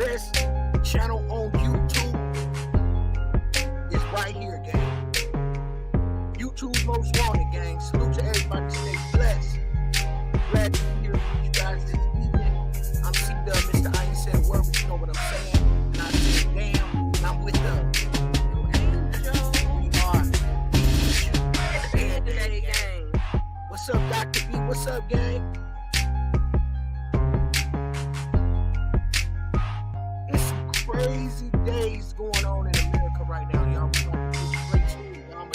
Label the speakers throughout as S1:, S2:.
S1: best channel on YouTube is right here, gang. YouTube's most wanted, gang. Salute to everybody. Stay blessed. Glad to be here with you guys this evening. I'm C-Dub, Mr. I ain't said a word, but you know what I'm saying. And I said, damn, and I'm with the angel. We are Band-Aid gang. What's up, Dr. B? What's up, gang? It's some crazy days going on in America right now, y'all. We're going to get straight to it, y'all.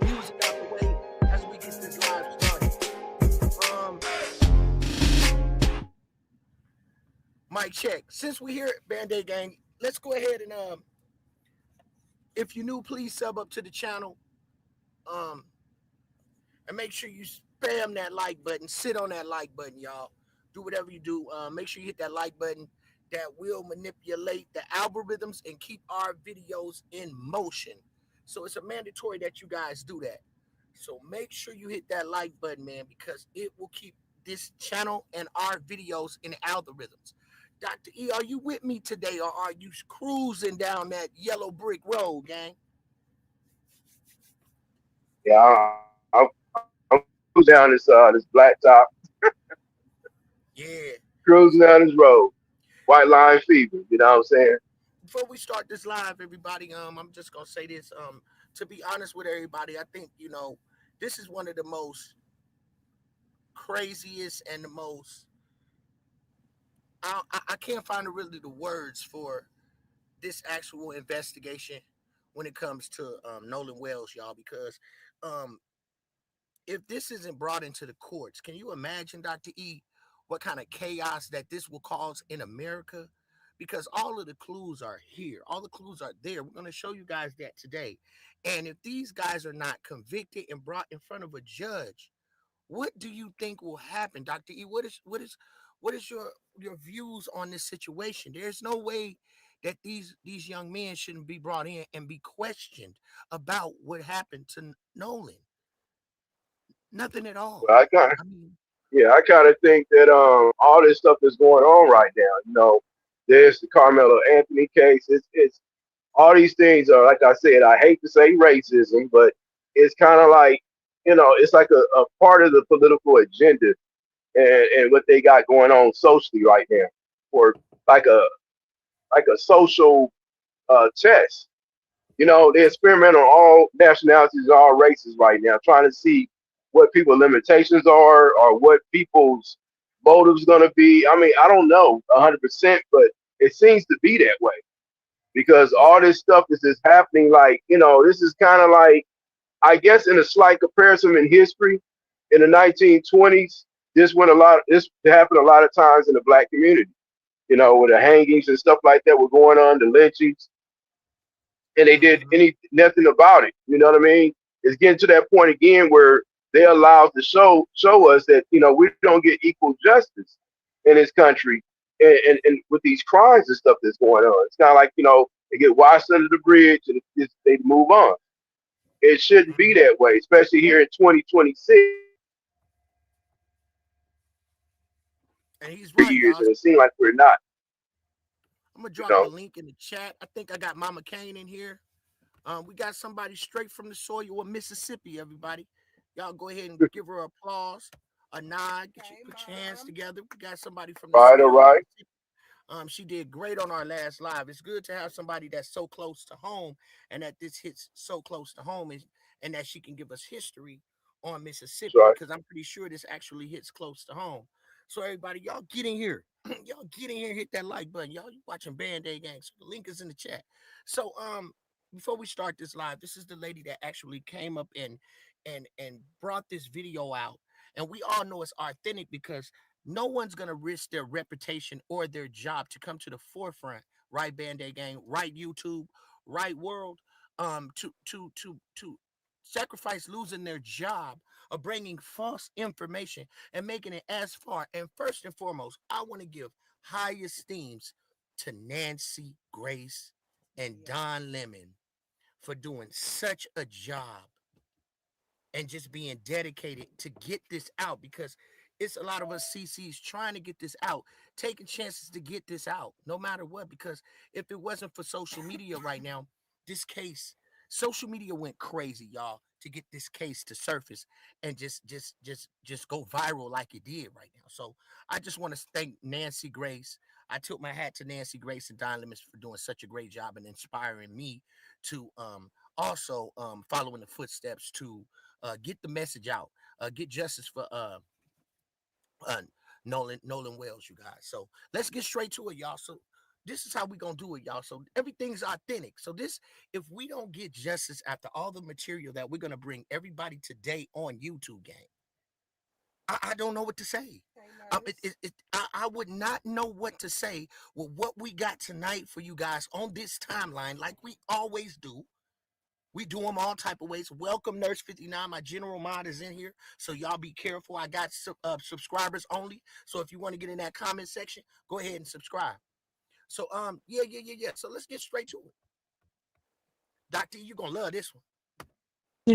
S1: Music out the way as we get this live started. Mic check. Since we're here at Band-Aid gang, let's go ahead and if you're new, please sub up to the channel. And make sure you spam that like button. Sit on that like button, y'all. Do whatever you do. Make sure you hit that like button. That will manipulate the algorithms and keep our videos in motion. So it's a mandatory that you guys do that. So make sure you hit that like button, man, because it will keep this channel and our videos in the algorithms. Dr. E, are you with me today, or are you cruising down that yellow brick road, gang?
S2: Yeah, I'm cruising down this black top,
S1: Yeah.
S2: cruising down this road, white line fever. You know what I'm saying?
S1: Before we start this live, everybody, I'm just gonna say this. To be honest with everybody, I think this is one of the most craziest and the most I can't find really the words for this actual investigation when it comes to Nolan Wells, y'all, because um, if this isn't brought into the courts, can you imagine, Dr. E, what kind of chaos that this will cause in America? Because all of the clues are here, all the clues are there. We're going to show you guys that today. And if these guys are not convicted and brought in front of a judge, what do you think will happen, Dr. E? What is your views on this situation? There's no way that these young men shouldn't be brought in and be questioned about what happened to Nolan. Nothing at all.
S2: But I kind of,
S1: I mean,
S2: yeah, I kind of think that all this stuff that's going on right now. There's the Carmelo Anthony case. It's all these things are, like I said. I hate to say racism, but it's kind of like it's like a part of the political agenda and what they got going on socially right now, or like a social test. They
S1: ab-
S2: experiment on all nationalities, all races right now, trying to see what people's limitations are or what people's motives going to be. I mean, I don't know 100%, but it seems to be that way because
S1: yeah,
S2: all this stuff is just happening. Like, this is kind of like, I guess, in a slight comparison in history, in the 1920s, this happened a lot of times in the black community. With the hangings and stuff like that were going on, the lynchings, and they did
S1: hmm
S2: nothing about it. You know what I mean? It's getting to that point again where they allowed to show us that we don't get equal justice in this country, and with these crimes and stuff that's going on. It's kind of like they get washed under the bridge and they move on. It shouldn't be
S1: hmm
S2: that way, especially here in 2026.
S1: and he's right,
S2: Years,
S1: y'all.
S2: and it seems like we're not.
S1: I'm gonna
S2: You
S1: drop the
S2: know,
S1: link in the chat. I think I got Mama Kane in here. We got somebody straight from the soil of Mississippi. Everybody, y'all go ahead and give her applause, a nod. Put your hands together. We got somebody from the
S2: right, all
S1: soil of
S2: right,
S1: Mississippi. She did great on our last live. It's good to have somebody that's so close to home and that this hits so close to home and that she can give us history on
S2: that's
S1: Mississippi
S2: right.
S1: because I'm pretty sure this actually hits close to home. So everybody, y'all get in here. Y'all get in here, hit that like button. Y'all you watching Band-Aid Gang. So the link is in the chat. So before we start this live, this is the lady that actually came up and brought this video out. And we all know it's authentic because no one's gonna risk their reputation or their job to come to the forefront, right, Band-Aid Gang, right, YouTube, right, world, to sacrifice losing their job or bringing false information and making it as far. And first and foremost, I want to give high esteems to Nancy Grace and Don Lemon for doing such a job and just being dedicated to get this out because it's a lot of us CCs trying to get this out, taking chances to get this out, no matter what. Because if it wasn't for social media right now, this case, social media went crazy, y'all, to get this case to surface and just go viral like it did right now. So I just want to thank Nancy Grace. I took my hat to Nancy Grace and Don Lemons for doing such a great job and inspiring me to also follow in the footsteps to get the message out, get justice for uh, Nolan Wells, you guys. So let's get straight to it, y'all. So this is how we gonna do it, y'all. So everything's authentic. So this, if we don't get justice after all the material that we're gonna bring everybody today on YouTube, gang, I don't know what to say. I would not know what to say with what we got tonight for you guys on this timeline, like we always do. We do them all type of ways. Welcome, Nurse 59. My general mod is in here, so y'all be careful. I got subscribers only, so if you want to get in that comment section, go ahead and subscribe. So yeah. So let's get straight to it. Doctor, you're gonna love this one.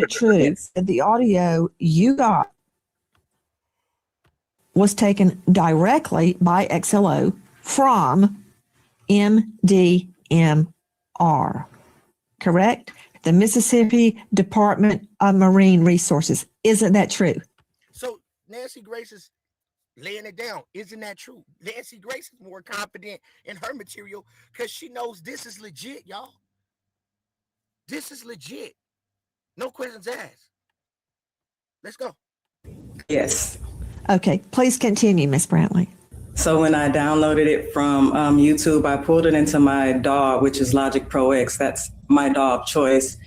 S3: True. The audio you got was taken directly by XLO from MDMR, correct? The Mississippi Department of Marine Resources. Isn't that true?
S1: So Nancy Grace is laying it down. Isn't that true? Nancy Grace is more confident in her material because she knows this is legit, y'all. This is legit. No questions asked. Let's go.
S4: Yes.
S3: Okay, please continue, Miss Brantley.
S4: So when I downloaded it from YouTube, I pulled it into my DAW, which is Logic Pro X. That's my DAW of choice.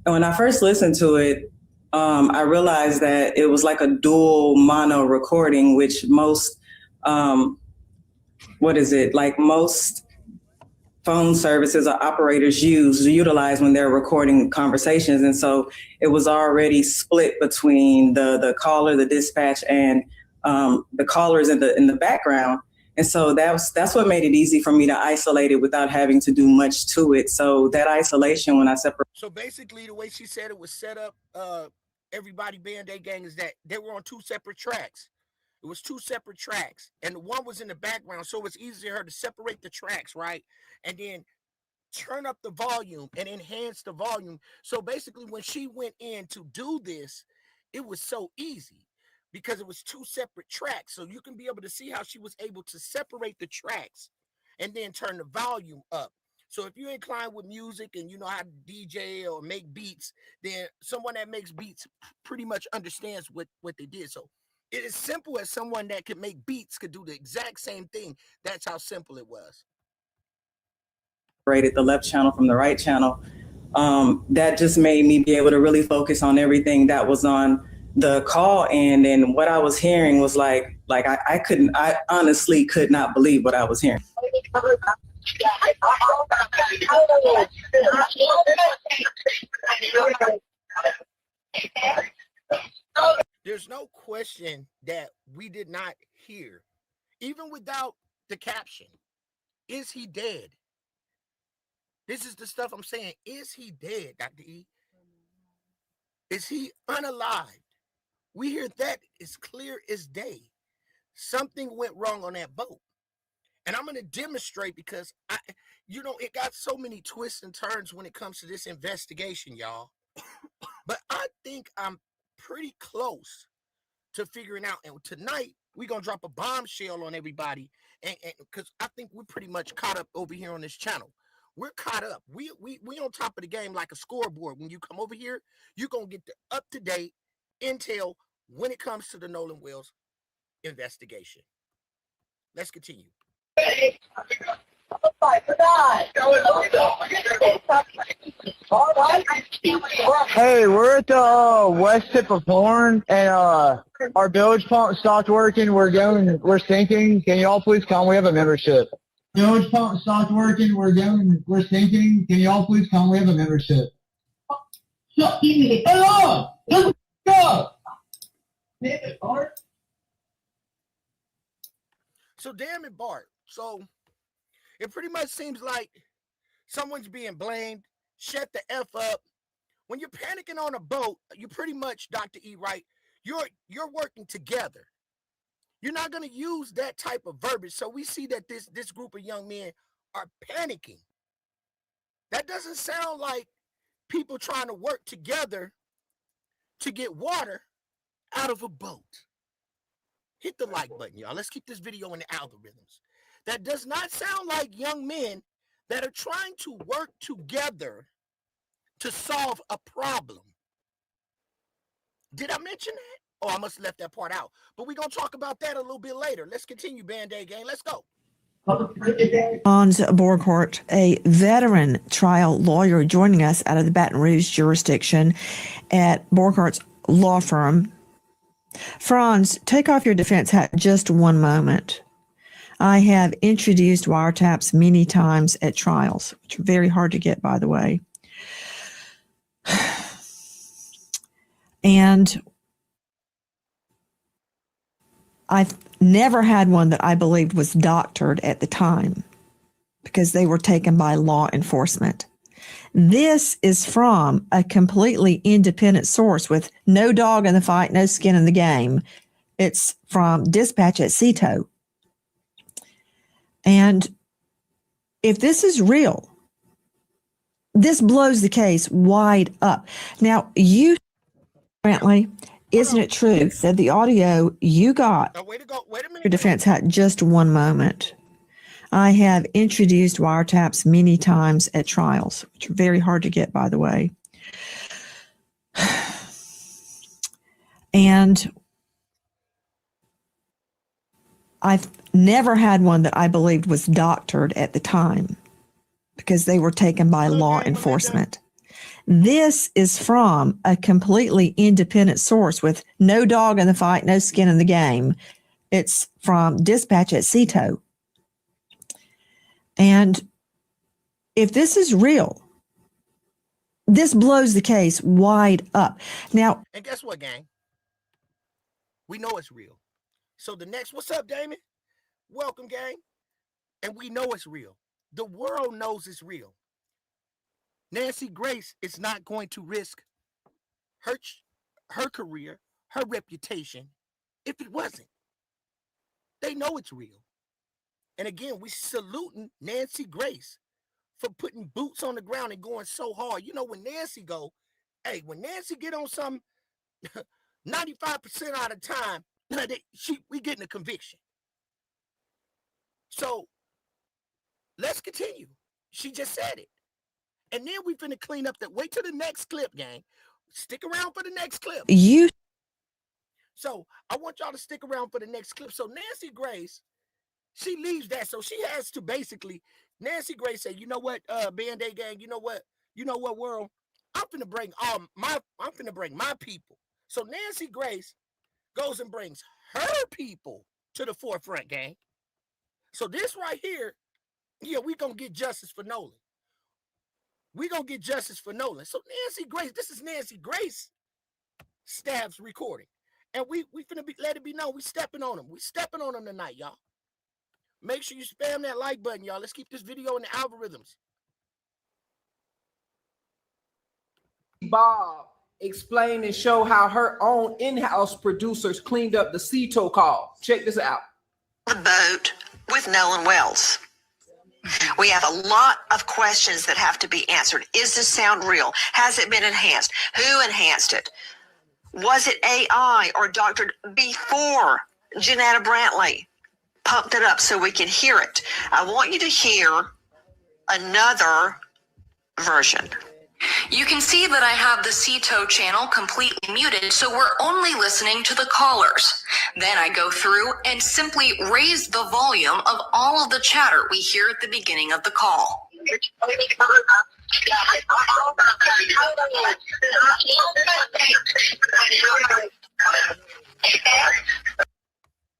S4: And when I first listened to it, I realized that it was like a dual mono recording, which most, most phone services or operators utilize when they're recording conversations. And so it was already split between the caller, the dispatch, and the callers in the background. And so that's what made it easy for me to isolate it without having to do much to it. So that isolation, when I separate.
S1: So basically, the way she said it was set up, everybody Band-Aid Gang, is that they were on two separate tracks. It was two separate tracks, and the one was in the background, so it's easier for her to separate the tracks, right? And then turn up the volume and enhance the volume. So basically, when she went in to do this, it was so easy because it was two separate tracks. So you can be able to see how she was able to separate the tracks and then turn the volume up. So if you're inclined with music and you know how to DJ or make beats, then someone that makes beats pretty much understands what they did. So it is simple as someone that can make beats could do the exact same thing. That's how simple it was.
S4: The left channel from the right channel. That just made me be able to really focus on everything that was on the call end. And what I was hearing was I honestly could not believe what I was hearing.
S1: There's no question that we did not hear, even without the caption. Is he dead? This is the stuff I'm saying. Is he dead, Dr. E? Is he unalived? We hear that as clear as day. Something went wrong on that boat. And I'm going to demonstrate because, it got so many twists and turns when it comes to this investigation, y'all. But I think I'm pretty close to figuring out. And tonight, we're going to drop a bombshell on everybody. And because I think we're pretty much caught up over here on this channel. We're caught up. We on top of the game like a scoreboard. When you come over here, you're going to get the up-to-date intel when it comes to the Nolan Wells investigation. Let's continue.
S5: Hey, we're at the west tip of Horn, and our bilge pump stopped working. We're sinking. Can you all please come? We have a membership. Bilge pump stopped working. We're sinking. Can you all please come? We have a membership. Hello! Let's go!
S1: So damn it, Bart. So it pretty much seems like someone's being blamed. Shut the F up. When you're panicking on a boat, you pretty much, Dr. E, right? You're working together. You're not going to use that type of verbiage. So we see that this group of young men are panicking. That doesn't sound like people trying to work together to get water out of a boat. Hit the like button, y'all. Let's keep this video in the algorithms. That does not sound like young men that are trying to work together to solve a problem. Did I mention that? Oh, I must have left that part out. But we're going to talk about that a little bit later. Let's continue, Band-Aid Gang. Let's go.
S3: Hans Borghardt, a veteran trial lawyer joining us out of the Baton Rouge jurisdiction at Borghardt's law firm. Franz, take off your defense hat just one moment. I have introduced wiretaps many times at trials, which are very hard to get, by the way. And I've never had one that I believed was doctored at the time because they were taken by law enforcement. This is from a completely independent source with no dog in the fight, no skin in the game. It's from dispatch at CETO. And if this is real, this blows the case wide up. Now, you, Brantley, isn't it true that the audio you got,
S1: Now, wait a minute.
S3: your defense hat, just one moment. I have introduced wiretaps many times at trials, which are very hard to get, by the way. And I've never had one that I believed was doctored at the time because they were taken by law enforcement. This is from a completely independent source with no dog in the fight, no skin in the game. It's from dispatch at CETO. And if this is real, this blows the case wide up. Now,
S1: And guess what, gang? We know it's real. So the next, what's up, Damon? Welcome, gang. And we know it's real. The world knows it's real. Nancy Grace is not going to risk her career, her reputation, if it wasn't. They know it's real. And again, we saluting Nancy Grace for putting boots on the ground and going so hard. You know, when Nancy go, hey, when Nancy get on something, 95% out of the time, we getting a conviction. So let's continue. She just said it. And then we finna clean up that. Wait till the next clip, gang. Stick around for the next clip. So I want y'all to stick around for the next clip. So Nancy Grace, she leaves that. So she has to basically, Nancy Grace said, you know what, Band-Aid Gang, you know what, world? I'm finna bring my people. So Nancy Grace goes and brings her people to the forefront, gang. So this right here, yeah, we gonna get justice for Nolan. We gonna get justice for Nolan. So Nancy Grace, this is Nancy Grace staff's recording. And we finna let it be known, we stepping on them. We stepping on them tonight, y'all. Make sure you spam that like button, y'all. Let's keep this video in the algorithms.
S6: Bob explain and show how her own in-house producers cleaned up the CETO call. Check this out.
S7: The boat with Nolan Wells. We have a lot of questions that have to be answered. Is this sound real? Has it been enhanced? Who enhanced it? Was it AI or doctored before Janetta Brantley pumped it up so we can hear it? I want you to hear another version.
S8: You can see that I have the CETO channel completely muted, so we're only listening to the callers. Then I go through and simply raise the volume of all of the chatter we hear at the beginning of the call.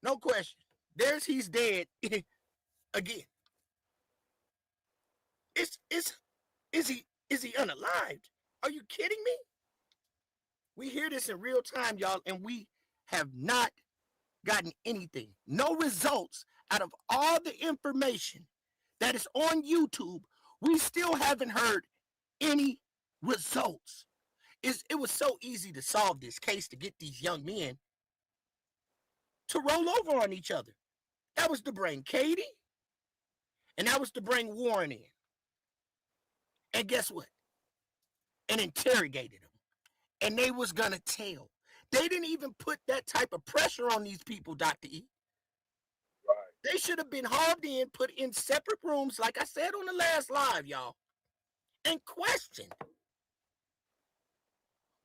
S1: No question. There's he's dead again. Is he unalived? Are you kidding me? We hear this in real time, y'all, and we have not gotten anything. No results out of all the information that is on YouTube. We still haven't heard any results. It was so easy to solve this case, to get these young men to roll over on each other. That was to bring Katie, and that was to bring Warren in. And guess what? And interrogated them. And they was gonna tell. They didn't even put that type of pressure on these people, Dr. E.
S2: Right.
S1: They should have been hauled in, put in separate rooms, like I said on the last live, y'all, and questioned.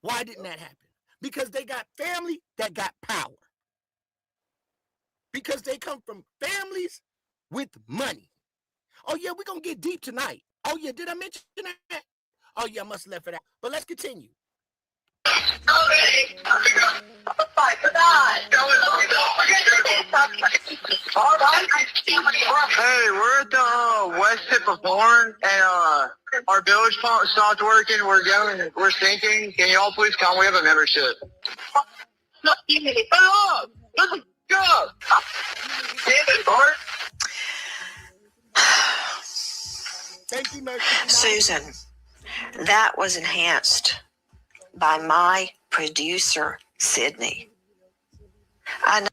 S1: Why didn't that happen? Because they got family that got power. Because they come from families with money. Oh, yeah, we're going to get deep tonight. Oh, yeah, did I mention that? Oh, yeah, I must have left it out. But let's continue.
S5: Hey, we're at the west tip of Horn, and our village pump stopped working. We're sinking. Can you all please come? We have a membership.
S1: Thank you, Mercy.
S7: Susan, that was enhanced by my producer, Sydney. I know.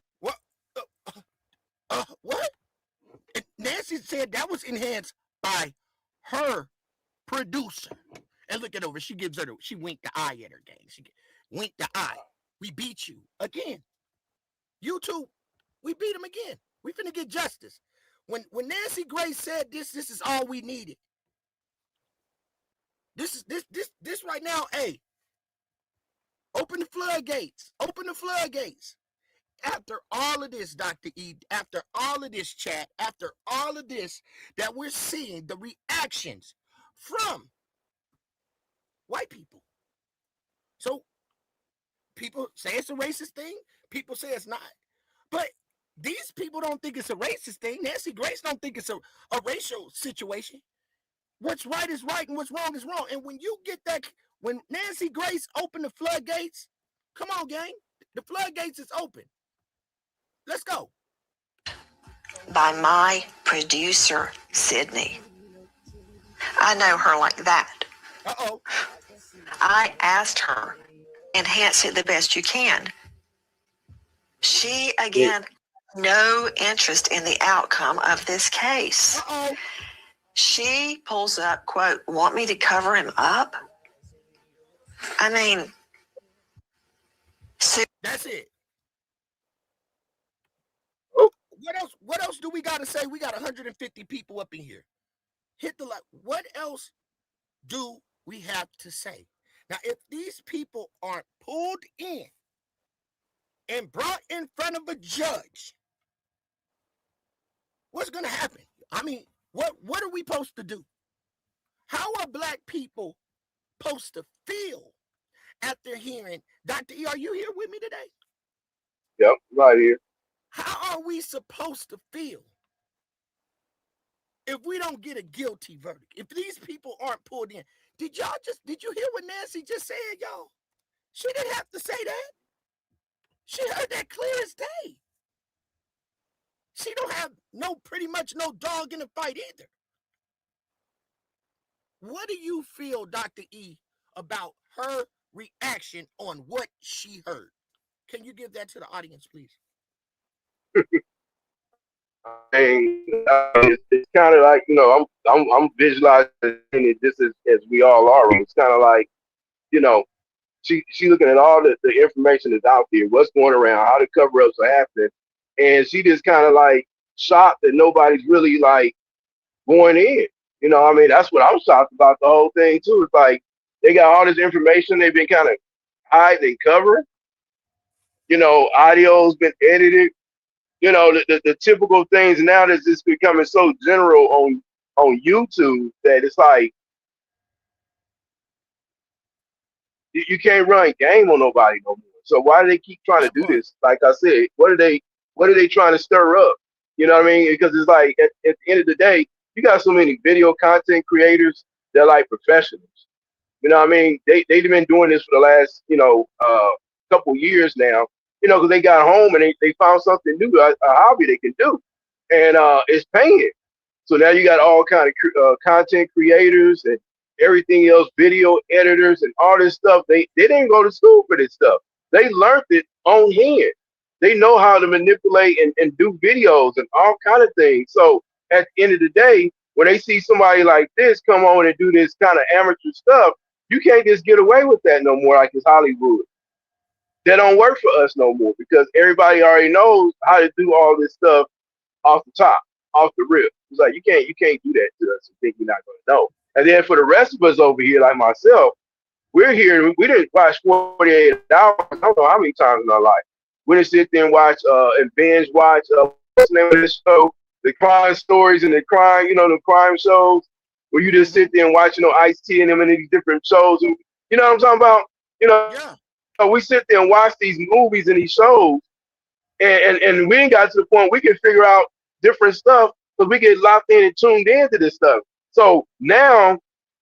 S1: What? Nancy said that was enhanced by her producer. And look at over. She winked the eye at her, gang. She winked the eye. We beat you again. You two, we beat him again. We finna get justice. When Nancy Grace said this is all we needed. This right now, hey. Open the floodgates. Open the floodgates. After all of this, Dr. E, after all of this chat, after all of this that we're seeing, the reactions from white people. So people say it's a racist thing. People say it's not. But these people don't think it's a racist thing. Nancy Grace don't think it's a racial situation. What's right is right and what's wrong is wrong. And when you get that, when Nancy Grace opened the floodgates, come on, gang. The floodgates is open. Let's go.
S7: By my producer, Sydney. I know her like that.
S1: Uh-oh.
S7: I asked her, enhance it the best you can. She, again, no interest in the outcome of this case.
S1: Uh-oh.
S7: She pulls up, quote, want me to cover him up? I mean,
S1: that's it. What else do we got to say? We got 150 people up in here. Hit the like. What else do we have to say? Now, if these people aren't pulled in and brought in front of a judge, what's going to happen? I mean, what are we supposed to do? How are black people supposed to feel after hearing? Dr. E, are you here with me today?
S2: Yep, right here.
S1: How are we supposed to feel if we don't get a guilty verdict? If these people aren't pulled in? Did you hear what Nancy just said, y'all? She didn't have to say that. She heard that clear as day. She don't have pretty much no dog in the fight either. What do you feel, Dr. E, about her reaction on what she heard? Can you give that to the audience, please?
S2: It's kind of like, I'm visualizing it just as we all are. It's kind of like, she looking at all the information that's out there, what's going around, how the cover-ups are happening, and she just kind of like shocked that nobody's really like going in. That's what I'm shocked about the whole thing too. It's like they got all this information they've been kind of hiding and covering. Audio's been edited. The typical things now that's just becoming so general on YouTube that it's like you can't run game on nobody no more. So why do they keep trying to do this? Like I said, what are they trying to stir up? You know what I mean? Because it's like at the end of the day, you got so many video content creators, they're like professionals. You know what I mean? They've been doing this for the last, couple years now, because they got home and they found something new, a hobby they can do. And it's paying. So now you got all kind of content creators and everything else, video editors and all this stuff. They didn't go to school for this stuff. They learned it on hand. They know how to manipulate and do videos and all kind of things. So at the end of the day, when they see somebody like this come on and do this kind of amateur stuff, you can't just get away with that no more like it's Hollywood. That don't work for us no more because everybody already knows how to do all this stuff off the top, off the rip. It's like you can't do that to us and think we're not gonna know. And then for the rest of us over here, like myself, we're here. We didn't watch 48 hours. I don't know how many times in our life. We didn't sit there and watch and binge watch. What's the name of this show? The crime stories and the crime, the crime shows where you just sit there and watch, Ice-T and them and these different shows. And you know what I'm talking about?
S1: Yeah.
S2: We sit there and watch these movies and these shows, and we ain't got to the point we can figure out different stuff because we get locked in and tuned into this stuff. So now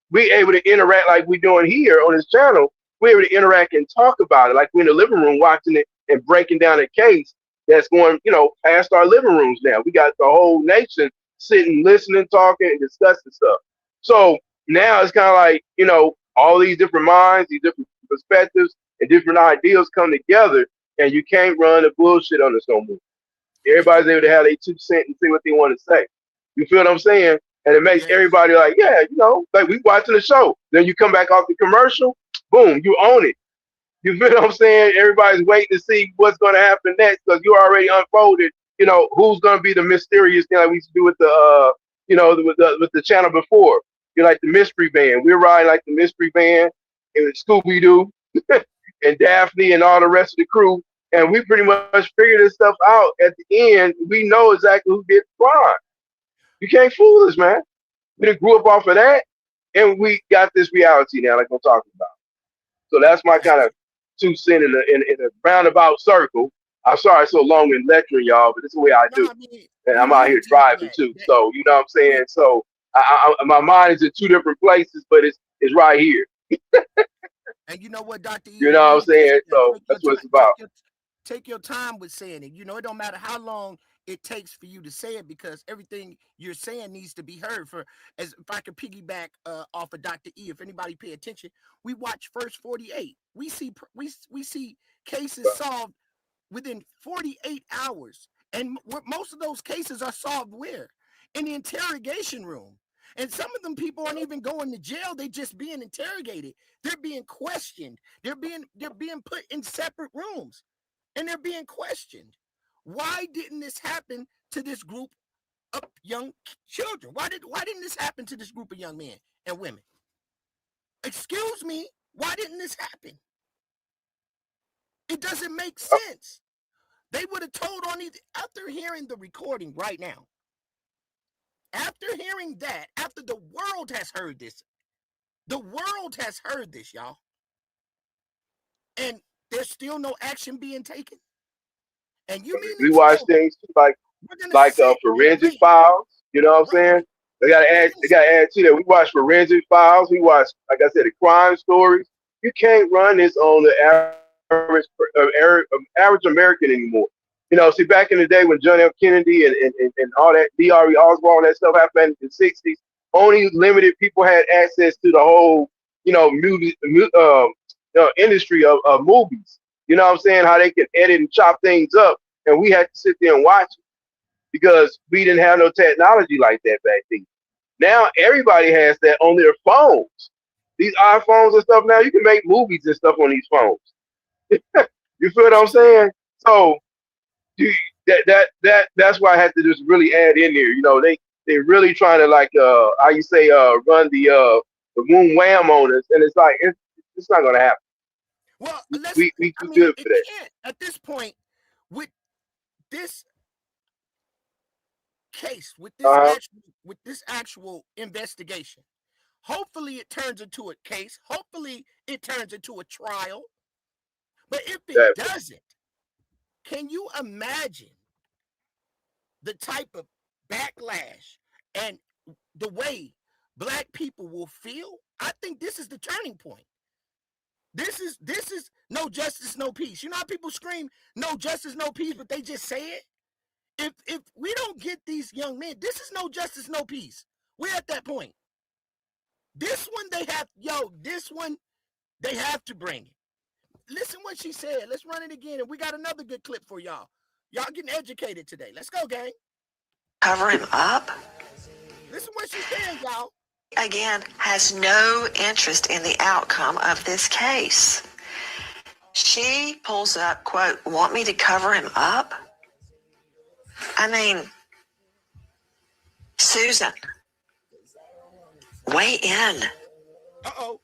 S2: we able to interact like we're doing here on this channel. We're able to interact and talk about it like we're in the living room watching it and breaking down a case that's going, past our living rooms now. We got the whole nation sitting, listening, talking, and discussing stuff. So now it's kind of like, all these different minds, these different perspectives, and different ideas come together, and you can't run the bullshit on us no more. Everybody's able to have their 2 cents and say what they want to say. You feel what I'm saying? And it makes everybody like, yeah, like we watching the show. Then you come back off the commercial, boom, you own it. You feel what I'm saying? Everybody's waiting to see what's going to happen next because you already unfolded, who's going to be the mysterious thing like we used to do with the, with the channel before. You're like the mystery van. We're riding like the mystery van and Scooby-Doo and Daphne and all the rest of the crew. And we pretty much figured this stuff out at the end. We know exactly who did the crime. You can't fool us, man. We done grew up off of that, and we got this reality now, like I'm talking about. So that's my kind of 2 cents in a roundabout circle. I'm sorry it's so long in lecturing y'all, but this is the way I do. And I'm out here driving too, so you know what I'm saying. So my mind is in 2 different places, but it's right here.
S1: And you know what, Dr. E,
S2: you know what I'm saying? So that's what it's about.
S1: Take your time with saying it. It don't matter how long it takes for you to say it because everything you're saying needs to be heard. As if I could piggyback off of Dr. E, if anybody pay attention, we watch First 48. We see cases solved within 48 hours, and most of those cases are solved where? In the interrogation room. And some of them people aren't even going to jail. They just being interrogated. They're being questioned. They're being put in separate rooms. And they're being questioned. Why didn't this happen to this group of young children? Why didn't this happen to this group of young men and women? Excuse me, why didn't this happen? It doesn't make sense. They would have told on either after hearing the recording right now. After hearing that, after the world has heard this, y'all. And there's still no action being taken. And you mean
S2: we watch things like forensic files, you know what I'm saying? They gotta add to that. We watch forensic files, we watch, like I said, the crime stories. You can't run this on the average American anymore. See, back in the day when John F. Kennedy and all that D.R.E. Oswald and that stuff happened in the 60s, only limited people had access to the whole, industry of movies. You know what I'm saying? How they can edit and chop things up. And we had to sit there and watch it because we didn't have no technology like that back then. Now everybody has that on their phones. These iPhones and stuff now, you can make movies and stuff on these phones. You feel what I'm saying? So that's why I had to just really add in there. They really trying to how you say run the boom wham on us, and it's like it's not gonna happen.
S1: Well,
S2: we too good for that.
S1: Can't, at this point, with this case, with this actual investigation, hopefully it turns into a case. Hopefully it turns into a trial. But if it doesn't, can you imagine the type of backlash and the way Black people will feel? I think this is the turning point. This is no justice, no peace. You know how people scream no justice, no peace, but they just say it? If we don't get these young men, this is no justice, no peace. We're at that point. This one they have to bring it. listen what she said. Let's run it again. And we got another good clip for y'all. Y'all getting educated today. Let's go, gang.
S7: Cover him up?
S1: Listen what she said, y'all.
S7: Again, has no interest in the outcome of this case. She pulls up, quote, want me to cover him up? I mean, Susan, weigh in.
S1: Uh-oh.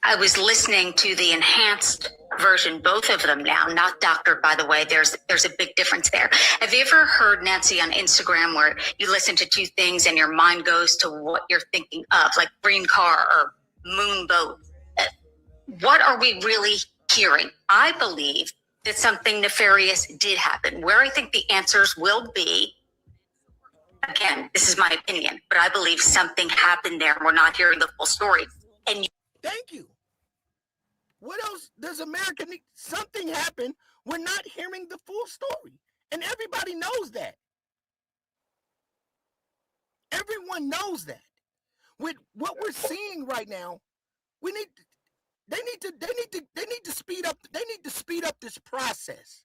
S8: I was listening to the enhanced version, both of them now, not doctored, by the way. There's a big difference there. Have you ever heard, Nancy, on Instagram where you listen to two things and your mind goes to what you're thinking of, like green car or moon boat? What are we really hearing? I believe that something nefarious did happen. Where I think the answers will be, again, this is my opinion, but I believe something happened there and we're not hearing the full story. And
S1: thank you. What else does America need? Something happened. We're not hearing the full story. And everybody knows that. Everyone knows that. With what we're seeing right now, they need to speed up this process.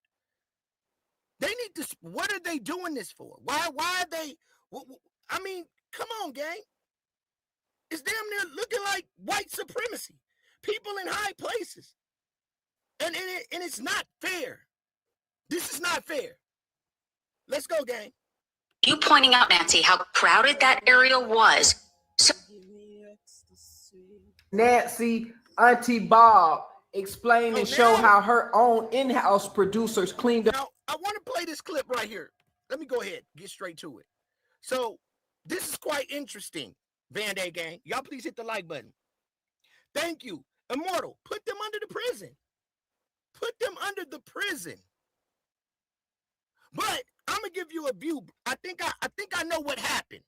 S1: They need to, what are they doing this for? Why are they, I mean, come on, gang. It's damn near looking like white supremacy. People in high places. And it's not fair. This is not fair. Let's go, gang.
S8: you pointing out, Nancy, how crowded that area was. So
S6: Nancy, Auntie Bob, explain and show how her own in-house producers cleaned up.
S1: Now, I want to play this clip right here. Let me go ahead, get straight to it. So, this is quite interesting, Band-Aid gang. Y'all please hit the like button. Thank you. Immortal, put them under the prison. Put them under the prison. But I'm gonna give you a view. I think I know what happened.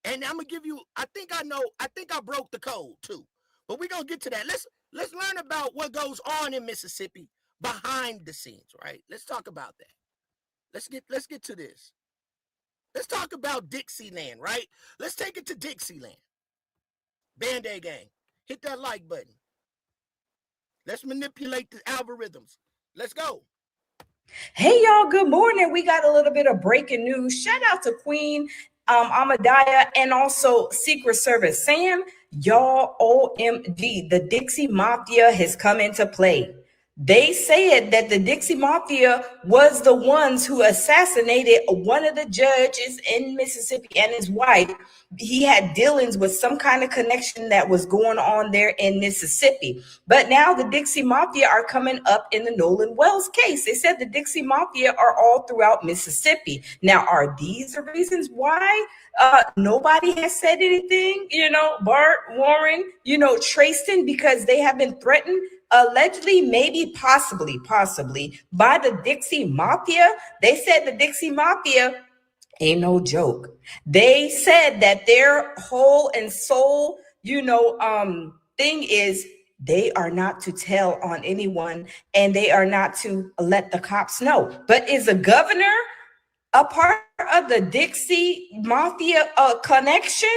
S1: And I'm gonna give you, I think I broke the code too. But we're gonna get to that. Let's learn about what goes on in Mississippi behind the scenes, right? Let's talk about that. Let's get to this. Let's talk about Dixieland, right? Let's take it to Dixieland. Band-Aid gang, hit that like button. Let's manipulate the algorithms. Let's go.
S9: Hey y'all, good morning. We got a little bit of breaking news. Shout out to Queen Amadiah and also Secret Service Sam. Y'all, OMG, the Dixie Mafia has come into play. They said that the Dixie Mafia was the ones who assassinated one of the judges in Mississippi and his wife. He had dealings with some kind of connection that was going on there in Mississippi. But now the Dixie Mafia are coming up in the Nolan Wells case. They said the Dixie Mafia are all throughout Mississippi. Now, are these the reasons why nobody has said anything? You know, Bart, Warren, you know, Trayston, because they have been threatened. Allegedly, maybe, possibly by the Dixie Mafia. They said the Dixie Mafia ain't no joke. They said that their whole and soul, thing is they are not to tell on anyone and they are not to let the cops know. But is the governor a part of the Dixie Mafia connection?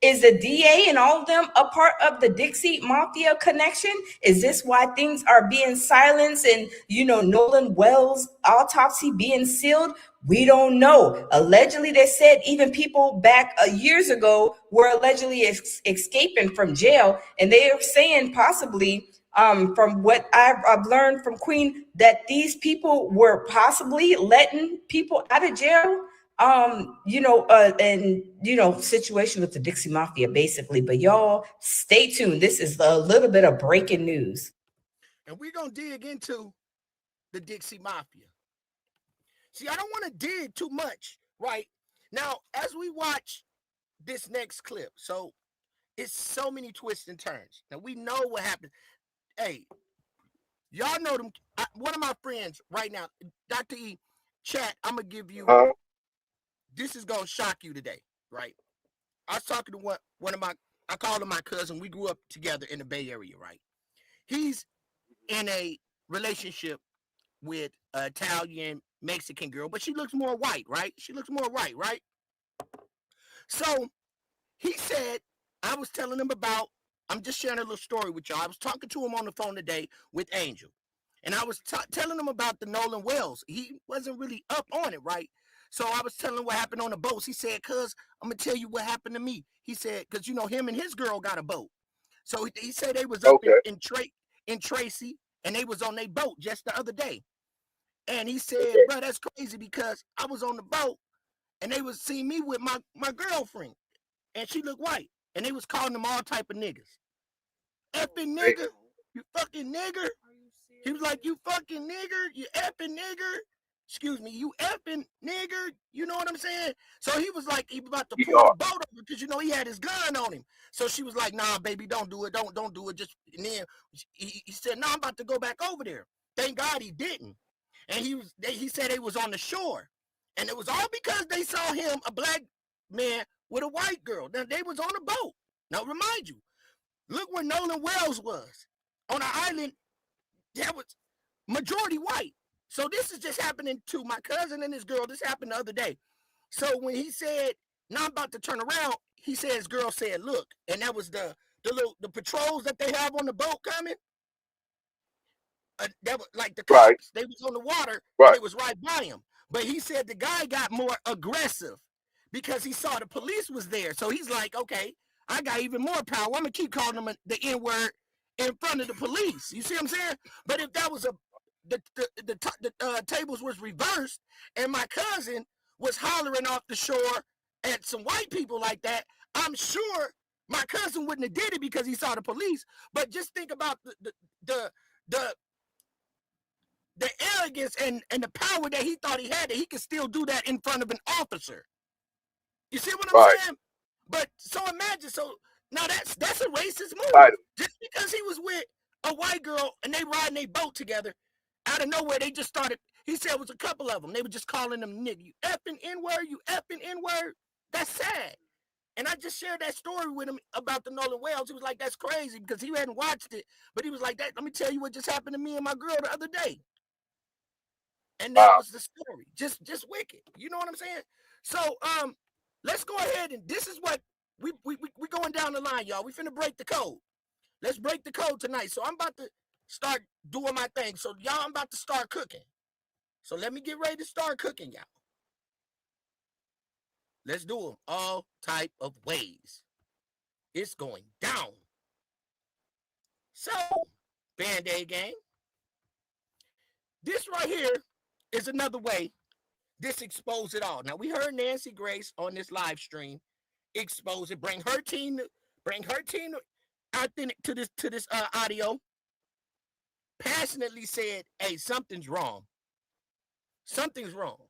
S9: Is the DA and all of them a part of the Dixie Mafia connection? Is this why things are being silenced and, Nolan Wells autopsy being sealed? We don't know. Allegedly, they said even people back years ago were allegedly escaping from jail. And they are saying possibly, from what I've learned from Queen, that these people were possibly letting people out of jail. Situation with the Dixie Mafia, basically. But y'all, stay tuned. This is a little bit of breaking news.
S1: And we're going to dig into the Dixie Mafia. See, I don't want to dig too much, right? Now, as we watch this next clip, so it's so many twists and turns. Now, we know what happened. Hey, y'all know them. One of my friends right now, Dr. E, chat, I'm going to give you... This is going to shock you today, right? I was talking to one of my, I call him my cousin. We grew up together in the Bay Area, right? He's in a relationship with an Italian Mexican girl, but she looks more white, right? She looks more white, right? So he said, I was telling him about I'm just sharing a little story with y'all. I was talking to him on the phone today with Angel, and I was telling him about the Nolan Wells. He wasn't really up on it, right? So I was telling him what happened on the boats. He said, "Cuz I'm gonna tell you what happened to me." He said, "Cause you know him and his girl got a boat." So he said they was up in Tracy, and they was on their boat just the other day. And he said, "Bro, that's crazy because I was on the boat, and they was seeing me with my girlfriend, and she looked white, and they was calling them all type of niggas. Effing nigger, you fucking nigger." He was like, "You fucking nigger, you effing nigger. Excuse me, you effing nigger." You know what I'm saying? So he was like, he was about to pull the boat over because, you know, he had his gun on him. So she was like, "Nah, baby, don't do it. Don't do it." Just, and then he said, "No, I'm about to go back over there." Thank God he didn't. And he said they was on the shore. And it was all because they saw him, a black man with a white girl. Now, they was on a boat. Now, remind you, look where Nolan Wells was. On an island that was majority white. So this is just happening to my cousin and his girl. This happened the other day. So when he said, "Now I'm about to turn around," he said his girl said, "Look," and that was the patrols that they have on the boat coming. That was like the cops. They was on the water. And it was right by him. But he said the guy got more aggressive because he saw the police was there. So he's like, "Okay, I got even more power. I'm gonna keep calling them the N-word in front of the police." You see what I'm saying? But if that was the tables was reversed and my cousin was hollering off the shore at some white people like that, I'm sure my cousin wouldn't have did it because he saw the police. But just think about the arrogance and the power that he thought he had, that he could still do that in front of an officer. You see what I'm saying? But so imagine, so now that's a racist move. Just because he was with a white girl and they riding a boat together, out of nowhere they just started. He said it was a couple of them. They were just calling them nigga. "You effing N-word, you effing N-word." That's sad. And I just shared that story with him about the Nolan Wells. He was like, "That's crazy," because he hadn't watched it. But he was like, "That. Let me tell you what just happened to me and my girl the other day." And that was the story. Just wicked. You know what I'm saying? So let's go ahead, and this is what we going down the line, y'all. We finna break the code. Let's break the code tonight. So I'm about to start doing my thing. So y'all, I'm about to start cooking. So let me get ready to start cooking, y'all. Let's do them all type of ways. It's going down. So, Band-Aid gang. This right here is another way this expose it all. Now, we heard Nancy Grace on this live stream expose it, bring her team authentic to this audio. Passionately said, "Hey, something's wrong. Something's wrong."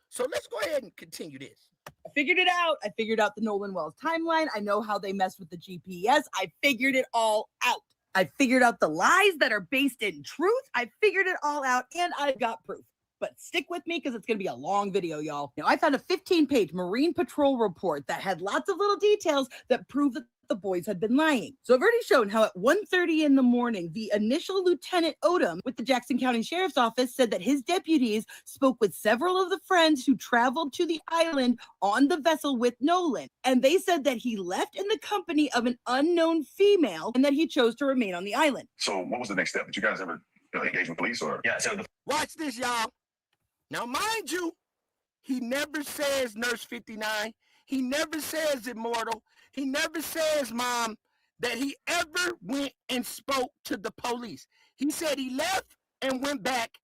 S1: So let's go ahead and continue this.
S10: I figured it out. I figured out the Nolan Wells timeline. I know how they mess with the GPS. I figured it all out. I figured out the lies that are based in truth. I figured it all out, and I've got proof. But stick with me because it's going to be a long video, y'all. Now, I found a 15-page Marine Patrol report that had lots of little details that prove that the boys had been lying. So I've already shown how at 1:30 in the morning, the initial Lieutenant Odom with the Jackson County Sheriff's Office said that his deputies spoke with several of the friends who traveled to the island on the vessel with Nolan. And they said that he left in the company of an unknown female and that he chose to remain on the island.
S11: So what was the next step? Did you guys ever engage with police or? Yeah, so
S1: watch this, y'all. Now, mind you, he never says Nurse 59. He never says Immortal. He never says, Mom, that he ever went and spoke to the police. He said he left and went back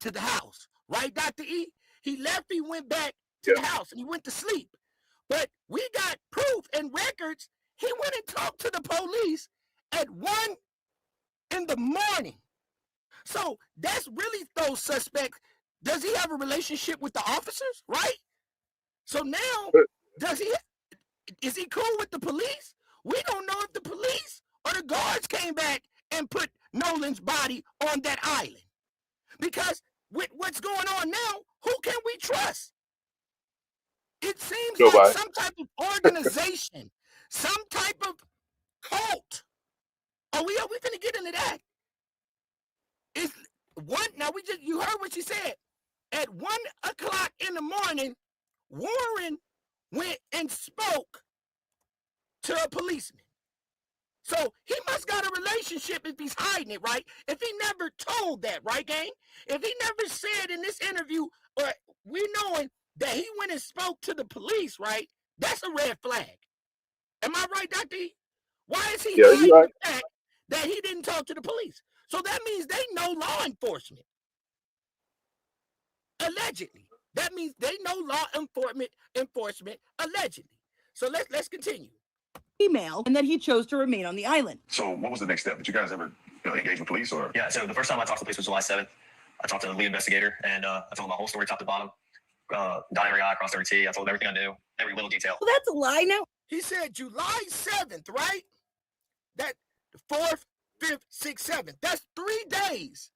S1: to the house. Right, Dr. E? He left, he went back to the house, and he went to sleep. But we got proof and records. He went and talked to the police at 1 in the morning. So that's really those suspects. Does he have a relationship with the officers, right? So now, is he cool with the police? We don't know if the police or the guards came back and put Nolan's body on that island. Because with what's going on now, who can we trust? It seems like some type of organization, some type of cult. Are we finna get into that? Is one now you heard what she said. At 1 o'clock in the morning, Warren went and spoke to a policeman. So he must got a relationship if he's hiding it, right? If he never told that, right, gang? If he never said in this interview, or we knowing that he went and spoke to the police, right? That's a red flag. Am I right, Dr. E? Why is he
S2: Yeah,
S1: hiding
S2: you're right.
S1: the fact that he didn't talk to the police? So that means they know law enforcement. Allegedly. That means they know law enforcement allegedly. So let's continue.
S10: Female, and that he chose to remain on the island.
S11: So what was the next step? Did you guys ever engage with police or?
S12: Yeah, so the first time I talked to the police was July 7th. I talked to the lead investigator, and I told him my whole story top to bottom. Dot every I, crossed every T. I told him everything I knew, every little detail.
S10: Well, that's a lie now.
S1: He said July 7th, right? That 4th, 5th, 6th, 7th. That's 3 days.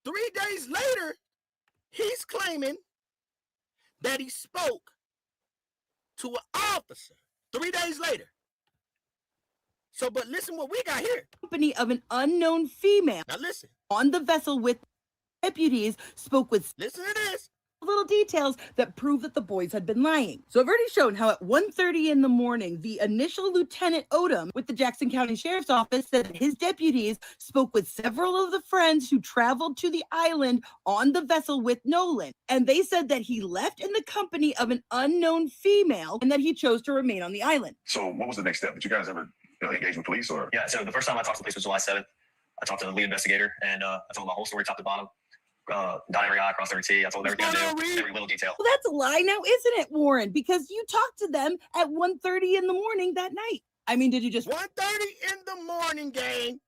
S1: 3 days later, he's claiming that he spoke to an officer 3 days later. So, but listen what we got here.
S10: Company of an unknown female.
S1: Now listen.
S10: On the vessel with deputies spoke with.
S1: Listen to this.
S10: Little details that prove that the boys had been lying. So I've already shown how at 1:30 in the morning, the initial Lieutenant Odom with the Jackson County Sheriff's Office said that his deputies spoke with several of the friends who traveled to the island on the vessel with Nolan. And they said that he left in the company of an unknown female and that he chose to remain on the island.
S11: So what was the next step? Did you guys ever engage with police or?
S12: Yeah, so the first time I talked to the police was July 7th. I talked to the lead investigator, and I told him my whole story top to bottom. Dot every I, crossed every T. I told him everything I knew, every little detail.
S10: Well, that's a lie now, isn't it, Warren? Because you talked to them at 1:30 in the morning that night. I mean, did you just
S1: 1:30 in the morning, gang,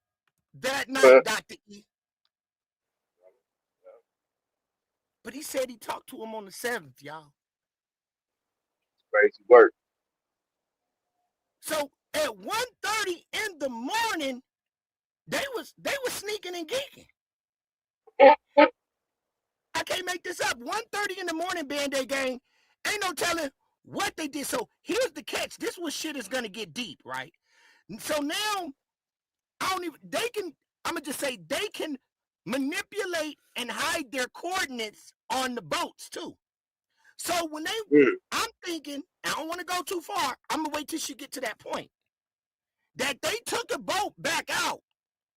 S1: that night, Dr. E? But he said he talked to him on the 7th, y'all.
S2: Crazy work.
S1: So at 1:30 in the morning, they was sneaking and geeking. I can't make this up. 1:30 in the morning, Band-Aid gang. Ain't no telling what they did. So here's the catch. This was shit is gonna get deep, right? So now I'm gonna just say they can manipulate and hide their coordinates on the boats too. So when I'm thinking, I don't want to go too far. I'm gonna wait till she get to that point. That they took a boat back out,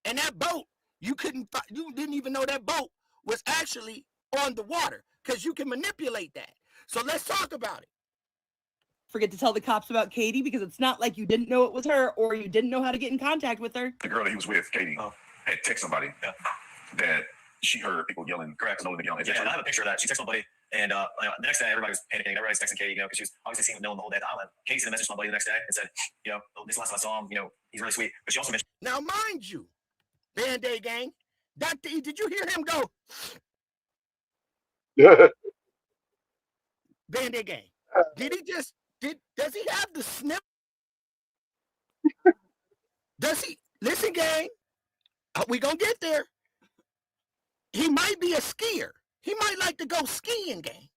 S1: and that boat, you didn't even know that boat was actually on the water, because you can manipulate that. So let's talk about it.
S10: forget to tell the cops about Katie? Because it's not like you didn't know it was her or you didn't know how to get in contact with her.
S11: The girl that he was with, Katie, had text somebody that she heard people yelling. Correct. Yelling.
S12: Yeah, and I have a picture of that. She texted my buddy, and the next day everybody was panicking. Everybody's texting Katie, because she was obviously seeing Nolan the whole day at the island. Katie sent a message to my buddy the next day and said, this last time I saw him, he's really sweet. But she also mentioned.
S1: Now, mind you, Band-Aid gang, Dr. E, did you hear him go? Band-Aid gang. Does he have the snip? Does he? Listen, gang, we gonna get there. He might be a skier. He might like to go skiing, gang.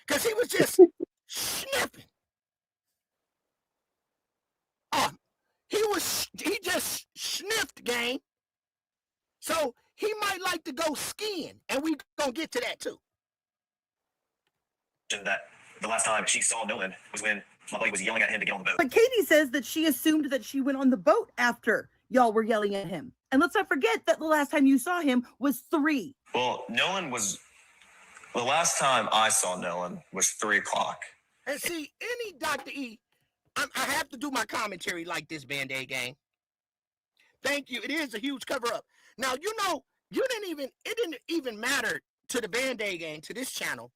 S1: Because he was just sniffing. He just sniffed, gang. So he might like to go skiing, and we gonna get to that too.
S12: That the last time she saw Nolan was when my buddy was yelling at him to get on the boat.
S10: But Katie says that she assumed that she went on the boat after y'all were yelling at him. And let's not forget that the last time you saw him was 3.
S12: Well, the last time I saw Nolan was 3 o'clock.
S1: And see, any Dr. E, I have to do my commentary like this, Band-Aid gang. Thank you. It is a huge cover-up. Now, it didn't even matter to the Band-Aid gang, to this channel,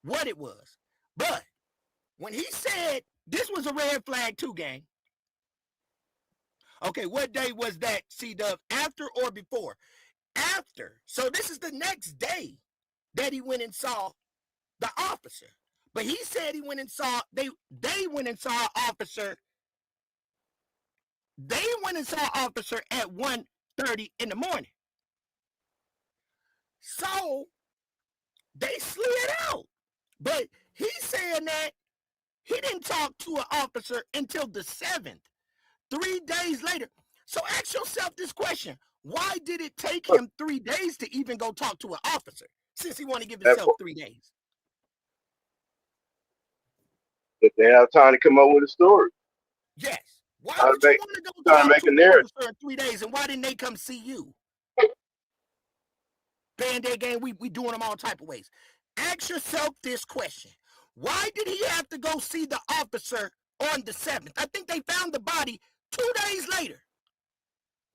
S1: what it was. But when he said this was a red flag too, gang. Okay, what day was that, C-Dub? After or before? After. So this is the next day that he went and saw the officer. But he said he went and saw, they went and saw officer. They went and saw officer at 1:30 in the morning. So they slid out. But he's saying that he didn't talk to an officer until the 7th, 3 days later. So ask yourself this question. Why did it take him 3 days to even go talk to an officer, since he wanted to give himself 3 days?
S2: If they have time to come up with a story.
S1: Yes, Why
S2: Trying
S1: would
S2: to
S1: you
S2: make
S1: want to go
S2: trying to
S1: talk
S2: make
S1: to
S2: a
S1: an
S2: narrative.
S1: officer in 3 days, and why didn't they come see you? Band-Aid gang, we doing them all type of ways. Ask yourself this question. Why did he have to go see the officer on the 7th? I think they found the body 2 days later.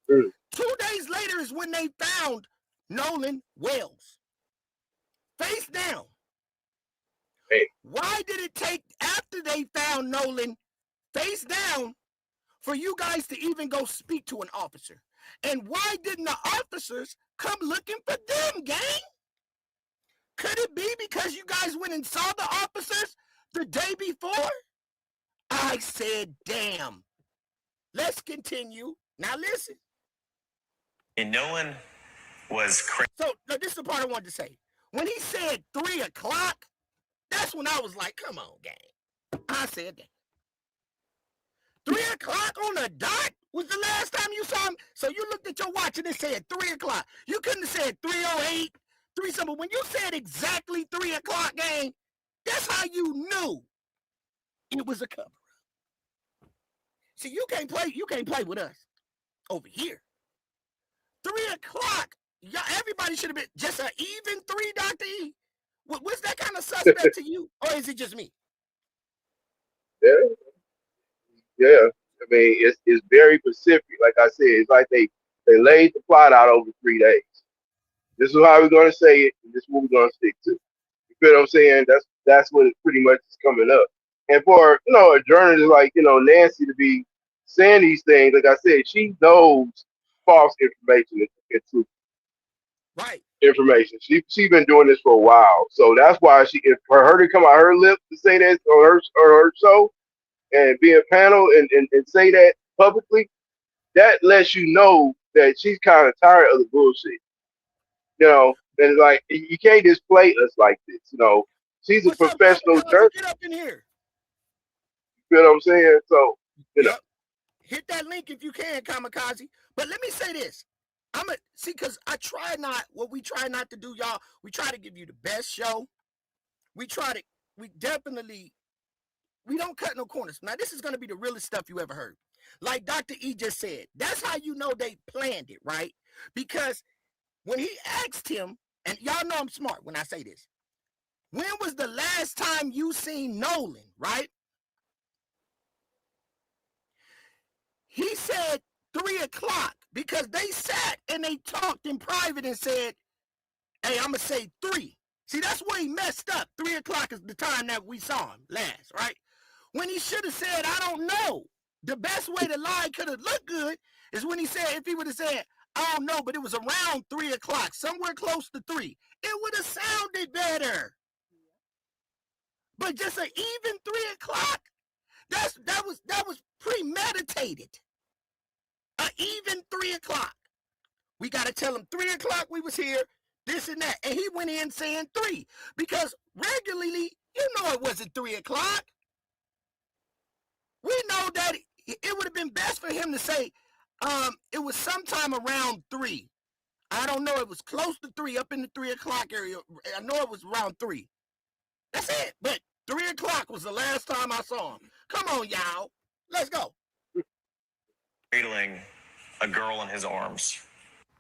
S1: 2 days later is when they found Nolan Wells. Face down.
S2: Hey.
S1: Why did it take, after they found Nolan face down, for you guys to even go speak to an officer? And why didn't the officers come looking for them, gang? Could it be because you guys went and saw the officers the day before? I said, damn. Let's continue. Now listen.
S12: And no one was crazy.
S1: So no, this is the part I wanted to say. When he said 3 o'clock, that's when I was like, come on, gang. I said that. 3 o'clock on the dot was the last time you saw him. So you looked at your watch and it said 3 o'clock. You couldn't have said 3:08, 3 something. When you said exactly 3 o'clock, gang, that's how you knew it was a cover. See, you can't play with us over here. 3 o'clock. Y'all, everybody should have been just an even 3, Dr. E. Was that kind of suspect to you? Or is it just me?
S2: Yeah. I mean, it's very specific. Like I said, it's like they laid the plot out over 3 days. This is how we're gonna say it, and this is what we're gonna stick to. You feel what I'm saying? That's what it pretty much is coming up. And for a journalist like Nancy to be saying these things, like I said, she knows false information and truth.
S1: Right.
S2: Information. She been doing this for a while, so that's why for her to come out her lips to say this on her show and be a panel and say that publicly, that lets you know that she's kind of tired of the bullshit. And like you can't just play us like this. She's a
S1: What's up,
S2: professional
S1: Kamikaze?
S2: journalist.
S1: Get up in here.
S2: You feel what I'm saying? So
S1: Yep. Hit that link if you can, Kamikaze. But let me say this. Because we try not to do, y'all. We try to give you the best show. We don't cut no corners. Now, this is going to be the realest stuff you ever heard. Like Dr. E just said, that's how you know they planned it, right? Because when he asked him, and y'all know I'm smart when I say this, when was the last time you seen Nolan, right? He said 3 o'clock because they sat and they talked in private and said, hey, I'm going to say 3. See, that's where he messed up. 3 o'clock is the time that we saw him last, right? When he should have said, I don't know. The best way the lie could have looked good is when he said, if he would have said, I don't know, but it was around 3 o'clock, somewhere close to 3. It would have sounded better. But just an even 3 o'clock, that was premeditated. An even 3 o'clock. We got to tell him 3 o'clock we was here, this and that. And he went in saying 3 because regularly, it wasn't 3 o'clock. We know that it would have been best for him to say it was sometime around 3. I don't know. It was close to 3, up in the 3 o'clock area. I know it was around 3. That's it. But 3 o'clock was the last time I saw him. Come on, y'all. Let's go.
S12: Cradling a girl in his arms.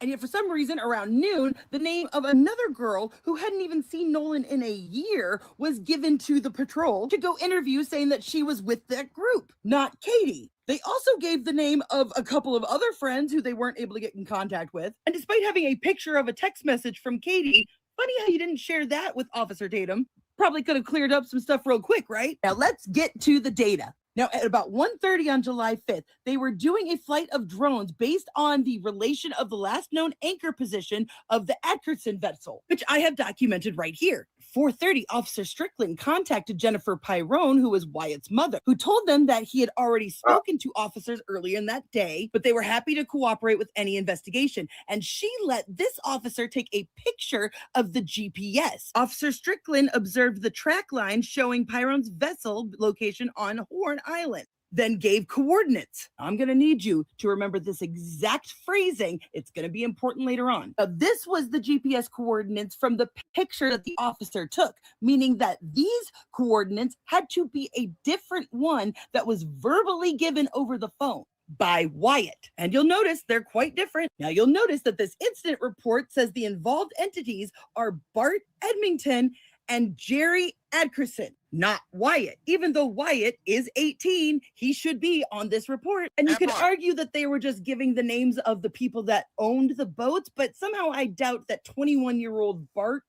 S10: And yet, for some reason, around noon, the name of another girl who hadn't even seen Nolan in a year was given to the patrol to go interview, saying that she was with that group, not Katie. They also gave the name of a couple of other friends who they weren't able to get in contact with. And despite having a picture of a text message from Katie, funny how you didn't share that with Officer Tatum. Probably could have cleared up some stuff real quick, right? Now let's get to the data. Now, at about 1:30 on July 5th, they were doing a flight of drones based on the relation of the last known anchor position of the Atkinson vessel, which I have documented right here. 4:30, Officer Strickland contacted Jennifer Pyrone, who was Wyatt's mother, who told them that he had already spoken to officers earlier in that day, but they were happy to cooperate with any investigation. And she let this officer take a picture of the GPS. Officer Strickland observed the track line showing Pyrone's vessel location on Horn Island. then gave coordinates. I'm going to need you to remember this exact phrasing. It's going to be important later on. Now, this was the GPS coordinates from the picture that the officer took, meaning that these coordinates had to be a different one that was verbally given over the phone by Wyatt. And you'll notice they're quite different. Now, you'll notice that this incident report says the involved entities are Bart Edmington and Jerry Adkerson, not Wyatt. Even though Wyatt is 18, he should be on this report. And you could argue that they were just giving the names of the people that owned the boats, but somehow I doubt that 21-year-old Bart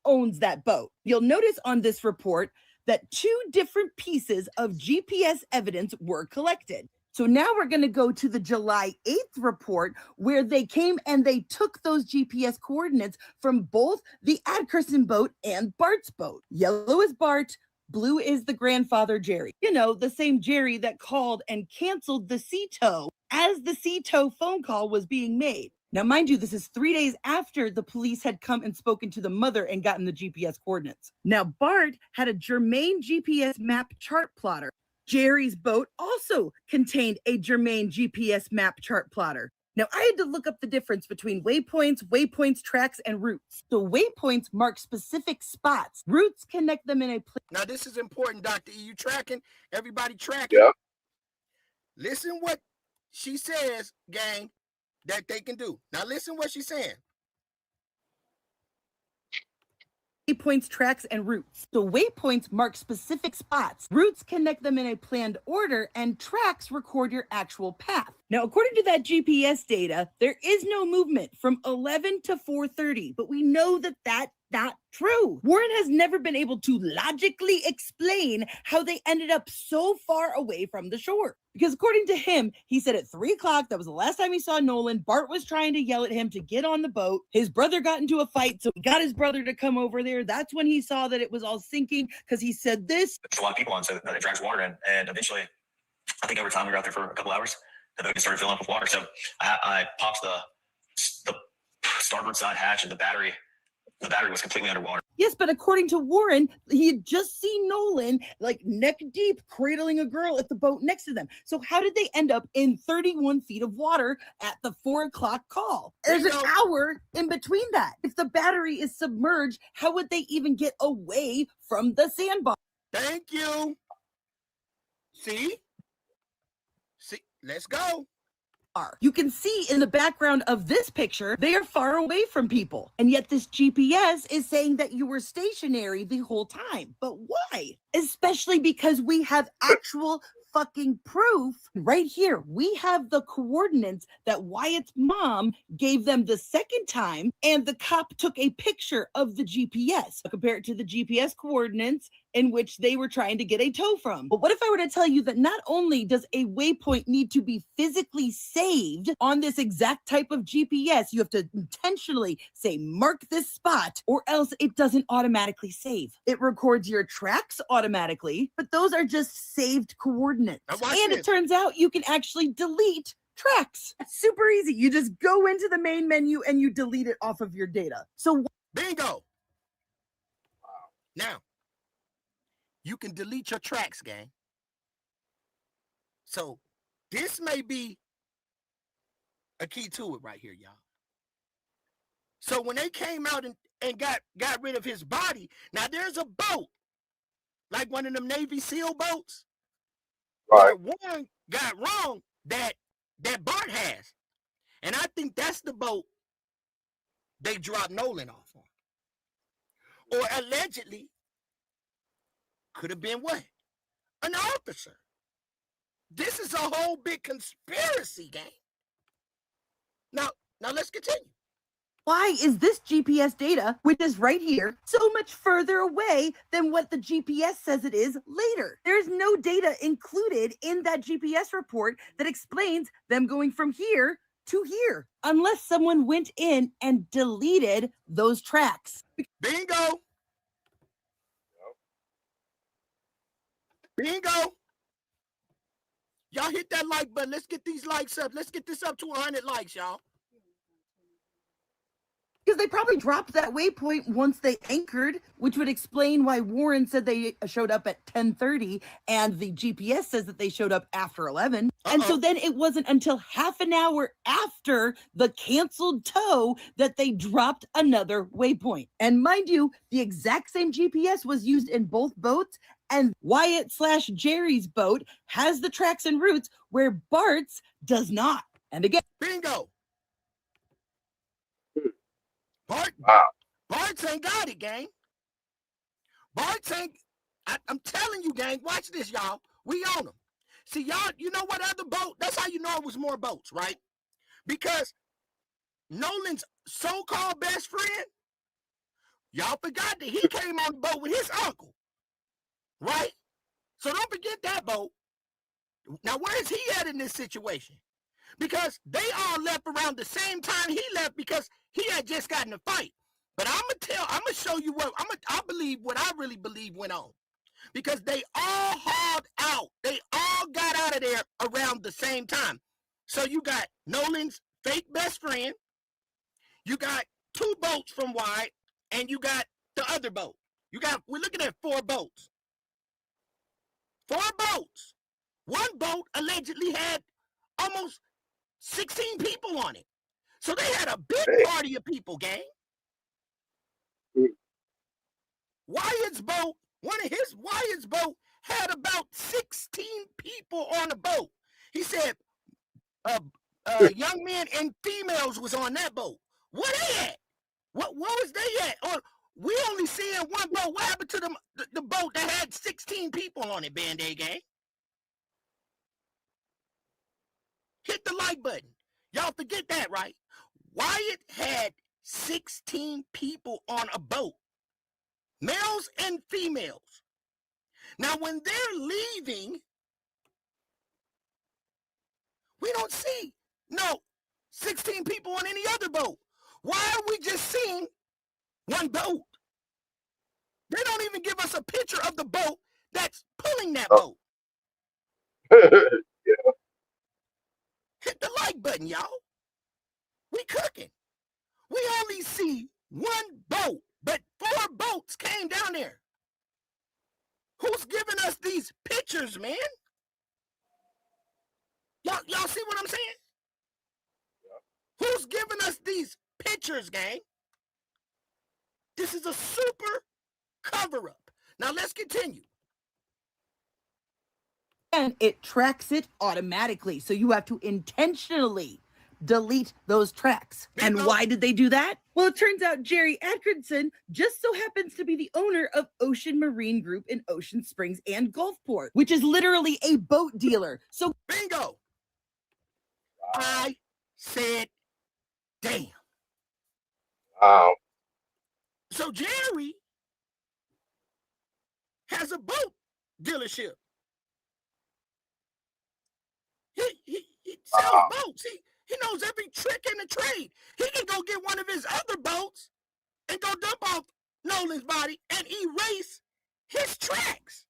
S10: owns that boat. You'll notice on this report that 2 different pieces of GPS evidence were collected. So now we're going to go to the July 8th report where they came and they took those GPS coordinates from both the Adkerson boat and Bart's boat. Yellow is Bart, blue is the grandfather Jerry. You know, the same Jerry that called and canceled the sea tow as the sea tow phone call was being made. Now, mind you, this is 3 days after the police had come and spoken to the mother and gotten the GPS coordinates. Now, Bart had a germane GPS map chart plotter. Jerry's boat also contained a germane GPS map chart plotter. Now, I had to look up the difference between waypoints, tracks, and routes. So waypoints mark specific spots. Routes connect them in a place.
S1: Now, this is important, Dr. E. You tracking? Everybody tracking?
S2: Yeah.
S1: Listen what she says, gang, that they can do. Now, listen what she's saying.
S10: Waypoints, tracks, and routes. So waypoints mark specific spots. Routes connect them in a planned order, and tracks record your actual path. Now, according to that GPS data, there is no movement from 11 to 4:30, but we know that that's not true. Warren has never been able to logically explain how they ended up so far away from the shore. Because according to him, he said at 3 o'clock, that was the last time he saw Nolan. Bart was trying to yell at him to get on the boat. His brother got into a fight, so he got his brother to come over there. That's when he saw that it was all sinking, because he said this.
S12: There's a lot of people on, so it drags water in. And eventually, I think over time, we were out there for a couple hours. The boat started filling up with water. So I popped the starboard side hatch, and the battery was completely underwater.
S10: Yes, but according to Warren, he had just seen Nolan like neck deep cradling a girl at the boat next to them. So how did they end up in 31 feet of water at the 4 o'clock call? There's an hour in between that. If the battery is submerged, how would they even get away from the sandbar?
S1: Thank you. See, let's go.
S10: You can see in the background of this picture, they are far away from people. And yet this GPS is saying that you were stationary the whole time. But why? Especially because we have actual fucking proof right here. We have the coordinates that Wyatt's mom gave them the second time, and the cop took a picture of the GPS. Compare it to the GPS coordinates in which they were trying to get a tow from. But what if I were to tell you that not only does a waypoint need to be physically saved on this exact type of GPS, you have to intentionally say, mark this spot, or else it doesn't automatically save. It records your tracks automatically, but those are just saved coordinates. And it turns out you can actually delete tracks. It's super easy. You just go into the main menu and you delete it off of your data. So
S1: bingo. Now, you can delete your tracks, gang. So this may be a key to it right here, y'all. So when they came out and got rid of his body, now there's a boat, like one of them Navy SEAL boats,
S2: right,
S1: that Warren got wrong that Bart has. And I think that's the boat they dropped Nolan off on. Or allegedly could have been what? An officer. This is a whole big conspiracy, gang. Now let's continue.
S10: Why is this GPS data, which is right here, so much further away than what the GPS says it is later? There's no data included in that GPS report that explains them going from here to here, unless someone went in and deleted those tracks.
S1: Bingo. Bingo. Y'all hit that like button. Let's get these likes up. Let's get this up to 100 likes, y'all.
S10: Because they probably dropped that waypoint once they anchored, which would explain why Warren said they showed up at 10:30 and the GPS says that they showed up after 11. And so then it wasn't until half an hour after the canceled tow that they dropped another waypoint. And mind you, the exact same GPS was used in both boats, and Wyatt/Jerry's boat has the tracks and routes where Bart's does not. And again,
S1: bingo. Bart's ain't got it, gang. Bart's ain't. I'm telling you, gang. Watch this, y'all. We on them. See, y'all. You know what other boat? That's how you know it was more boats, right? Because Nolan's so-called best friend, y'all forgot that he came on the boat with his uncle, right? So don't forget that boat. Now, where is he at in this situation? Because they all left around the same time he left because he had just gotten a fight. But I'm gonna show you what I believe what I really believe went on. Because they all hauled out. They all got out of there around the same time. So you got Nolan's fake best friend, you got 2 boats from Wyatt, and you got the other boat. We're looking at 4 boats. 4 boats. One boat allegedly had almost 16 people on it. So they had a big party of people, gang. Wyatt's boat had about 16 people on the boat. He said young men and females was on that boat. What they at? What was they at? Or we only seeing one boat. What happened to the boat that had 16 people on it, Band-Aid gang? Hit the like button. Y'all forget that, right? Wyatt had 16 people on a boat. Males and females. Now, when they're leaving, we don't see 16 people on any other boat. Why are we just seeing one boat? They don't even give us a picture of the boat that's pulling that boat.
S2: Yeah.
S1: Hit the like button, y'all. We cooking. We only see one boat, but 4 boats came down there. Who's giving us these pictures, man? Y'all see what I'm saying? Who's giving us these pictures, gang? This is a super cover-up. Now let's continue.
S10: And it tracks it automatically. So you have to intentionally delete those tracks. And why did they do that? Well, it turns out Jerry Atkinson just so happens to be the owner of Ocean Marine Group in Ocean Springs and Gulfport, which is literally a boat dealer. So
S1: bingo. I said, damn. So Jerry has a boat dealership. He sells boats. He knows every trick in the trade. He can go get one of his other boats and go dump off Nolan's body and erase his tracks.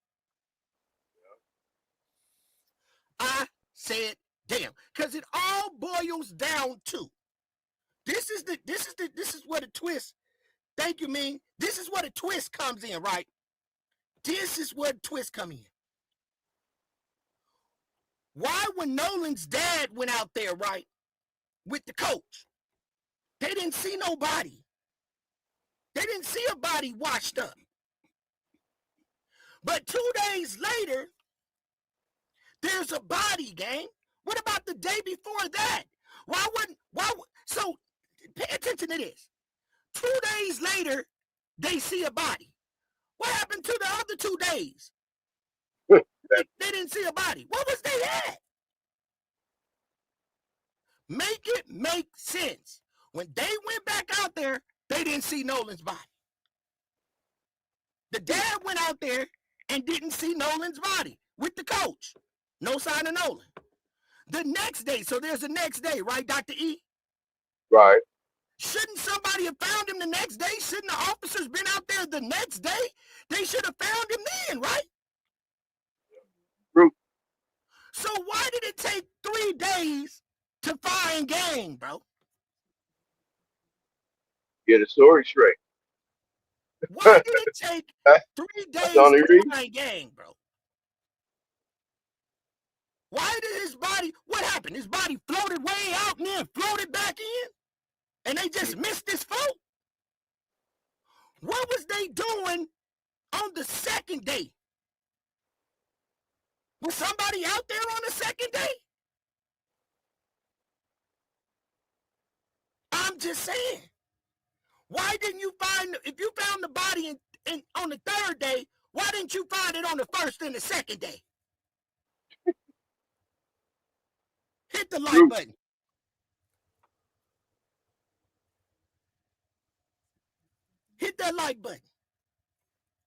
S1: I said, damn, because it all boils down to this is where the twist. Thank you, Ming. This is where the twist comes in, right? This is where the twist come in. Why, when Nolan's dad went out there, right, with the coach, they didn't see nobody. They didn't see a body washed up. But 2 days later, there's a body, gang. What about the day before that? So pay attention to this. 2 days later, they see a body. What happened to the other 2 days? They didn't see a body. What was they at? Make it make sense. When they went back out there, they didn't see Nolan's body. The dad went out there and didn't see Nolan's body with the coach. No sign of Nolan. The next day, so there's a next day, right, Dr. E?
S2: Right.
S1: Shouldn't somebody have found him the next day? Shouldn't the officers been out there the next day? They should have found him then, right?
S2: True.
S1: So why did it take 3 days to find gang, bro?
S2: Get a story straight.
S1: Why did it take 3
S2: That's the
S1: days
S2: only
S1: to
S2: reason.
S1: find gang, bro? Why did his body, what happened? His body floated way out and then floated back in? And they just missed this float? What was they doing on the second day? Was somebody out there on the second day? I'm just saying. Why didn't you find, if you found the body on the third day, why didn't you find it on the first and the second day? Hit the like button. Hit that like button.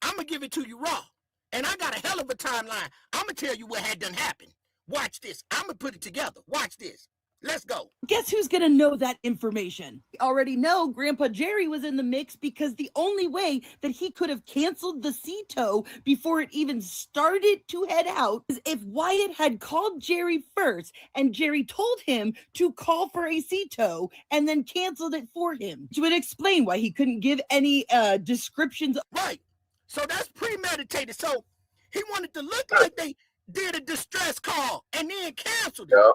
S1: I'm going to give it to you raw. And I got a hell of a timeline. I'm going to tell you what had done happened. Watch this. I'm going to put it together. Watch this. Let's go.
S10: Guess who's gonna know that information? We already know Grandpa Jerry was in the mix because the only way that he could have canceled the sea tow before it even started to head out is if Wyatt had called Jerry first and Jerry told him to call for a sea tow and then canceled it for him, which would explain why he couldn't give any descriptions.
S1: Right. So that's premeditated. So he wanted to look like they did a distress call and then canceled it.
S2: Yeah.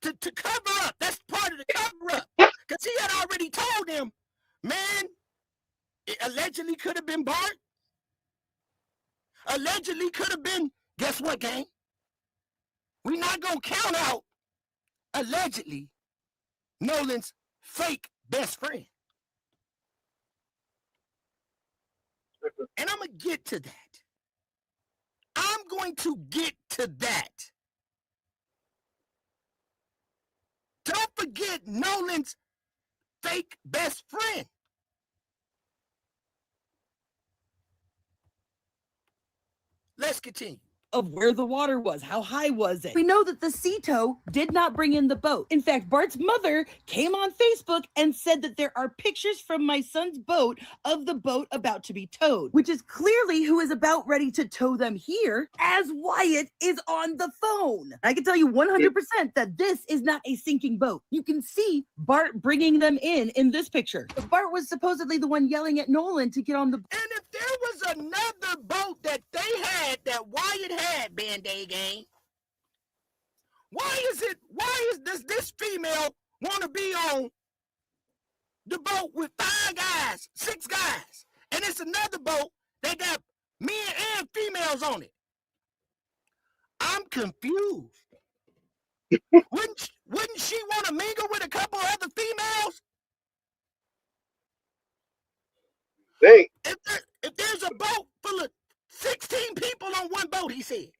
S1: To cover up. That's part of the cover up. Because he had already told him, man, it allegedly could have been Bart. Allegedly could have been, guess what, gang? We're not going to count out, allegedly, Nolan's fake best friend. And I'm going to get to that. I'm going to get to that. Don't forget Nolan's fake best friend. Let's continue.
S10: Of where the water was, how high was it? We know that the sea tow did not bring in the boat. In fact, Bart's mother came on Facebook and said that there are pictures from my son's boat of the boat about to be towed, which is clearly who is about ready to tow them here as Wyatt is on the phone. I can tell you 100% that this is not a sinking boat. You can see Bart bringing them in this picture. Bart was supposedly the one yelling at Nolan to get on the boat.
S1: And if there was another boat that they had that Wyatt had, Band-Aid Gang, does this female want to be on the boat with 5 guys, 6 guys, and it's another boat that got men and females on it? I'm confused. Wouldn't she want to mingle with a couple other females?
S2: Hey.
S1: If there's a boat full of 16 people on one boat, he said,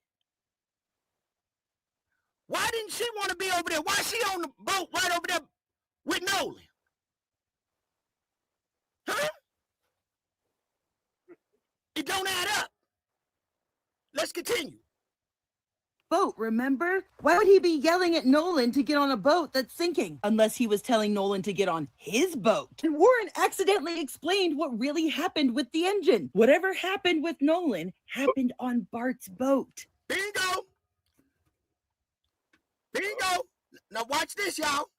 S1: why didn't she want to be over there? Why is she on the boat right over there with Nolan? Huh? It don't add up. Let's continue.
S10: Boat, remember? Why would he be yelling at Nolan to get on a boat that's sinking? Unless he was telling Nolan to get on his boat. And Warren accidentally explained what really happened with the engine. Whatever happened with Nolan happened on Bart's boat.
S1: Bingo. Bingo. Now watch this, y'all.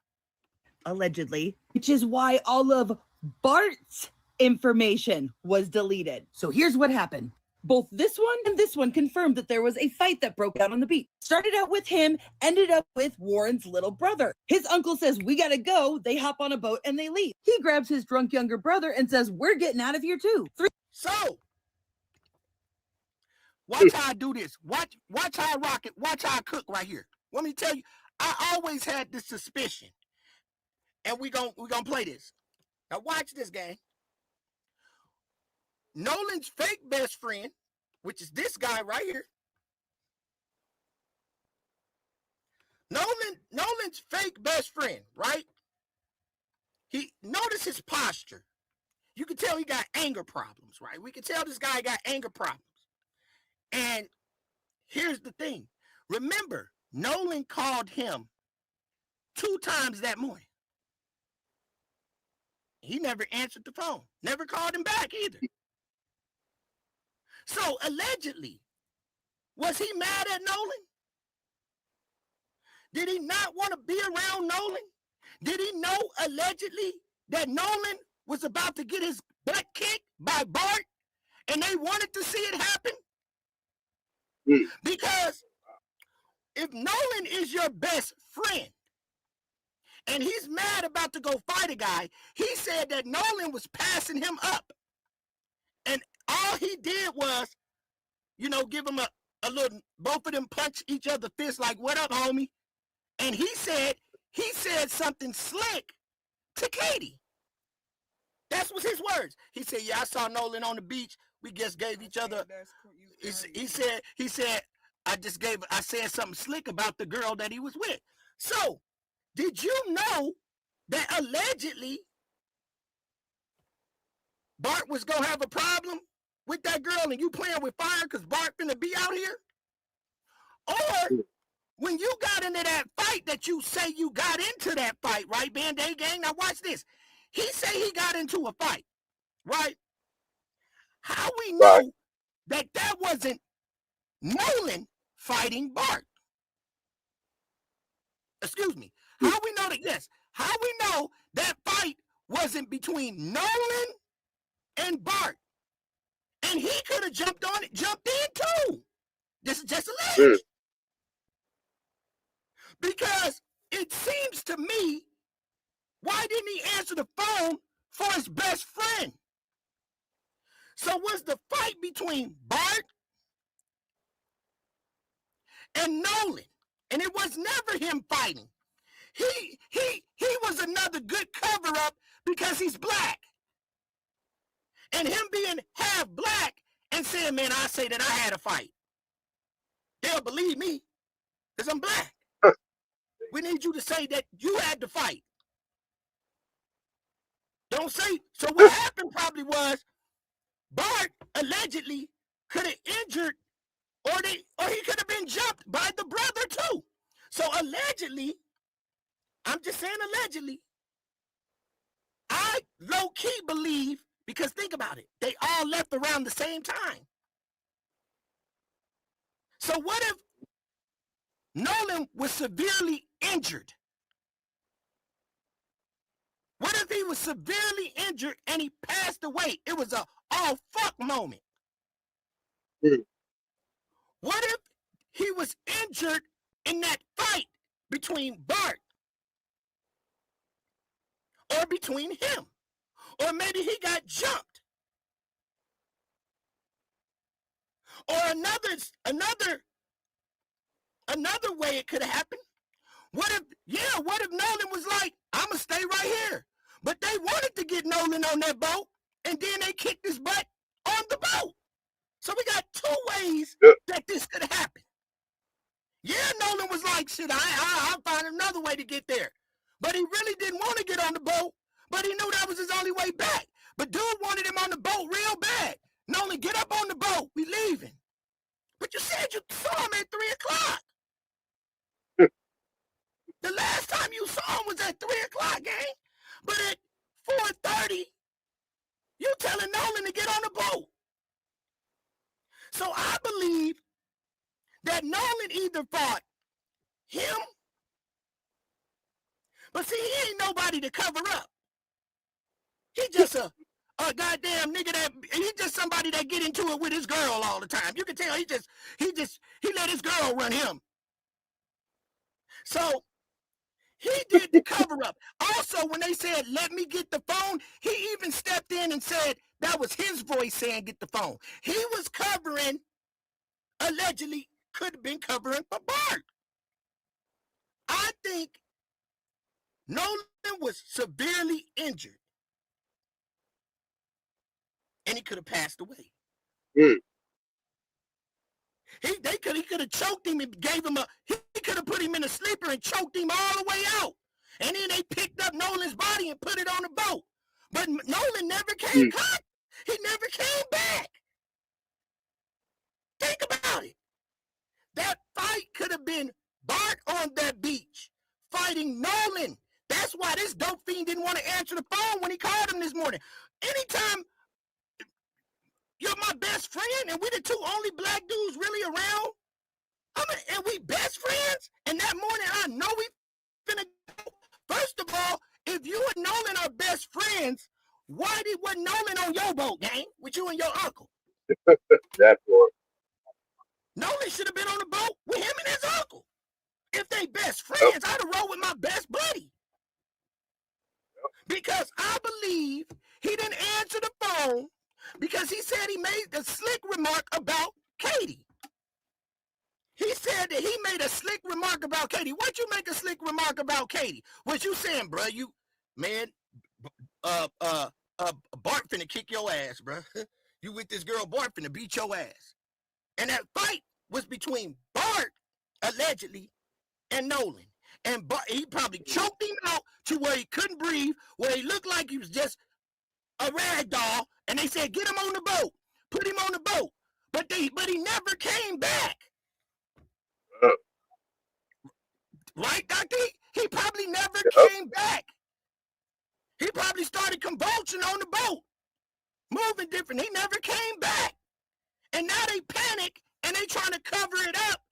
S10: Allegedly. Which is why all of Bart's information was deleted. So here's what happened. Both this one and this one confirmed that there was a fight that broke out on the beach. Started out with him, ended up with Warren's little brother. His uncle says, we gotta go. They hop on a boat and they leave. He grabs his drunk younger brother and says, we're getting out of here too.
S1: So, watch how I do this. Watch how I rock it. Watch how I cook right here. Let me tell you, I always had this suspicion. And we gonna play this. Now watch this, gang. Nolan's fake best friend, which is this guy right here. Nolan's fake best friend, right? Notice his posture. You can tell he got anger problems, right? We can tell this guy got anger problems. And here's the thing. Remember, Nolan called him 2 times that morning. He never answered the phone. Never called him back either. So, allegedly, was he mad at Nolan? Did he not want to be around Nolan? Did he know, allegedly, that Nolan was about to get his butt kicked by Bart, and they wanted to see it happen? Because if Nolan is your best friend, and he's mad about to go fight a guy, he said that Nolan was passing him up. And all he did was, give him a little, both of them punch each other fist like, what up, homie? And he said something slick to Katie. That was his words. He said, yeah, I saw Nolan on the beach. We just gave each other. He said, I said something slick about the girl that he was with. So, did you know that allegedly Bart was going to have a problem with that girl and you playing with fire because Bart finna be out here? Or when you got into that fight that you say you got into that fight, right, Band-Aid Gang? Now watch this. He say he got into a fight, right? How we know that wasn't Nolan fighting Bart? Excuse me. How we know that, yes, how we know that fight wasn't between Nolan and Bart? And he could have jumped in too. This is just alleged. Because it seems to me, why didn't he answer the phone for his best friend? So was the fight between Bart and Nolan? And it was never him fighting. He was another good cover-up because he's black. And him being half black and saying, man, I say that I had a fight. They'll believe me because I'm black. We need you to say that you had to fight. Don't say. So what happened probably was Bart allegedly could have injured or he could have been jumped by the brother too. So allegedly, I'm just saying allegedly, I low-key believe, because think about it, they all left around the same time. So what if Nolan was severely injured? What if he was severely injured and he passed away? It was a oh fuck moment. What if he was injured in that fight between Bart or between him? Or maybe he got jumped. Or another way it could have happened. What if Nolan was like, I'ma stay right here. But they wanted to get Nolan on that boat, and then they kicked his butt on the boat. So we got two ways that this could happen. Yeah, Nolan was like, shit, I'll find another way to get there. But he really didn't want to get on the boat, but he knew that was his only way back. But dude wanted him on the boat real bad. Nolan, get up on the boat. We leaving. But you said you saw him at 3 o'clock. The last time you saw him was at 3 o'clock, gang. But at 4:30, you telling Nolan to get on the boat. So I believe that Nolan either fought him, but see, he ain't nobody to cover up. He just a goddamn nigga he just somebody that get into it with his girl all the time. You can tell he let his girl run him. So he did the cover up. Also, when they said, let me get the phone, he even stepped in and said that was his voice saying get the phone. He was covering, allegedly could have been covering for Bart. I think Nolan was severely injured. And he could have passed away. He could have choked him and gave him he could have put him in a sleeper and choked him all the way out. And then they picked up Nolan's body and put it on the boat. But Nolan never came back. He never came back. Think about it. That fight could have been Bart on that beach fighting Nolan. That's why this dope fiend didn't want to answer the phone when he called him this morning. Anytime you're my best friend and we're the two only black dudes really around, and we best friends, and that morning I know we finna go. First of all, if you and Nolan are best friends, Why wasn't Nolan on your boat, gang, with you and your uncle?
S2: That part.
S1: Nolan should have been on the boat with him and his uncle. If they best friends, I'd have rolled with my best buddy. Because I believe he didn't answer the phone because he said he made a slick remark about Katie. He said that he made a slick remark about Katie. What'd you make a slick remark about Katie? What you saying, bro? Bart finna kick your ass, bro. You with this girl, Bart finna beat your ass. And that fight was between Bart, allegedly, and Nolan. And Bart, he probably choked him out to where he couldn't breathe, where he looked like he was just a rag doll. And they said, get him on the boat. Put him on the boat. But he never came back. Right, Dr. He probably never came back. He probably started convulsing on the boat, moving different. He never came back. And now they panic and they trying to cover it up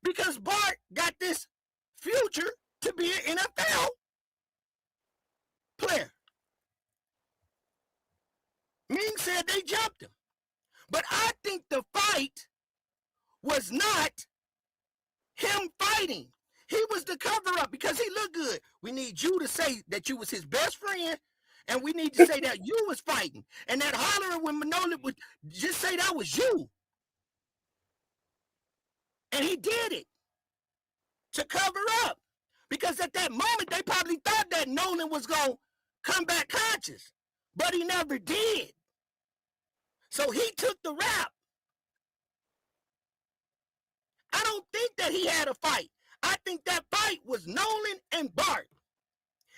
S1: because Bart got this future to be an NFL player. Ming said they jumped him. But I think the fight was not him fighting. He was the cover-up because he looked good. We need you to say that you was his best friend, and we need to say that you was fighting. And that hollering when Nolan would just say that was you. And he did it to cover up. Because at that moment, they probably thought that Nolan was going to come back conscious. But he never did. So he took the rap. I don't think that he had a fight. I think that fight was Nolan and Bart.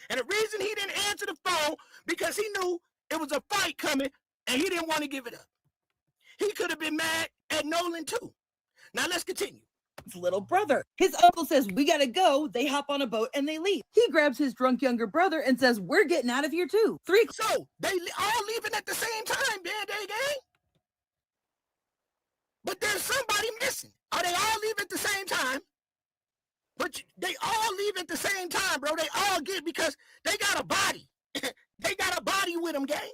S1: And the reason he didn't answer the phone, because he knew it was a fight coming, and he didn't want to give it up. He could have been mad at Nolan, too. Now, let's continue.
S10: His little brother. His uncle says, we gotta go. They hop on a boat and they leave. He grabs his drunk younger brother and says, we're getting out of here too.
S1: So, they all leaving at the same time, Band-Aid gang. But there's somebody missing. Are they all leaving at the same time? But they all leave at the same time, bro. They all get because they got a body. They got a body with them, gang.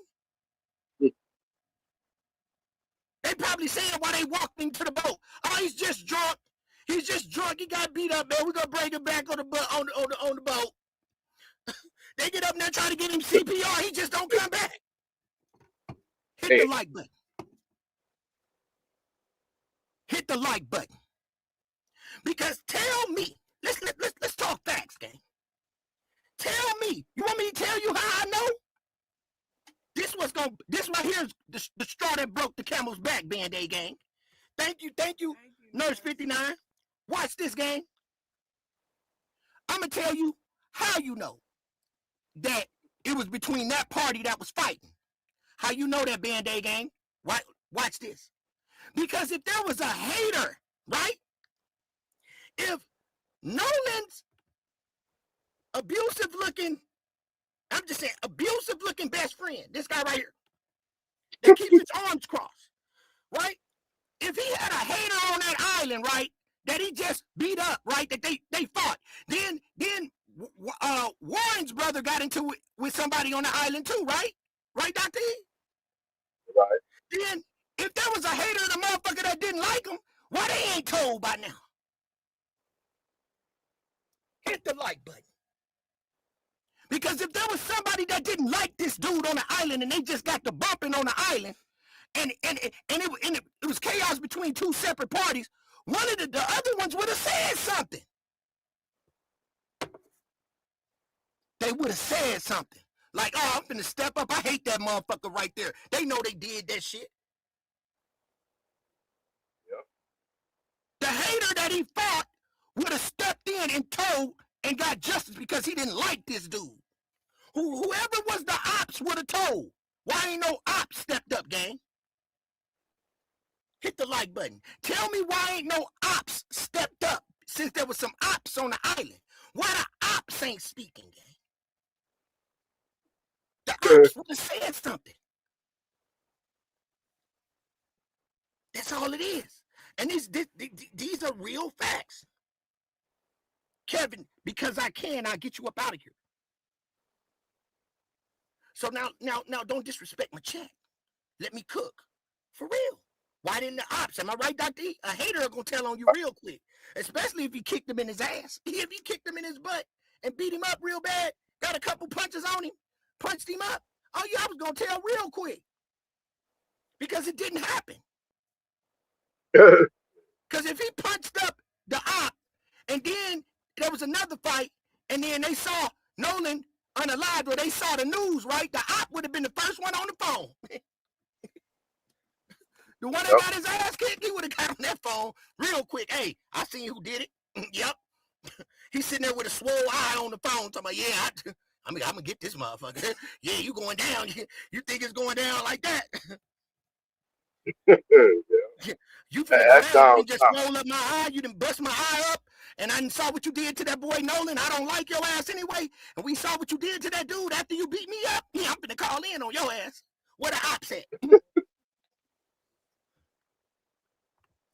S1: They probably saying while they walked into the boat, oh, he's just drunk. He's just drunk. He got beat up, man. We're gonna bring him back on the boat. They get up there trying to get him CPR. He just don't come back. Hit the like button. Hit the like button. Because tell me, let's talk facts, gang. Tell me, you want me to tell you how I know? This right here is the straw that broke the camel's back, Band-Aid gang. Thank you, Nurse 59. Watch this, gang. I'm going to tell you how you know that it was between that party that was fighting. How you know that, Band-Aid gang? Watch this. Because if there was a hater, right? If Nolan's abusive looking best friend, this guy right here, that keeps his arms crossed, right? If he had a hater on that island, right, that he just beat up, right, that they fought, then Warren's brother got into it with somebody on the island too, right? Right, Dr. E?
S2: Right.
S1: Then if there was a hater and a motherfucker that didn't like him, why they ain't told by now? Hit the like button. Because if there was somebody that didn't like this dude on the island and they just got the bumping on the island, and it was chaos between two separate parties, one of the other ones would have said something. They would have said something. Like, oh, I'm finna step up. I hate that motherfucker right there. They know they did that shit.
S2: Yep.
S1: The hater that he fought would have stepped in and told and got justice because he didn't like this dude. Whoever was the ops would have told. Why ain't no ops stepped up, gang? Hit the like button. Tell me why ain't no ops stepped up since there was some ops on the island. Why the ops ain't speaking, gang? The ops would have said something. That's all it is. And these are real facts. Kevin, because I can, I'll get you up out of here. So now, don't disrespect my check. Let me cook. For real. Why didn't the ops? Am I right, Dr. E? A hater are gonna tell on you real quick. Especially if you kicked him in his ass. If you kicked him in his butt and beat him up real bad, got a couple punches on him, punched him up. Oh yeah, I was gonna tell real quick. Because it didn't happen. Because if he punched up the op, and then there was another fight, and then they saw Nolan unalive, or they saw the news, right? The op would have been the first one on the phone. The one that got his ass kicked, he would have got on that phone real quick. Hey, I seen who did it. Yep. He's sitting there with a swole eye on the phone, talking about, yeah, I'm gonna get this motherfucker. Yeah, you going down. You think it's going down like that? You finna go down and just roll up my eye. You done bust my eye up, and I saw what you did to that boy Nolan. I don't like your ass anyway. And we saw what you did to that dude after you beat me up. Yeah, I'm finna call in on your ass. Where the ops at?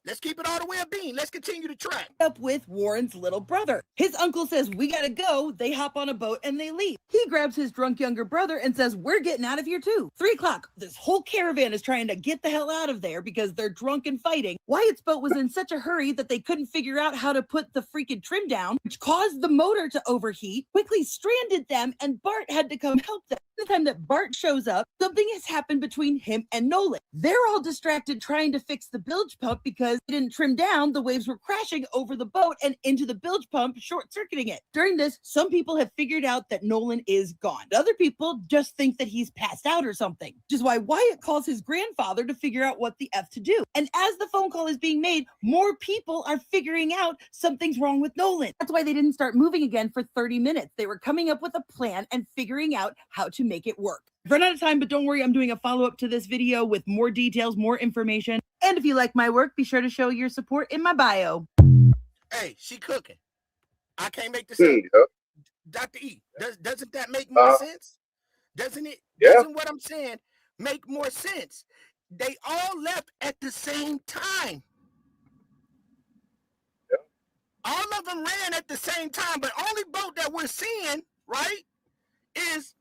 S1: Let's keep it all the way a bean. Let's continue to track.
S10: Up with Warren's little brother. His uncle says, we gotta go. They hop on a boat and they leave. He grabs his drunk younger brother and says, we're getting out of here too. 3 o'clock. This whole caravan is trying to get the hell out of there because they're drunk and fighting. Wyatt's boat was in such a hurry that they couldn't figure out how to put the freaking trim down, which caused the motor to overheat, quickly stranded them, and Bart had to come help them. The time that Bart shows up, something has happened between him and Nolan. They're all distracted trying to fix the bilge pump because it didn't trim down. The waves were crashing over the boat and into the bilge pump, short-circuiting it. During this, some people have figured out that Nolan is gone. Other people just think that he's passed out or something, which is why Wyatt calls his grandfather to figure out what the F to do. And as the phone call is being made, more people are figuring out something's wrong with Nolan. That's why they didn't start moving again for 30 minutes. They were coming up with a plan and figuring out how to make it work. Run out of time, but don't worry, I'm doing a follow-up to this video with more details, more information. And if you like my work, be sure to show your support in my bio.
S1: Hey, she cooking. I can't make this up. Dr. E, doesn't that make more sense? Doesn't it?
S2: Yeah.
S1: Doesn't what I'm saying make more sense? They all left at the same time.
S2: Yeah.
S1: All of them ran at the same time, but only boat that we're seeing, right, is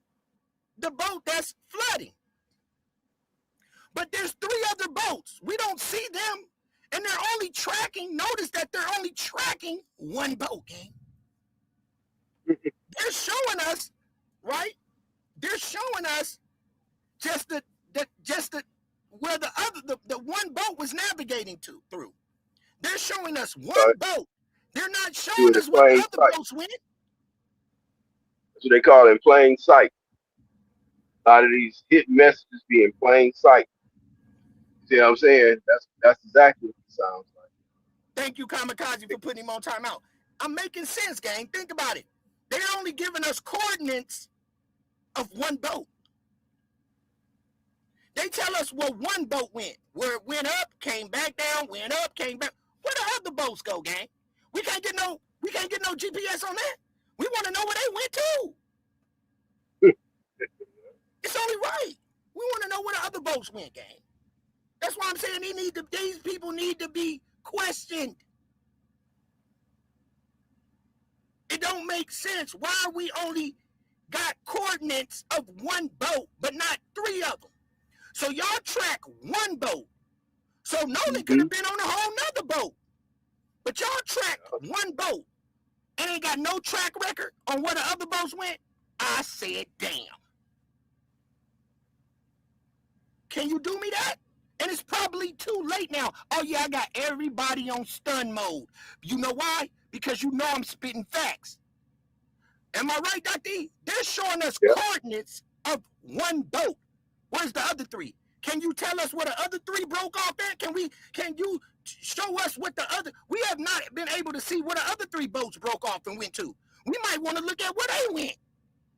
S1: the boat that's flooding. But there's 3 other boats. We don't see them, and they're only tracking. Notice that they're only tracking one boat, gang. They're showing us, right? They're showing us just the where the one boat was navigating through. They're showing us one boat. They're not showing us where the other boats went.
S2: That's what they call it, in plain sight. A lot of these hidden messages be in plain sight. See what I'm saying? That's exactly what it sounds like.
S1: Thank you, Kamikaze, for putting him on timeout. I'm making sense, gang. Think about it. They're only giving us coordinates of one boat. They tell us where one boat went, where it went up, came back down, went up, came back. Where the other boats go, gang? We can't get no GPS on that. We want to know where they went to. It's only right. We want to know where the other boats went, gang. That's why I'm saying these people need to be questioned. It don't make sense. Why we only got coordinates of one boat, but not 3 of them? So y'all track one boat. So Nolan could have been on a whole nother boat. But y'all track one boat and ain't got no track record on where the other boats went. I said, damn. Can you do me that? And it's probably too late now. Oh, yeah, I got everybody on stun mode. You know why? Because you know I'm spitting facts. Am I right, Dr. E? They're showing us coordinates of one boat. Where's the other 3? Can you tell us where the other 3 broke off at? Can you show us what the other... We have not been able to see where the other 3 boats broke off and went to. We might want to look at where they went.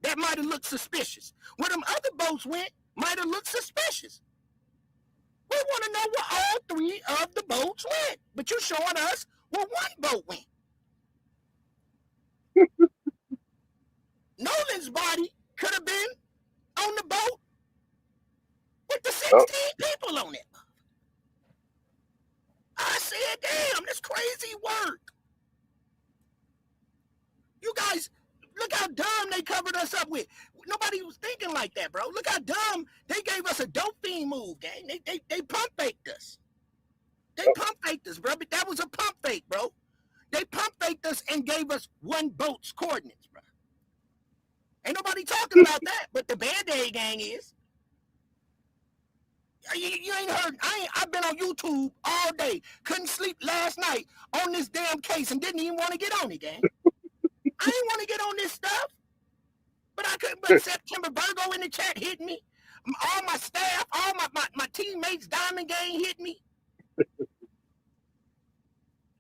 S1: That might have looked suspicious. Where them other boats went might have looked suspicious. We want to know where all 3 of the boats went. But you're showing us where one boat went. Nolan's body could have been on the boat with the 16 people on it. I said, damn, that's crazy work. You guys, look how dumb they covered us up with. Nobody was thinking like that, bro. Look how dumb they gave us a dope fiend move, gang. They pump faked us. They pump faked us, bro. But that was a pump fake, bro. They pump faked us and gave us one boat's coordinates, bro. Ain't nobody talking about that, but the Band-Aid gang is. You ain't heard. I've been on YouTube all day. Couldn't sleep last night on this damn case and didn't even want to get on it, gang. I didn't want to get on this stuff, but I couldn't. But September Virgo in the chat hit me. All my staff, all my teammates, Diamond Gang hit me.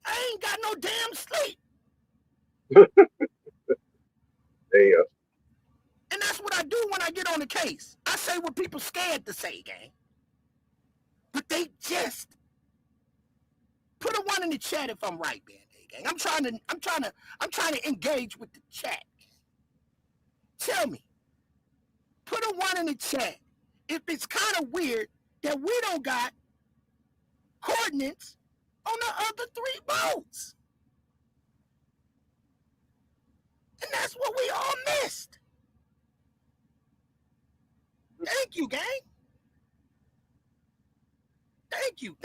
S1: I ain't got no damn sleep.
S2: Damn.
S1: And that's what I do when I get on the case. I say what people scared to say, gang. But they just put a 1 in the chat if I'm right, Band-Aid gang. I'm trying to engage with the chat. Tell me. Put a 1 in the chat if it's kind of weird that we don't got coordinates on the other 3 boats. And that's what we all missed. Thank you, gang. Thank you.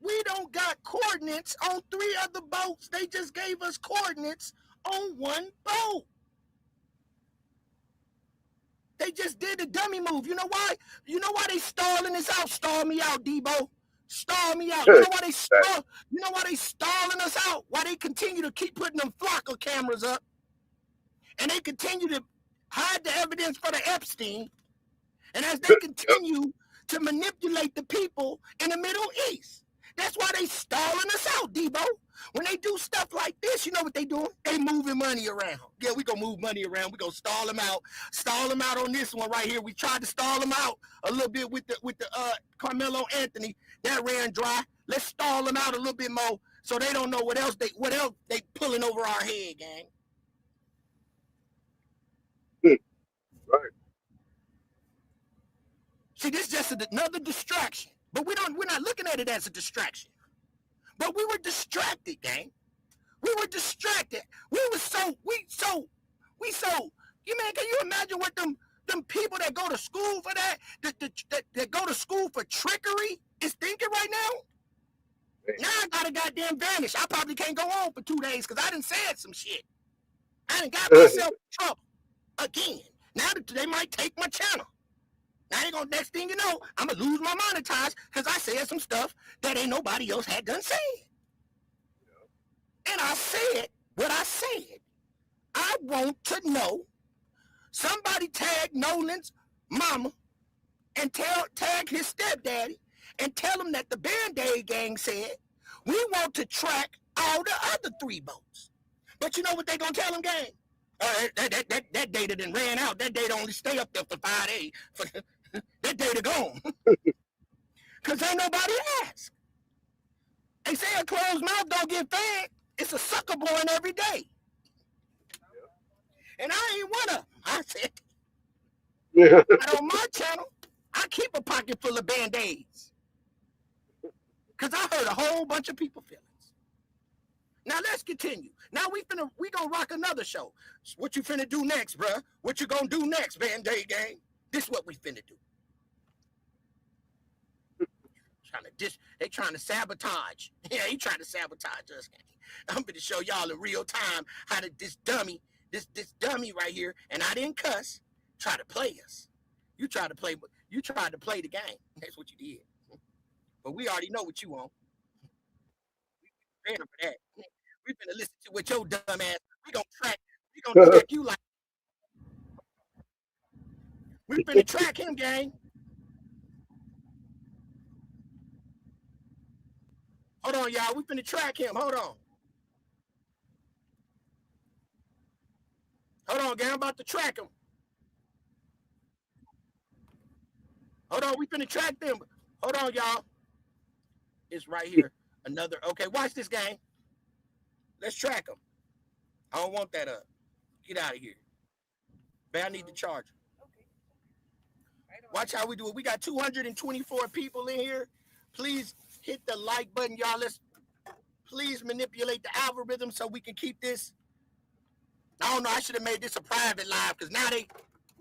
S1: We don't got coordinates on 3 other boats. They just gave us coordinates on 1 boat. They just did the dummy move. You know why? You know why they stalling this out? Stall me out, Debo. Stall me out. You know why they stall? You know why they stalling us out? Why they continue to keep putting them flocker cameras up, and they continue to hide the evidence for the Epstein, and as they continue to manipulate the people in the Middle East. That's why they stalling us out, Debo. When they do stuff like this, you know what they doing? They moving money around. Yeah, we gonna move money around. We gonna stall them out. Stall them out on this one right here. We tried to stall them out a little bit with the Carmelo Anthony. That ran dry. Let's stall them out a little bit more so they don't know what else they pulling over our head, gang.
S2: Right.
S1: See, this is just another distraction. But we're not looking at it as a distraction. But we were distracted, gang. We were distracted. You man, can you imagine what them people that go to school for that go to school for trickery is thinking right now? Now I gotta goddamn vanish. I probably can't go on for 2 days because I done said some shit. I done got myself in trouble again. Now they might take my channel. Now they gonna, next thing you know, I'm gonna lose my monetize because I said some stuff that ain't nobody else had done said. And I said what I said. I want to know. Somebody tag Nolan's mama and tag his stepdaddy and tell him that the Band-Aid gang said, we want to track all the other 3 boats. But you know what they gonna tell them, gang? That data done ran out. That data only stay up there for 5 days. That data gone. Because ain't nobody asked. They say a closed mouth don't get fed. It's a sucker born every day. And I ain't one of them. I said, but on my channel, I keep a pocket full of Band-Aids. Because I hurt a whole bunch of people's feelings. Now let's continue. Now we gonna rock another show. What you finna do next, bruh? What you gonna do next, Band-Aid gang? This is what we finna do. They trying to sabotage. Yeah, he trying to sabotage us, gang. I'm gonna show y'all in real time how this dummy right here, and I didn't cuss, try to play us. You tried to play the game. That's what you did. But we already know what you want. We ready for that. We finna listen to what your dumb ass. We gonna track you like. We finna track him, gang. Hold on, y'all. We finna track him. Hold on. Hold on, gang. I'm about to track him. Hold on. We finna track them. Hold on, y'all. It's right here. Another. Okay, watch this, gang. Let's track him. I don't want that up. Get out of here. Man, I need the charger. Watch how we do it. We got 224 people in here. Please hit the like button, y'all. Let's please manipulate the algorithm so we can keep this I don't know. I should have made this a private live because now they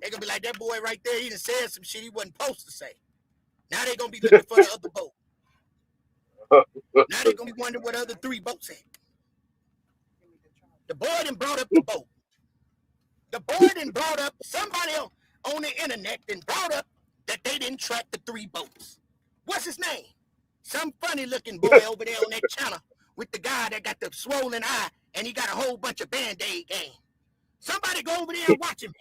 S1: gonna be like, that boy right there, he done said some shit he wasn't supposed to say. Now they gonna be looking for the other boat. Now they gonna be wondering what other 3 boats at. The boy done brought up the boat. The boy done brought up, somebody else on the internet then brought up that they didn't track the 3 boats. What's his name? Some funny looking boy over there on that channel with the guy that got the swollen eye and he got a whole bunch of Band-Aid game. Somebody go over there and watch him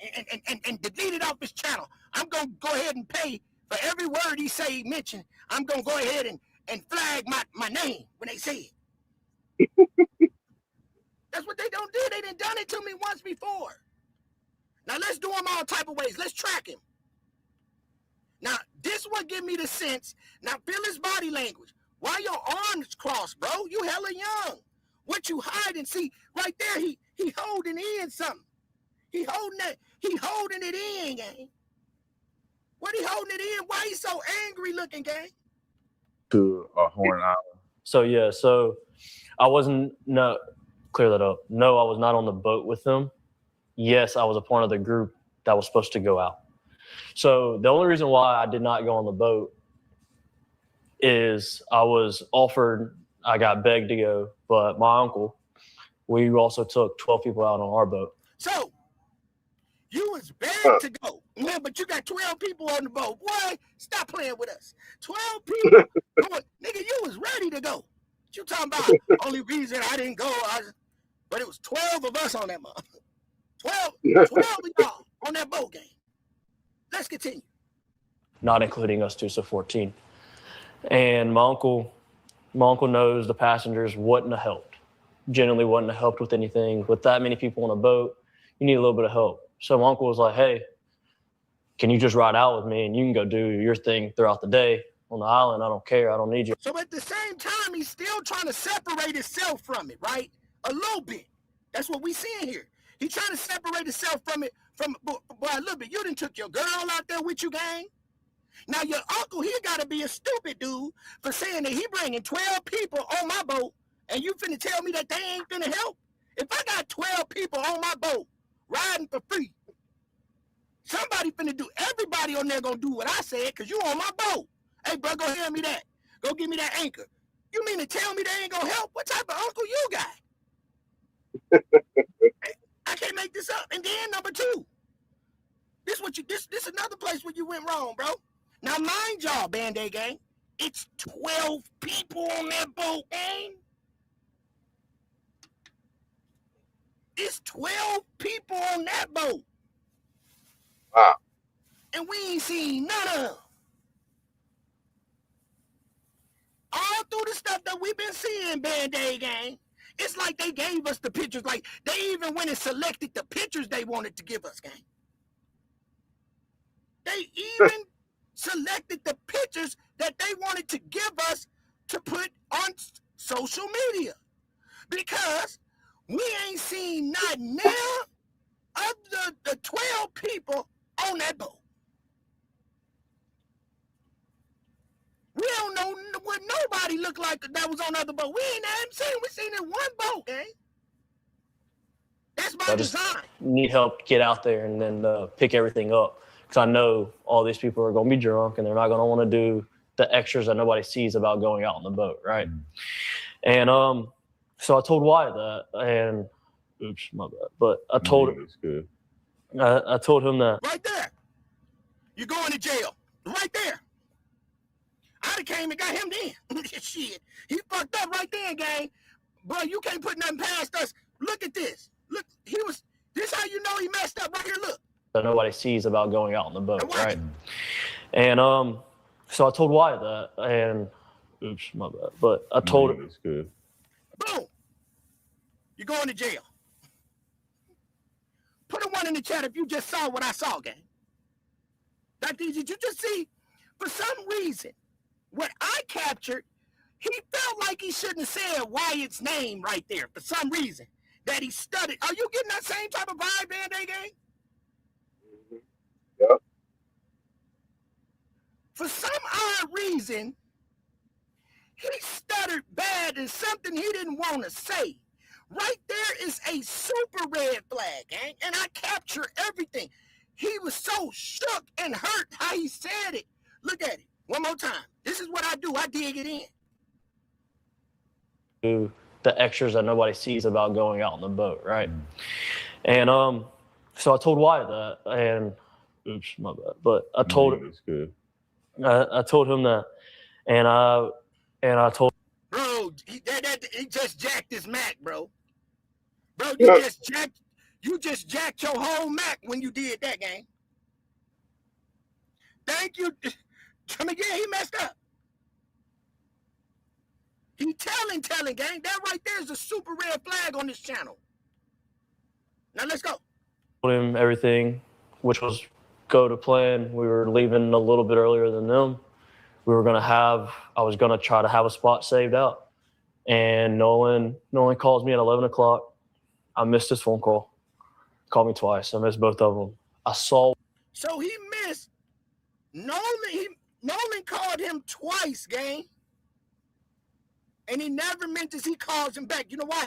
S1: and delete it off his channel. I'm going to go ahead and pay for every word he say he mentioned. I'm going to go ahead and flag my name when they say it. That's what they don't do. They done it to me once before. Now let's do them all type of ways. Let's track him. Now, this one give me the sense. Now, feel his body language. Why your arms crossed, bro? You hella young. What you hiding? See, right there, he holding in something. He holding it in, gang. What he holding it in? Why he so angry looking, gang?
S13: To Horn Island.
S14: So yeah, so I wasn't clear that up. No, I was not on the boat with them. Yes, I was a part of the group that was supposed to go out. So the only reason why I did not go on the boat is I was offered, I got begged to go, but my uncle, we also took 12 people out on our boat.
S1: So you was begged to go, man, but you got 12 people on the boat. Boy, stop playing with us. 12 people going, nigga, you was ready to go. What you talking about? Only reason I didn't go, but it was 12 of us on that month. 12 of y'all on that boat game. Let's continue.
S14: Not including us two, so 14. And my uncle knows the passengers wouldn't have helped. Generally wouldn't have helped with anything. With that many people on a boat, you need a little bit of help. So my uncle was like, hey, can you just ride out with me and you can go do your thing throughout the day on the island? I don't care. I don't need you.
S1: So at the same time, he's still trying to separate himself from it, right? A little bit. That's what we seeing here. He's trying to separate himself from it, boy, a little bit. You done took your girl out there with you, gang. Now your uncle, he got to be a stupid dude for saying that he bringing 12 people on my boat and you finna tell me that they ain't finna help? If I got 12 people on my boat riding for free, somebody finna do, everybody on there gonna do what I said because you on my boat. Hey, bro, go hand me that. Go give me that anchor. You mean to tell me they ain't gonna help? What type of uncle you got? I can't make this up. And then number 2, this another place where you went wrong, bro. Now mind y'all, Band-Aid gang, it's 12 people on that boat, gang. It's 12 people on that boat.
S2: Wow.
S1: And we ain't seen none of them. All through the stuff that we've been seeing, Band-Aid gang, it's like they gave us the pictures. Like they even went and selected the pictures they wanted to give us, gang. They even selected the pictures that they wanted to give us to put on social media. Because we ain't seen nothing now of the 12 people on that boat. We don't know what nobody looked like that was on the other boat. We haven't seen. We seen it one boat, gang. That's my design.
S14: Need help to get out there and then pick everything up. Because I know all these people are going to be drunk and they're not going to want to do the extras that nobody sees about going out on the boat, right? And so I told Wyatt that, and oops, my bad. But I told him.
S13: Good.
S14: I told him that.
S1: Right there. You're going to jail. Right there. I'd have came and got him then. Shit. He fucked up right then, gang. Bro, you can't put nothing past us. Look at this. Look, this how you know he messed up right here, look.
S14: That nobody sees about going out on the boat, right? And so I told Wyatt that, and oops, my bad. But I told him.
S13: It's good.
S1: Boom. You're going to jail. Put a 1 in the chat if you just saw what I saw, gang. Did you just see? For some reason, what I captured, he felt like he shouldn't have said Wyatt's name right there for some reason. That he stuttered. Are you getting that same type of vibe, Band-Aid gang?
S2: Yeah.
S1: For some odd reason, he stuttered bad and something he didn't want to say. Right there is a super red flag, gang. And I capture everything. He was so shook and hurt how he said it. Look at it. One more time. This is what I do. I dig it in.
S14: Do the extras that nobody sees about going out on the boat, right? And so I told Wyatt that, and oops, my bad. But I told him.
S13: It's good.
S14: I told him that, and I told.
S1: Bro, he just jacked his Mac, bro. Bro, you just jacked your whole Mac when you did that, gang. Thank you. I mean, yeah, he messed up. He telling, gang. That right there is a super red flag on this channel. Now let's go.
S14: Told him everything, which was go to plan. We were leaving a little bit earlier than them. I was gonna try to have a spot saved out. And Nolan calls me at 11 o'clock. I missed his phone call. Called me twice. I missed both of them. So
S1: he missed. Nolan called him twice, gang. And he never meant as he calls him back. You know why?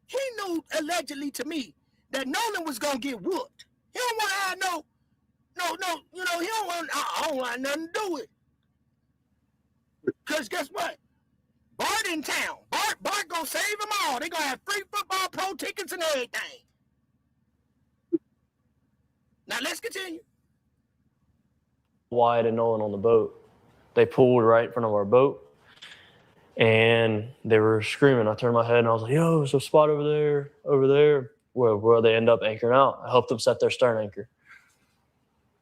S1: He knew allegedly to me that Nolan was gonna get whooped. He don't want to have he don't want nothing to do with it. Because guess what? Bart in town. Bart gonna save them all. They gonna have free football, pro tickets, and everything. Now let's continue.
S14: Wyatt and Nolan on the boat. They pulled right in front of our boat, and they were screaming. I turned my head and I was like, "Yo, there's a spot over there," where they end up anchoring out. I helped them set their stern anchor.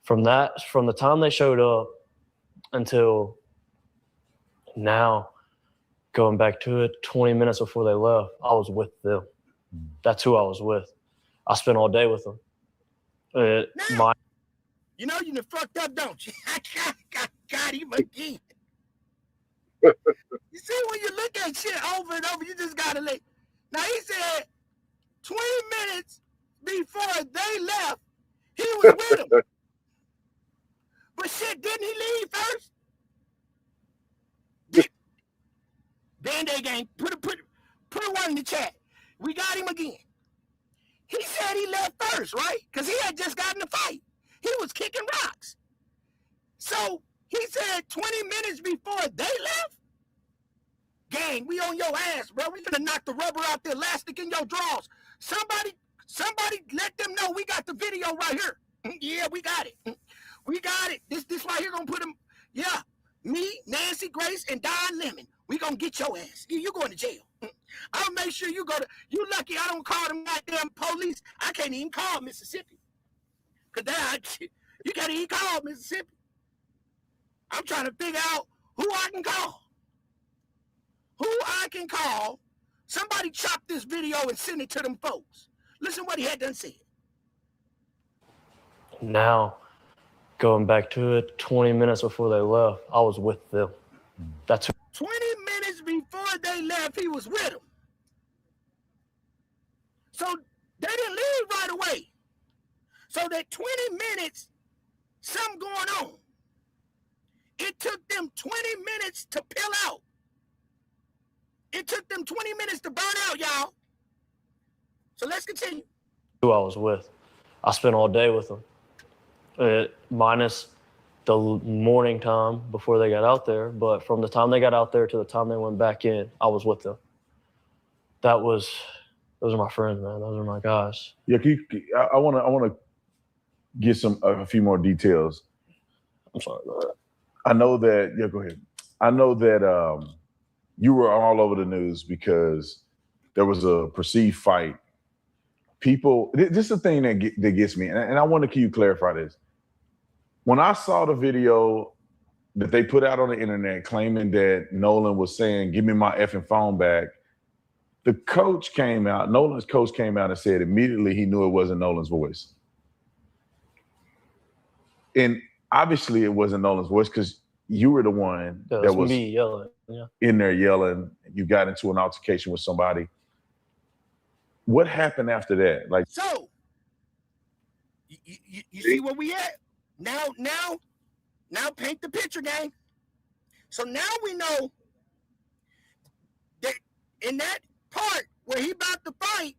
S14: From the time they showed up until now, going back to it, 20 minutes before they left, I was with them. That's who I was with. I spent all day with them.
S1: You know you done fucked up, don't you? I got him again. You see, when you look at shit over and over, you just gotta let. Now he said 20 minutes before they left, he was with them. But shit, didn't he leave first? Band-Aid gang, put a one in the chat. We got him again. He said he left first, right? Because he had just gotten a fight. He was kicking rocks. So he said 20 minutes before they left? Gang, we on your ass, bro. We gonna knock the rubber out the elastic in your drawers. Somebody let them know we got the video right here. Yeah, we got it. We got it. This right here gonna put him. Yeah, me, Nancy Grace, and Don Lemon. We gonna get your ass. You going to jail. I'll make sure you go to. You lucky I don't call them goddamn police. I can't even call Mississippi. Cause you can't even call Mississippi. I'm trying to figure out who I can call. Somebody chop this video and send it to them folks. Listen what he had done said.
S14: Now, going back to it, 20 minutes before they left, I was with them. That's who.
S1: 20 minutes before they left, he was with them. So they didn't leave right away. So that 20 minutes, something going on. It took them 20 minutes to pill out. It took them 20 minutes to burn out, y'all. So let's continue.
S14: Who I was with. I spent all day with them. Minus the morning time before they got out there. But from the time they got out there to the time they went back in, I was with them. Those are my friends, man. Those are my guys.
S13: Yeah, I want to get a few more details.
S14: I'm sorry about that.
S13: I know that. Yeah, go ahead. I know that you were all over the news because there was a perceived fight. People, this is the thing that gets me, and I want to clarify this. When I saw the video that they put out on the internet claiming that Nolan was saying, "Give me my effing phone back," the coach came out, Nolan's coach came out and said immediately he knew it wasn't Nolan's voice. And obviously it wasn't Nolan's voice because you were the one that was
S14: me yelling. Yeah.
S13: In there yelling. You got into an altercation with somebody. What happened after that? Like,
S1: so you see where we at? Now paint the picture, gang. So now we know that in that part where he about to fight,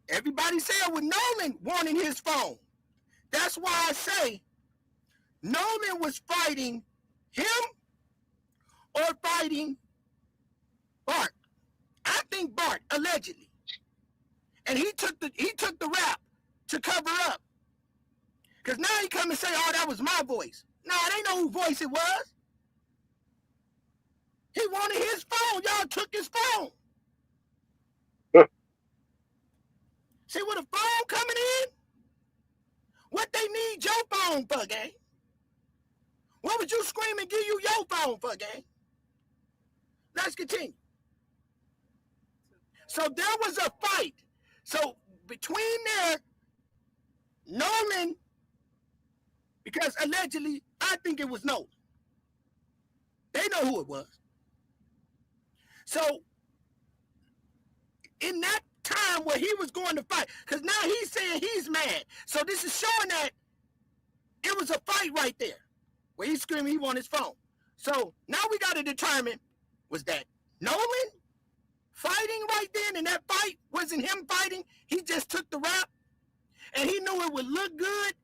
S1: everybody said with Nolan wanting his phone. That's why I say Nolan was fighting him or fighting Bart. I think Bart, allegedly. And he took the rap to cover up. Because now he come and say, oh, that was my voice. No, they know whose voice it was. He wanted his phone. Y'all took his phone. See, with a phone coming in, what they need your phone for, gang? What would you scream and give you your phone for, gang? Let's continue. So there was a fight. So between there, Nolan, because allegedly, I think it was Nolan. They know who it was. So in that time where he was going to fight, because now he's saying he's mad. So this is showing that it was a fight right there where he's screaming he won his phone. So now we got to determine, was that Nolan fighting right then, and that fight wasn't him fighting? He just took the rap, and he knew it would look good.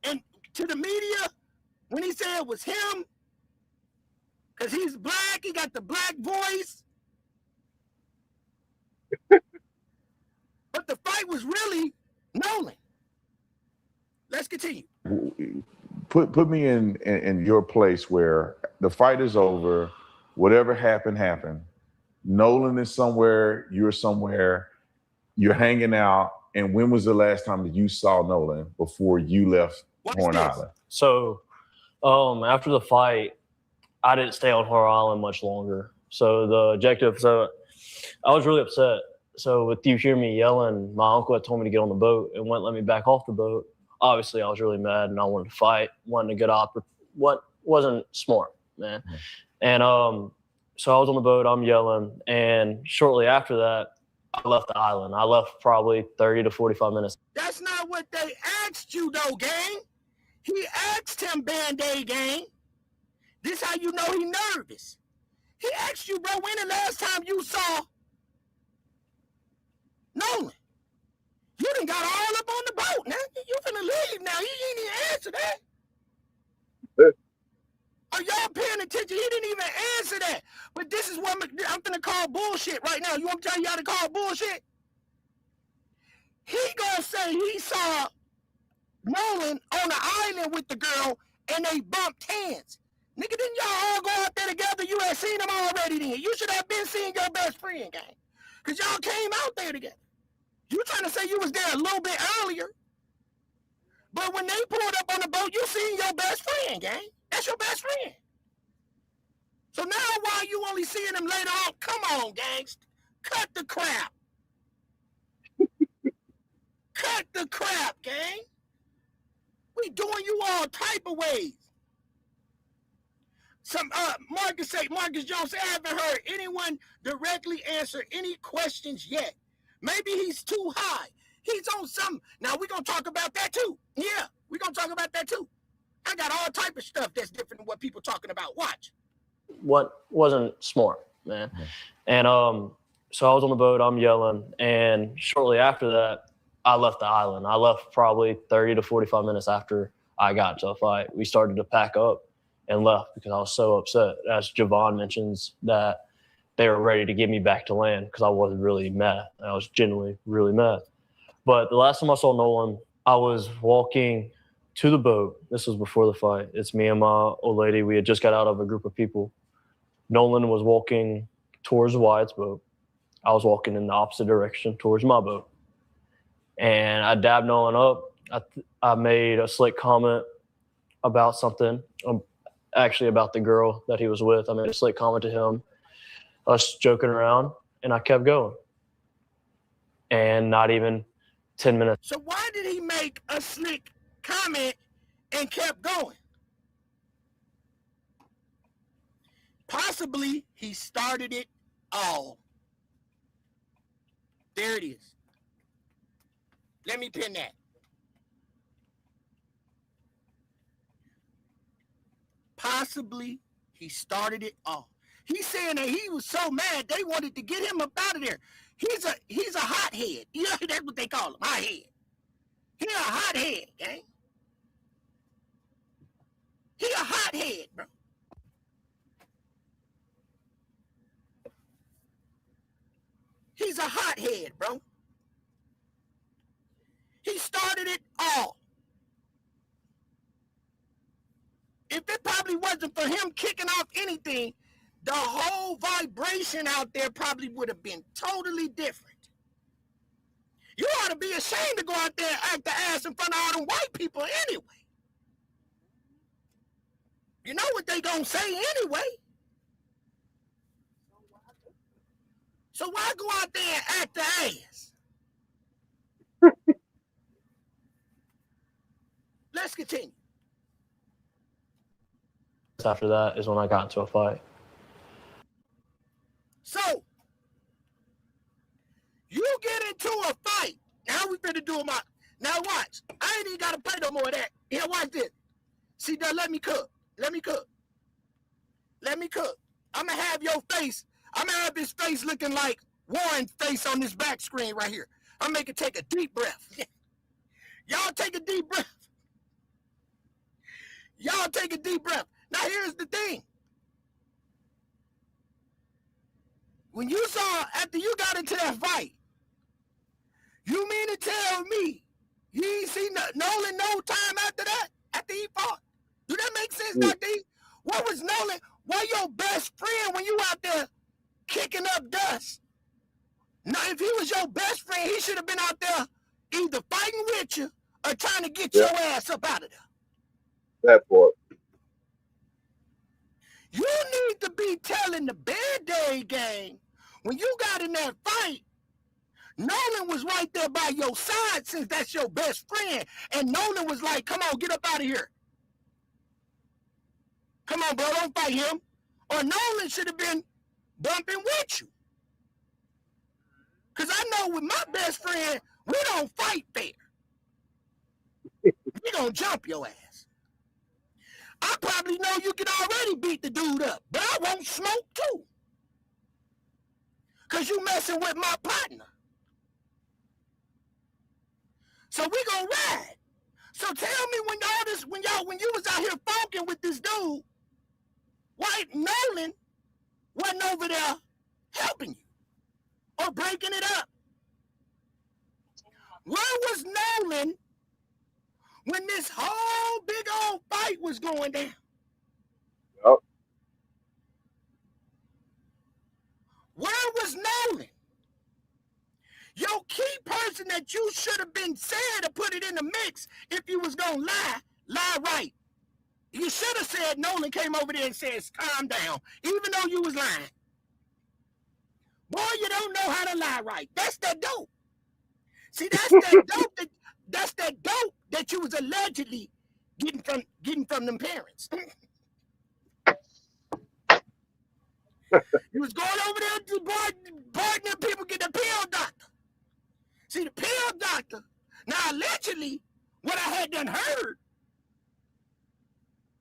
S1: And to the media, when he said it was him, because he's black, he got the black voice. But the fight was really Nolan. Let's continue.
S13: Put me in your place where the fight is over, whatever happened. Nolan is somewhere, you're somewhere, you're hanging out. And when was the last time that you saw Nolan before you left Horn Island?
S14: So after the fight, I didn't stay on Horn Island much longer. So the objective, I was really upset. So with you hearing me yelling, my uncle had told me to get on the boat and wouldn't let me back off the boat. Obviously, I was really mad and I wanted to fight, wanted to get off. What wasn't smart, man. Mm-hmm. And so I was on the boat, I'm yelling. And shortly after that, I left the island. I left probably 30 to 45 minutes.
S1: That's not what they asked you, though, gang. He asked him, Band-Aid gang. This how you know he nervous. He asked you, bro, when the last time you saw Nolan? You done got all up on the boat. Now you finna leave now. He ain't even answer that. Are y'all paying attention? He didn't even answer that. But this is what I'm finna call bullshit right now. You want me to tell y'all to call bullshit? He gonna say he saw Nolan on the island with the girl and they bumped hands. Nigga, didn't y'all all go out there together? You had seen them already then. You should have been seeing your best friend, gang. Because y'all came out there together. You trying to say you was there a little bit earlier. But when they pulled up on the boat, you seen your best friend, gang. That's your best friend. So now why you only seeing them later on? Come on, gangs. Cut the crap. Cut the crap, gang. We doing you all type of ways. Marcus Jones say, I haven't heard anyone directly answer any questions yet. Maybe he's too high. He's on something. Now we're going to talk about that too. Yeah, we're going to talk about that too. I got all type of stuff that's different than what people talking about. Watch.
S14: What wasn't smart, man. Mm-hmm. And so I was on the boat, I'm yelling. And shortly after that, I left the island. I left probably 30 to 45 minutes after I got to a fight. We started to pack up and left because I was so upset. As Javon mentions, that they were ready to get me back to land because I was really mad. I was genuinely really mad. But the last time I saw Nolan, I was walking to the boat. This was before the fight. It's me and my old lady. We had just got out of a group of people. Nolan was walking towards Wyatt's boat. I was walking in the opposite direction towards my boat. And I dabbed Nolan up. I made a slick comment about something, actually about the girl that he was with. I made a slick comment to him, us joking around, and I kept going. And not even 10 minutes.
S1: So why did he make a slick comment and kept going? Possibly he started it all. There it is. Let me pin that. Possibly he started it all. He's saying that he was so mad they wanted to get him up out of there. He's a hothead. You know, that's what they call him, hothead. He a hothead, gang. He a hothead, bro. He's a hothead, bro. He started it all. If it probably wasn't for him kicking off anything, the whole vibration out there probably would have been totally different. You ought to be ashamed to go out there and act the ass in front of all them white people anyway. You know what they gonna say anyway. So why go out there and act the ass? Let's continue.
S14: After that is when I got into a fight.
S1: So, you get into a fight. Now we finna do my. Now watch. I ain't even gotta play no more of that. Here, watch this. See, now let me cook. Let me cook. Let me cook. I'm gonna have your face. I'm gonna have this face looking like Warren's face on this back screen right here. I'm making take a deep breath. Y'all take a deep breath. Y'all take a deep breath. Now here's the thing. When you saw, after you got into that fight, you mean to tell me you ain't seen Nolan no time after that, after he fought? Do that make sense, Dr. E? What was Nolan? Why your best friend when you out there kicking up dust? Now, if he was your best friend, he should have been out there either fighting with you or trying to get your ass up out of there.
S2: That part.
S1: You need to be telling the Band-Aid gang, when you got in that fight, Nolan was right there by your side since that's your best friend. And Nolan was like, come on, get up out of here. Come on, bro, don't fight him. Or Nolan should have been bumping with you. Because I know with my best friend, we don't fight fair. We gonna jump your ass. I probably know you can already beat the dude up, but I won't smoke too. Because you messing with my partner. So we gonna ride. So tell me when you was out here funking with this dude, why Nolan wasn't over there helping you or breaking it up? Where was Nolan when this whole big old fight was going down?
S2: Yep.
S1: Where was Nolan? Your key person that you should have been saying to put it in the mix if you was gonna lie right. You should have said Nolan came over there and says, calm down, even though you was lying. Boy, you don't know how to lie right. That's that dope. See, that's that dope that's that dope that you was allegedly getting from them parents. You was going over there to partner people get the pill doctor. See, the pill doctor, now allegedly, what I had done heard,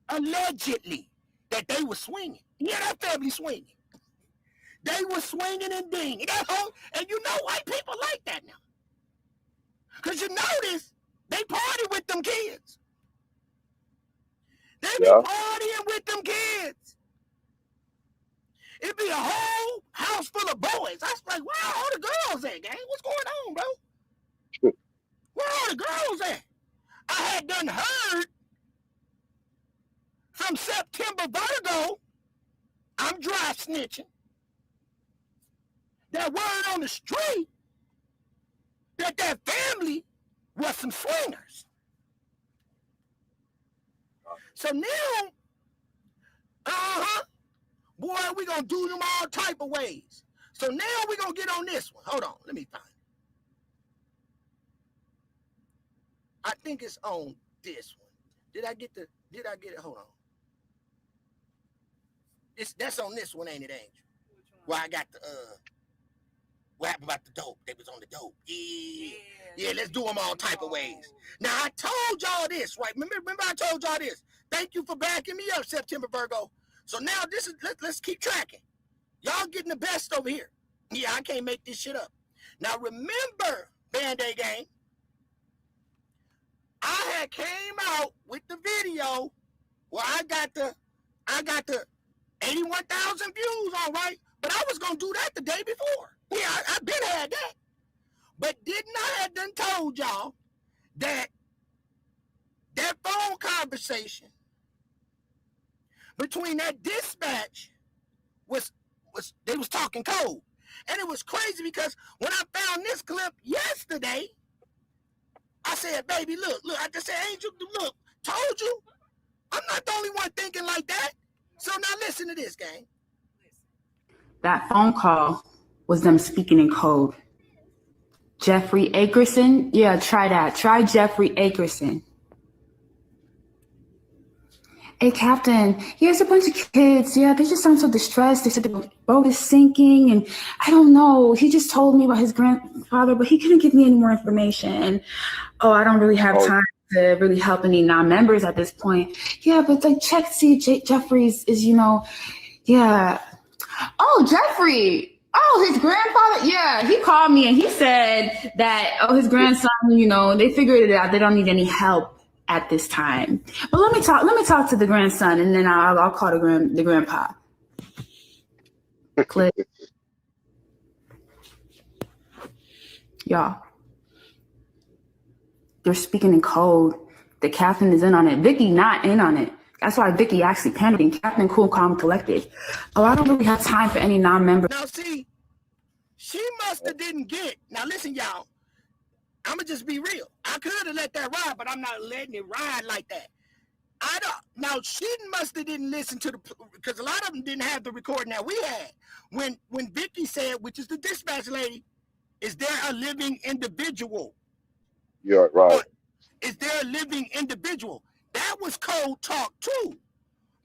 S1: allegedly, that they were swinging. Yeah, that family swinging. They were swinging and dinging. And you know white people like that now. Because you notice, they party with them kids. They be partying with them kids. It'd be a whole house full of boys. I was like, where are all the girls at, gang? What's going on, bro? Where are all the girls at? I had done heard from September Virgo, I'm dry snitching, that word on the street that family was some swingers. So now, boy, we gonna do them all type of ways. So now we gonna get on this one. Hold on, let me find it. I think it's on this one. Did I get it? Hold on. That's on this one, ain't it, Angel? Where I got the what happened about the dope? They was on the dope. Yeah, let's do them all type of ways. Now I told y'all this, right? Remember I told y'all this. Thank you for backing me up, September Virgo. So now this is let's keep tracking. Y'all getting the best over here. Yeah, I can't make this shit up. Now remember, Band-Aid Gang, I had came out with the video where I got the 81,000 views, all right? But I was gonna do that the day before. Yeah, I've been had that. But didn't I have done told y'all that that phone conversation between that dispatch was they was talking code. And it was crazy because when I found this clip yesterday, I said, baby, look, I just said, Angel, look, told you. I'm not the only one thinking like that. So now listen to this, gang.
S15: That phone call was them speaking in code. Jeffrey Akerson? Yeah, try that. Try Jeffrey Akerson. Hey, Captain, here's a bunch of kids. Yeah, they just sound so distressed. They said the boat is sinking, and I don't know. He just told me about his grandfather, but he couldn't give me any more information. And, I don't really have time to really help any non-members at this point. Yeah, but like, check, see, Jeffrey's is, yeah. Oh, Jeffrey. Oh, his grandfather. Yeah, he called me and he said that, his grandson, they figured it out. They don't need any help at this time. But let me talk to the grandson, and then I'll call the grandpa. Click. Y'all, they're speaking in code. The captain is in on it. Vicky not in on it. That's why Vicky actually panicking. Captain cool, calm, collected. I don't really have time for any non-member.
S1: Now see, she must have didn't get. Now listen, y'all. I'ma just be real. I could have let that ride, but I'm not letting it ride like that. Now she must have didn't listen to because a lot of them didn't have the recording that we had. When Vicky said, which is the dispatch lady, is there a living individual?
S2: Yeah, right.
S1: Is there a living individual? That was code talk too.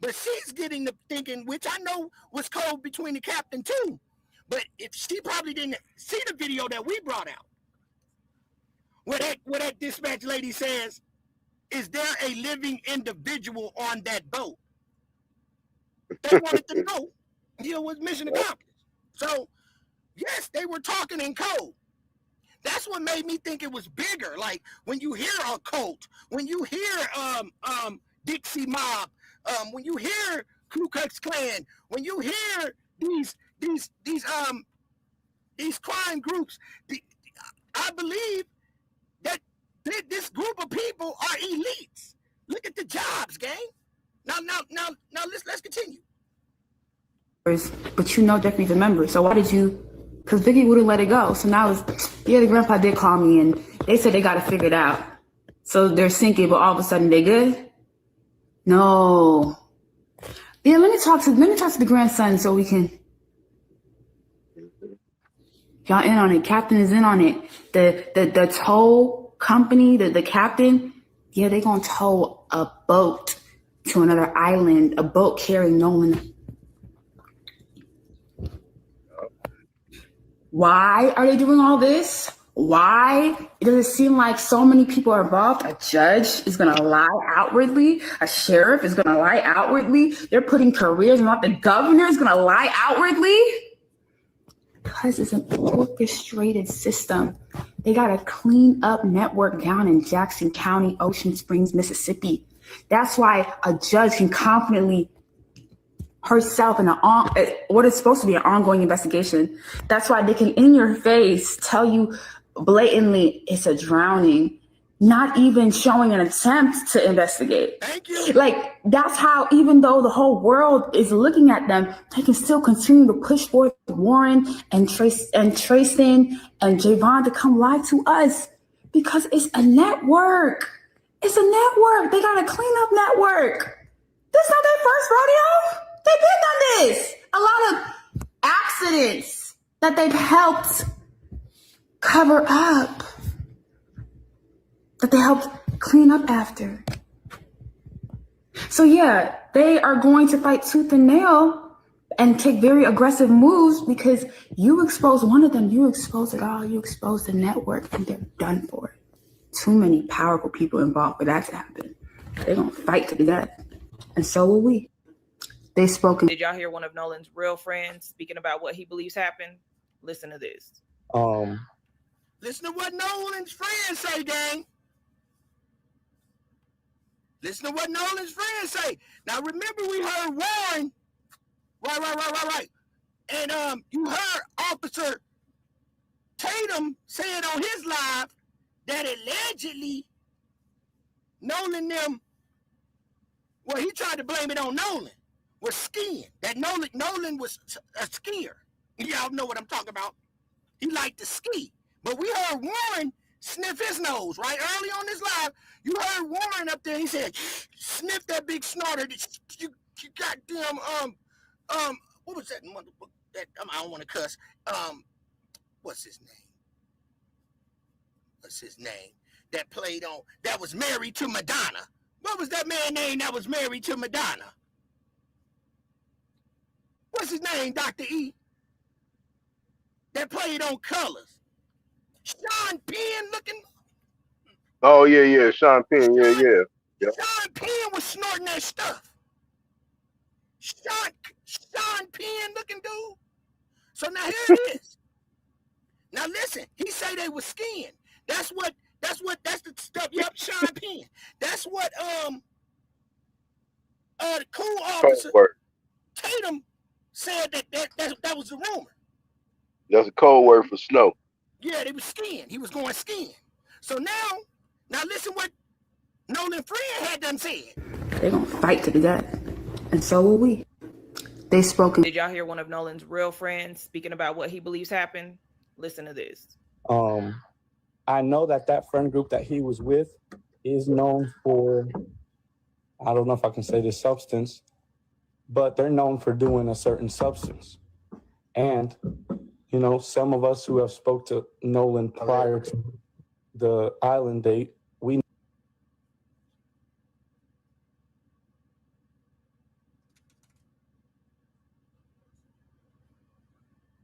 S1: But she's getting the thinking, which I know was code between the captain too. But if she probably didn't see the video that we brought out, where that dispatch lady says, is there a living individual on that boat? They wanted to know, was mission accomplished. So, yes, they were talking in code. That's what made me think it was bigger. Like when you hear a cult, when you hear Dixie Mob, when you hear Ku Klux Klan, when you hear these crime groups, I believe that this group of people are elites. Look at the jobs, gang. Now let's continue.
S15: But Jeffrey's a member, so why did you? Because Vicky wouldn't let it go. So now the grandpa did call me and they said they got to figure it out. So they're sinking, but all of a sudden they good? No. Yeah, let me talk to the grandson so we can. Y'all in on it. Captain is in on it. The tow company, the captain, yeah, they gonna tow a boat to another island, a boat carrying Nolan. Why are they doing all this? Why? It doesn't seem like so many people are involved. A judge is gonna lie outwardly. A sheriff is gonna lie outwardly. They're putting careers on. The governor is gonna lie outwardly. Because it's an orchestrated system. They got a clean up network down in Jackson County, Ocean Springs, Mississippi. That's why a judge can confidently herself in what is supposed to be an ongoing investigation. That's why they can in your face tell you blatantly it's a drowning, not even showing an attempt to investigate.
S1: Thank you.
S15: Like that's how, even though the whole world is looking at them, they can still continue to push forth Warren and Tristan and Javon to come lie to us because it's a network. It's a network. They got a clean up network. This is not their first rodeo. They've been done this. A lot of accidents that they've helped cover up, that they helped clean up after. So yeah, they are going to fight tooth and nail and take very aggressive moves because you expose one of them, you expose it all, you expose the network, and they're done for. Too many powerful people involved for that to happen. They're going to fight to the death. And so will we. They spoke.
S6: Did y'all hear one of Nolan's real friends speaking about what he believes happened? Listen to this.
S1: Listen to what Nolan's friends say, gang. Listen to what Nolan's friends say. Now remember, we heard Warren. Right. And you heard Officer Tatum said on his live that allegedly Nolan them, well, he tried to blame it on Nolan, was skiing. That Nolan was a skier. Y'all know what I'm talking about. He liked to ski. But we heard Warren sniff his nose, right? Early on this live, you heard Warren up there, he said, sniff that big snorter. You goddamn, what was that? I don't want to cuss. What's his name? That was married to Madonna. What was that man's name that was married to Madonna? What's his name, Dr. E? That played on Colors. Sean Penn looking.
S2: Oh yeah, Sean Penn, yeah.
S1: Sean Penn was snorting that stuff. Sean Penn looking dude. So now here it is. Now listen, he say they was skiing. That's the stuff. Yep, Sean Penn. That's what the cool officer Tatum said that was the rumor.
S2: That's a code word for snow.
S1: Yeah, they was skiing. He was going skiing. So now listen what Nolan friend had done said.
S15: They're gonna fight to the death, and so will we. They spoke.
S6: Did y'all hear one of Nolan's real friends speaking about what he believes happened? Listen to this.
S16: I know that friend group that he was with is known for, I don't know if I can say this substance, but they're known for doing a certain substance. And, you know, some of us who have spoke to Nolan prior to the island date, we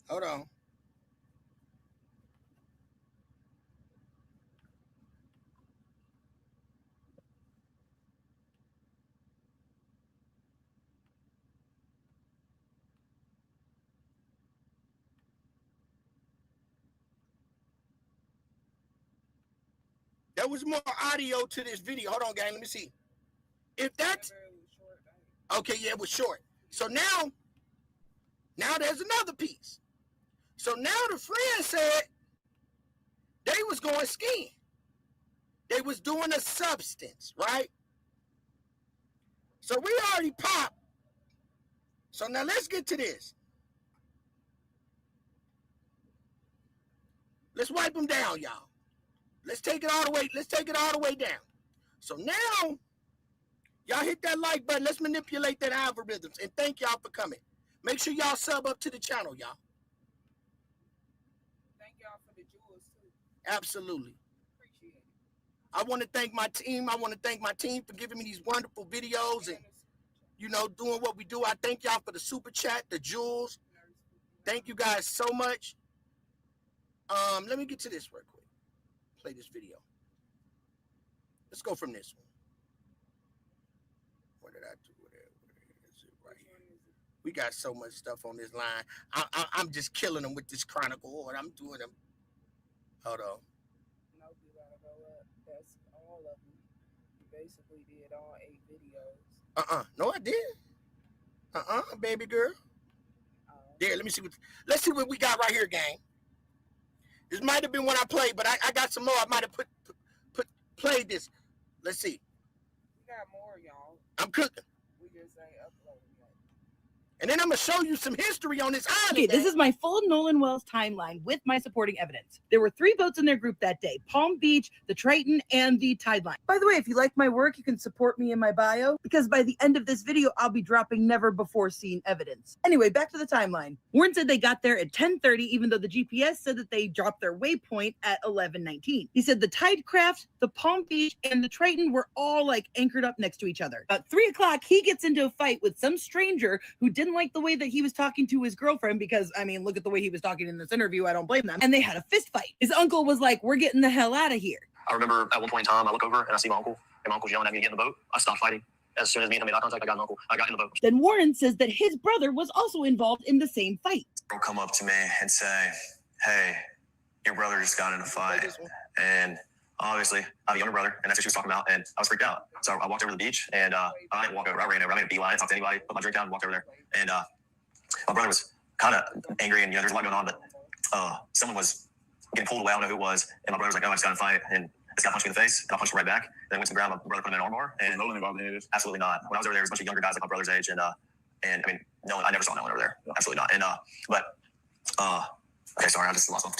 S1: Hold on. There was more audio to this video. Hold on, gang. Let me see. If that's okay, yeah, it was short. So now there's another piece. So now the friend said they was going skiing. They was doing a substance, right? So we already popped. So now let's get to this. Let's wipe them down, y'all. Let's take it all the way down. So now, y'all hit that like button. Let's manipulate that algorithms. And thank y'all for coming. Make sure y'all sub up to the channel, y'all.
S6: Thank y'all for the jewels, too.
S1: Absolutely.
S6: Appreciate it.
S1: I want to thank my team. For giving me these wonderful videos and, you know, doing what we do. I thank y'all for the super chat, the jewels. Thank you guys so much. Let me get to this real quick. Play this video. Let's go from this one. What did I do with it? Is it right here? We got so much stuff on this line. I'm just killing them with this chronicle order. I'm doing them. Hold on.
S6: No, you gotta go up. That's all of them. You basically did all 8 videos.
S1: No, I did. Baby girl. There, let's see what we got right here, gang. This might have been one I played, but I got some more. I might have played this. Let's see.
S6: We got more, y'all.
S1: I'm cooking.
S6: We just ain't uploading yet.
S1: And then I'm going to show you some history on this island.
S10: Okay, this is my full Nolan Wells timeline with my supporting evidence. There were 3 boats in their group that day: Palm Beach, the Triton, and the Tideline. By the way, if you like my work, you can support me in my bio, because by the end of this video, I'll be dropping never before seen evidence. Anyway, back to the timeline. Warren said they got there at 10:30, even though the GPS said that they dropped their waypoint at 11:19. He said the Tidecraft, the Palm Beach, and the Triton were all like anchored up next to each other. About 3 o'clock, he gets into a fight with some stranger who didn't like the way that he was talking to his girlfriend, because, I mean, look at the way he was talking in this interview. I don't blame them. And they had a fist fight. His uncle was like, "We're getting the hell out of here."
S12: I remember at one point in time, I look over and I see my uncle, and my uncle's yelling at me to get in the boat. I stopped fighting.
S14: As soon as me and him made eye contact, I got an uncle. I got in the boat.
S10: Then Warren says that his brother was also involved in the same fight.
S12: They'll come up to me and say, hey, your brother just got in a fight. And obviously, I have a younger brother, and that's what she was talking about, and I was freaked out. So I walked over to the beach, and I didn't walk over. I ran over. I made a beeline, talked to anybody, put my drink down, and walked over there. And my brother was kind of angry, and there's a lot going on, but someone was getting pulled away. I don't know who it was. And my brother was like, oh, I just got in a fight. And this guy punched me in the face, and I punched him right back. Then I went to the ground. My brother put him in an armbar. And Nolan involved in this? Absolutely not. When I was over there was a bunch of younger guys like my brother's age. And I mean, Nolan, I never saw Nolan over there. Absolutely not. And, okay, sorry, I just lost my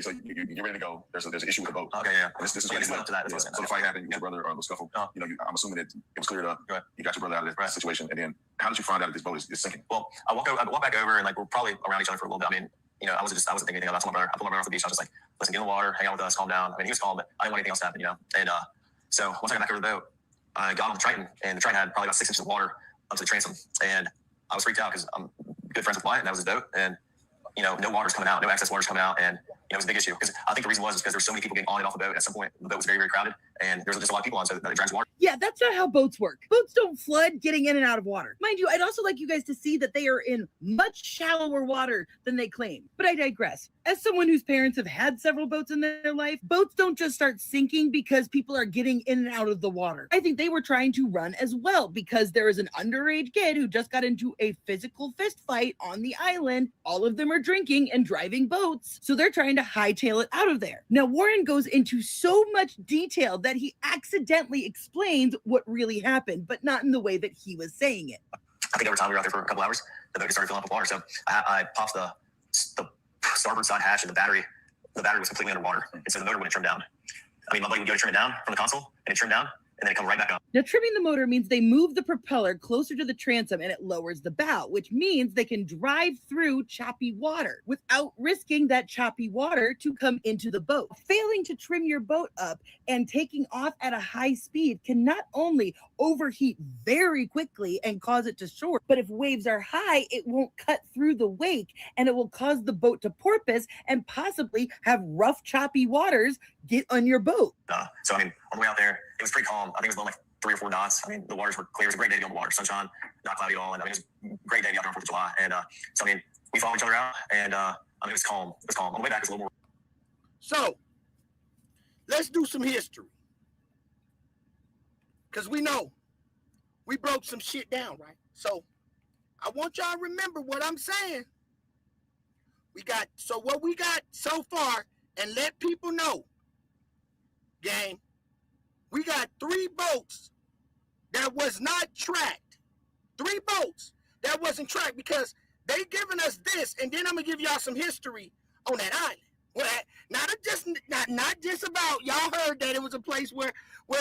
S11: So you're ready to go. There's an issue with the boat.
S12: Okay, yeah.
S11: And this is
S12: Yeah, up to that.
S11: So the fight happened. Your brother was scuffled. I'm assuming that it was cleared up.
S12: Right.
S11: You got your brother out of this situation. And then how did you find out that this boat is sinking?
S12: Well, I walked back over, and like we're probably around each other for a little bit. I mean, I wasn't thinking anything about it. I told my brother, I pulled my brother off the beach. I was just like, listen, get in the water, hang out with us, calm down. I mean, he was calm, but I didn't want anything else to happen, And so once I got back over the boat, I got on the Triton, and the Triton had probably about 6 inches of water up to the transom. And I was freaked out because I'm good friends with Wyatt, and that was his boat. And, no water's coming out, no access water's coming out. And it was a big issue because I think the reason was because there's so many people getting on and off the boat. At some point, the boat was very, very crowded, and there's just a lot of people on, so it drags water.
S10: Yeah, that's not how boats work. Boats don't flood getting in and out of water. Mind you, I'd also like you guys to see that they are in much shallower water than they claim. But I digress. As someone whose parents have had several boats in their life, boats don't just start sinking because people are getting in and out of the water. I think they were trying to run as well because there is an underage kid who just got into a physical fist fight on the island. All of them are drinking and driving boats, so they're trying to hightail it out of there. Now, Warren goes into so much detail that he accidentally explains what really happened, but not in the way that he was saying it.
S12: I think over time we were out there for a couple hours. The boat started filling up with water, so I popped the starboard side hatch, and the battery was completely underwater, and so the motor wouldn't trim down. I mean, my buddy would go to trim it down from the console, and it trimmed down, and then it come right back up.
S10: Now, trimming the motor means they move the propeller closer to the transom and it lowers the bow, which means they can drive through choppy water without risking that choppy water to come into the boat. Failing to trim your boat up and taking off at a high speed can not only overheat very quickly and cause it to shore, but if waves are high, it won't cut through the wake and it will cause the boat to porpoise and possibly have rough, choppy waters get on your boat.
S12: So, I mean, on the way out there, it was pretty calm. I think it was blowing like 3 or 4 knots. I mean, the waters were clear. It was a great day to be on the water. Sunshine, not cloudy at all. And I mean, it was a great day to be out there on 4th of July. And so, I mean, we followed each other out, and I mean, it was calm. It was calm. On the way back, it was a little more.
S1: So, let's do some history. Because we know we broke some shit down, right? So, I want y'all to remember what I'm saying. What we got so far, and let people know, gang, we got 3 boats that was not tracked. 3 boats that wasn't tracked because they giving us this, and then I'm gonna give y'all some history on that island. Well, not just about, y'all heard that it was a place where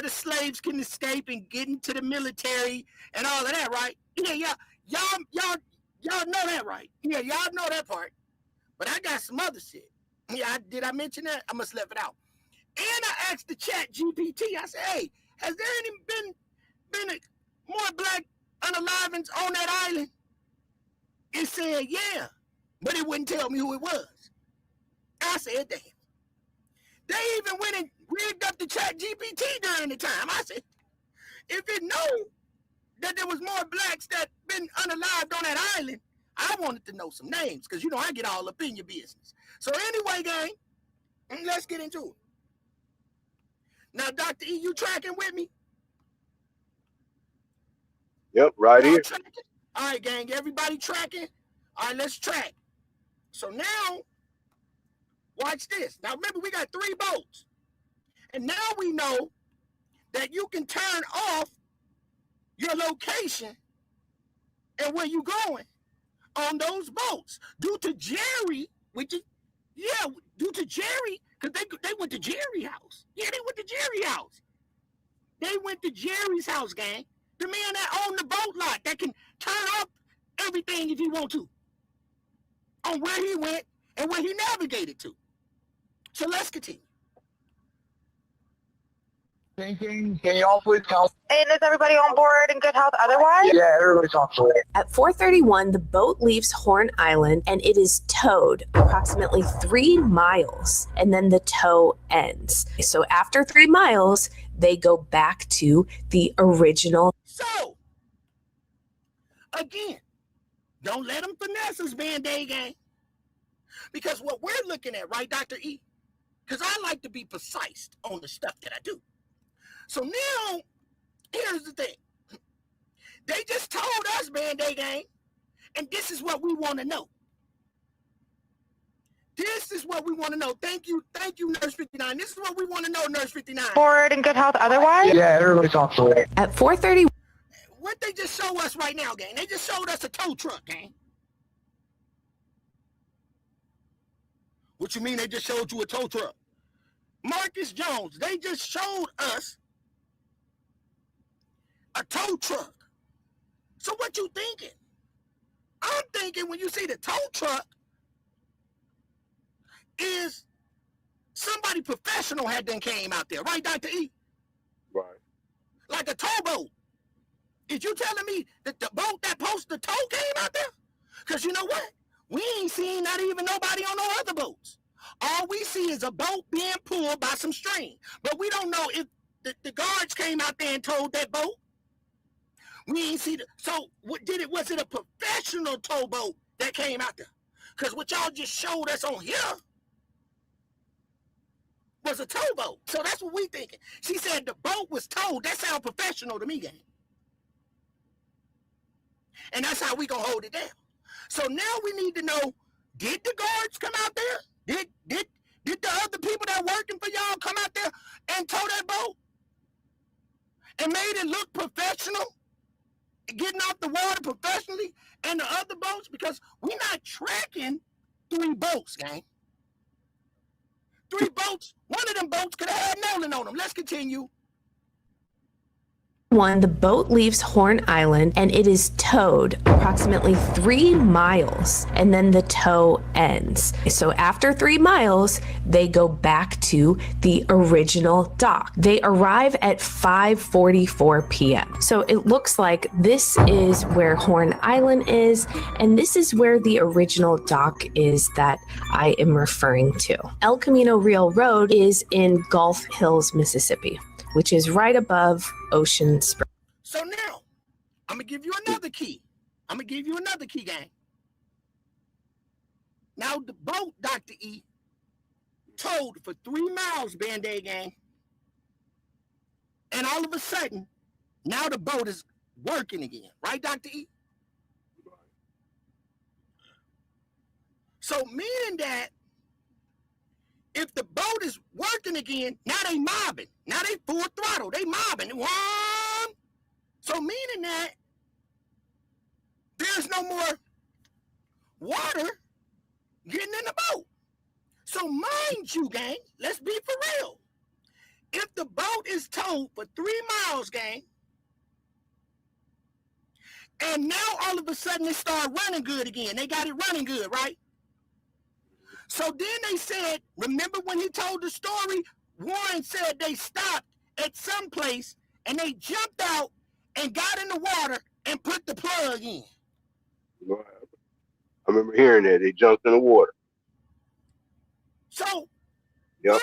S1: the slaves can escape and get into the military and all of that, right? Yeah, y'all know that, right? Yeah, y'all know that part. But I got some other shit. Yeah, did I mention that? I must have left it out. And I asked the chat GPT, I said, hey, has there been more black unalivings on that island? It said, yeah, but it wouldn't tell me who it was. I said, damn. They even went and rigged up the chat GPT during the time. I said, if it knew that there was more blacks that been unalived on that island, I wanted to know some names because, I get all up in your business. So anyway, gang, let's get into it. Now, Dr. E, you tracking with me?
S2: Yep, right here.
S1: Tracking? All right, gang, everybody tracking? All right, let's track. So now, watch this. Now, remember, we got 3 boats. And now we know that you can turn off your location and where you going on those boats. Due to Jerry, because they went to Jerry's house. Yeah, they went to Jerry's house. They went to Jerry's house, gang. The man that owned the boat lot that can turn off everything if he want to on where he went and where he navigated to. So let's continue.
S5: Thinking, can y'all please come?
S17: And is everybody on board in good health otherwise?
S5: Yeah, everybody's on board.
S18: At 4:31, the boat leaves Horn Island and it is towed approximately 3 miles, and then the tow ends. So after 3 miles, they go back to the original.
S1: So, again, don't let them finesse us, Band-Aid gang. Because what we're looking at, right, Dr. E? Because I like to be precise on the stuff that I do. So now, here's the thing. They just told us, Band-Aid gang, and this is what we want to know. This is what we want to know. Thank you, Nurse 59. This is what we want to know, Nurse 59.
S17: Board in good health otherwise?
S5: Yeah, everybody's on board.
S18: At 4:30.
S1: What they just show us right now, gang? They just showed us a tow truck, gang. What you mean they just showed you a tow truck? Marcus Jones, they just showed us a tow truck. So what you thinking? I'm thinking when you see the tow truck is somebody professional had done came out there, right, Dr. E?
S2: Right.
S1: Like a towboat. Is you telling me that the boat that posts the tow came out there? Because you know what? We ain't seen not even nobody on no other boats. All we see is a boat being pulled by some string. But we don't know if the guards came out there and towed that boat. We ain't see so what did it? Was it a professional towboat that came out there? Because what y'all just showed us on here was a towboat. So that's what we thinking. She said the boat was towed. That sounds professional to me, gang. And that's how we gonna hold it down. So now we need to know, did the guards come out there? Did the other people that working for y'all come out there and tow that boat? And made it look professional? Getting off the water professionally? And the other boats? Because we're not tracking 3 boats, gang. 3 boats. One of them boats could have had Nolan on them. Let's continue.
S18: The boat leaves Horn Island and it is towed approximately 3 miles, and then the tow ends. So after 3 miles, they go back to the original dock. They arrive at 5:44 p.m. So it looks like this is where Horn Island is, and this is where the original dock is that I am referring to. El Camino Real Road is in Gulf Hills, Mississippi, which is right above Ocean Springs.
S1: So now, I'm going to give you another key. Gang. Now, the boat, Dr. E, towed for 3 miles, Band-Aid gang. And all of a sudden, now the boat is working again. Right, Dr. E? So meaning that if the boat is working again, now they mobbing. Now they full throttle. They mobbing. So meaning that there's no more water getting in the boat. So mind you, gang, let's be for real. If the boat is towed for 3 miles, gang, and now all of a sudden it started running good again. They got it running good, right? So then they said, remember when he told the story, Warren said they stopped at some place and they jumped out and got in the water and put the plug in.
S2: I remember hearing that. They jumped in the water.
S1: So,
S2: yep.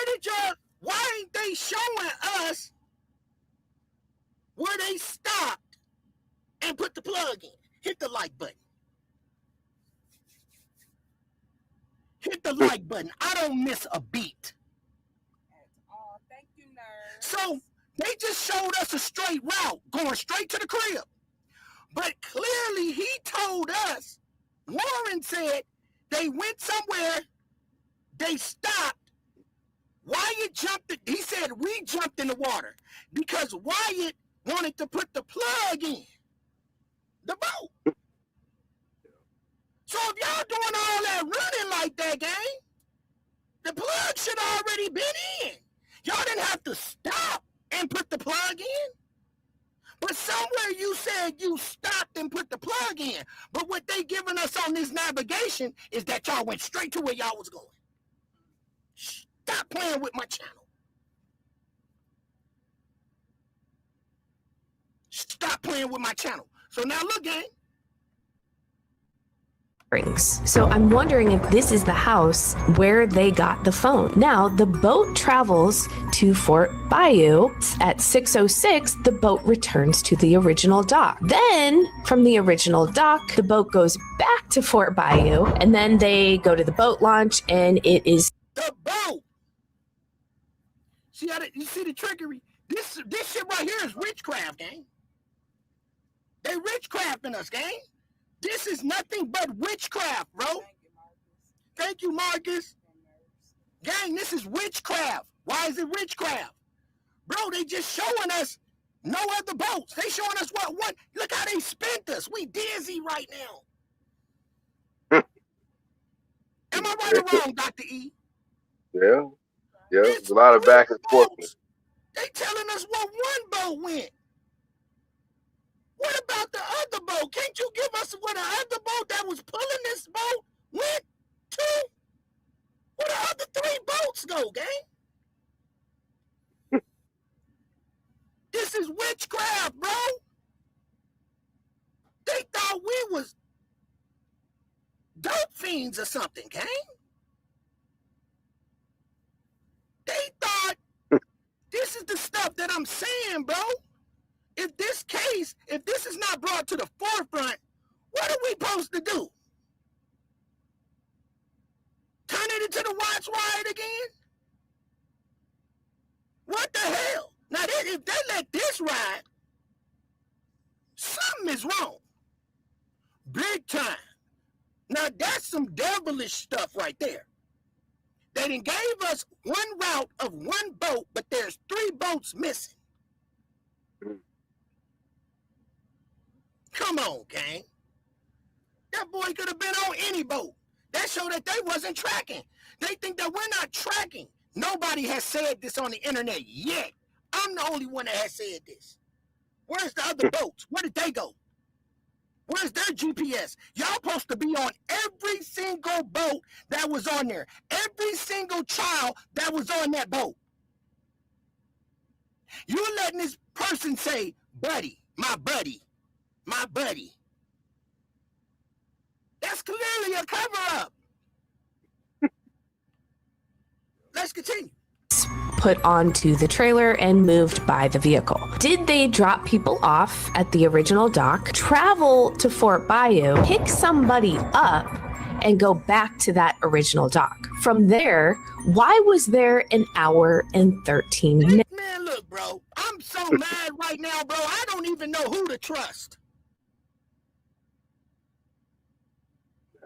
S1: why ain't they showing us where they stopped and put the plug in? Hit the like button. Hit the like button. I don't miss a beat.
S9: Oh, thank you, nurse.
S1: So they just showed us a straight route going straight to the crib. But clearly he told us, Warren said they went somewhere, they stopped. Wyatt jumped, he said we jumped in the water because Wyatt wanted to put the plug in the boat. So if y'all doing all that running like that, gang, the plug should already been in. Y'all didn't have to stop and put the plug in. But somewhere you said you stopped and put the plug in. But what they giving us on this navigation is that y'all went straight to where y'all was going. Stop playing with my channel. stop playing with my channel. So now look, gang.
S18: So I'm wondering if this is the house where they got the phone. Now, the boat travels to Fort Bayou. At 6:06, the boat returns to the original dock. Then, from the original dock, the boat goes back to Fort Bayou, and then they go to the boat launch, and it is
S1: the boat. See how you see the trickery? This shit right here is witchcraft, gang. They witchcrafting us, gang. This is nothing but witchcraft, bro. Thank you, Marcus. Gang, this is witchcraft. Why is it witchcraft? Bro, they just showing us no other boats. They showing us what? Look how they spent us. We dizzy right now. Am I right or wrong, Dr. E?
S2: Yeah. There's a lot of back and forth.
S1: They telling us what one boat went. What about the other boat? Can't you give us where the other boat that was pulling this boat went to? Where the other 3 boats go, gang? This is witchcraft, bro. They thought we was dope fiends or something, gang. They thought this is the stuff that I'm saying, bro. If this is not brought to the forefront, what are we supposed to do? Turn it into the watch riot again? What the hell? Now, if they let this ride, something is wrong. Big time. Now, that's some devilish stuff right there. They done gave us one route of one boat, but there's 3 boats missing. Come on, gang. That boy could have been on any boat. That showed that they wasn't tracking. They think that we're not tracking. Nobody has said this on the internet yet. I'm the only one that has said this. Where's the other boats? Where did they go? Where's their GPS? Y'all supposed to be on every single boat that was on there. Every single child that was on that boat. You're letting this person say, buddy, my buddy, my buddy. That's clearly a cover-up. Let's continue.
S18: put onto the trailer and moved by the vehicle. Did they drop people off at the original dock, travel to Fort Bayou, pick somebody up, and go back to that original dock? From there, why was there an hour and 13 minutes?
S1: Man, look, bro, I'm so mad right now, bro. I don't even know who to trust.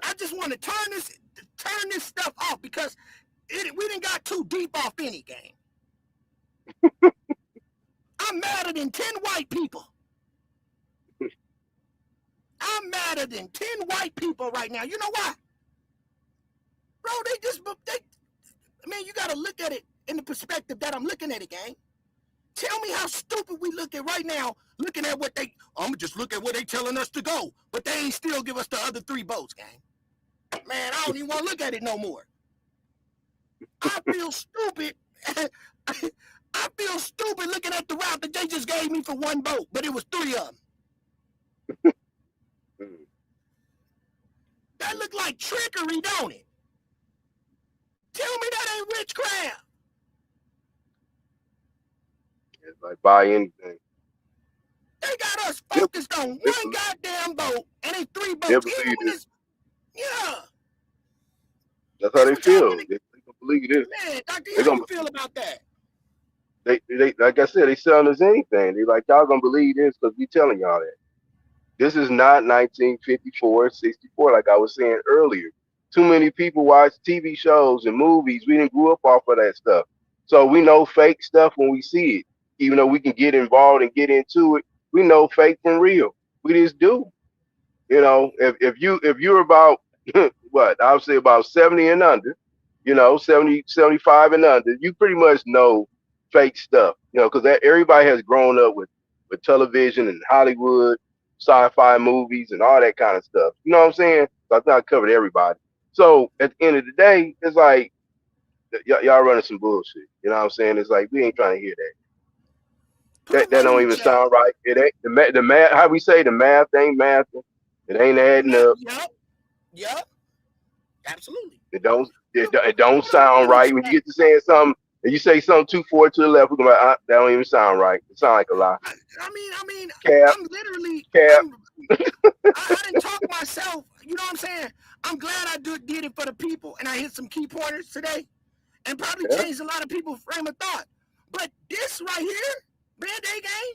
S1: I just want to turn this stuff off because we done got too deep off any game. I'm madder than 10 white people. I'm madder than 10 white people right now. You know why? Bro, you got to look at it in the perspective that I'm looking at it, gang. Tell me how stupid we look at right now, looking at what I'm going to just look at where they telling us to go, but they ain't still give us the other 3 boats, gang. Man, I don't even want to look at it no more. I feel stupid. I feel stupid looking at the route that they just gave me for 1 boat, but it was 3 of them. That look like trickery, don't it? Tell me that ain't witchcraft.
S2: It's like buy anything.
S1: They got us focused on 1 goddamn boat and it's 3 boats. Yeah.
S2: That's how they feel. They don't believe it.
S1: Man, Doctor, how do you feel about that?
S2: They like I said, they selling us anything. They like, y'all gonna believe this because we telling y'all that. This is not 1954, 64, like I was saying earlier. Too many people watch TV shows and movies. We didn't grow up off of that stuff. So we know fake stuff when we see it. Even though we can get involved and get into it, we know fake from real. We just do. You know, if you're about what I would say about 70 and under, 70, 75 and under, you pretty much know fake stuff, because everybody has grown up with television and Hollywood, sci-fi movies and all that kind of stuff. You know what I'm saying? So I've not covered everybody. So at the end of the day, it's like y'all running some bullshit. You know what I'm saying? It's like we ain't trying to hear that. That don't even sound right. It ain't the math. How we say the math ain't math. It ain't adding up.
S1: Yep. Absolutely.
S2: It don't sound right when you get to saying something and you say something too far to the left. We're gonna be like, that don't even sound right. It sound like a lie.
S1: I mean,
S2: Cap.
S1: I'm literally,
S2: Cap.
S1: I didn't talk myself. You know what I'm saying? I'm glad I did it for the people, and I hit some key pointers today, and probably changed a lot of people's frame of thought. But this right here, Band-Aid Gang,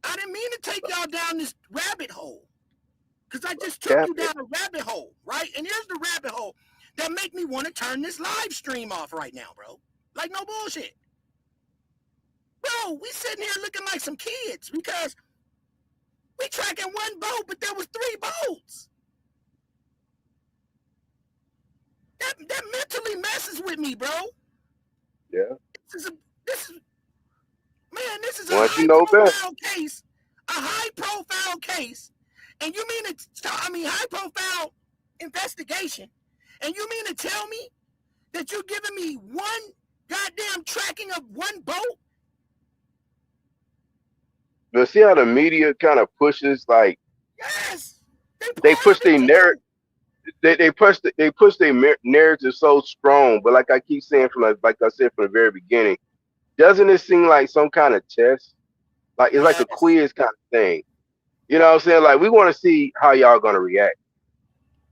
S1: I didn't mean to take y'all down this rabbit hole, because I just took you down a rabbit hole, right? And here's the rabbit hole that make me want to turn this live stream off right now, bro. Like, no bullshit. Bro, we sitting here looking like some kids because we tracking one boat, but there was 3 boats. That mentally messes with me, bro.
S2: Yeah.
S1: This is a high-profile case. A high-profile case. And you mean high-profile investigation. And you mean to tell me that you're giving me one goddamn tracking of one boat?
S2: But see how the media kind of pushes, like,
S1: yes,
S2: they push their narrative. They push their narrative so strong. But like I keep saying like I said from the very beginning, doesn't it seem like some kind of test? Like it's like a quiz kind of thing. You know what I'm saying? Like we want to see how y'all gonna react.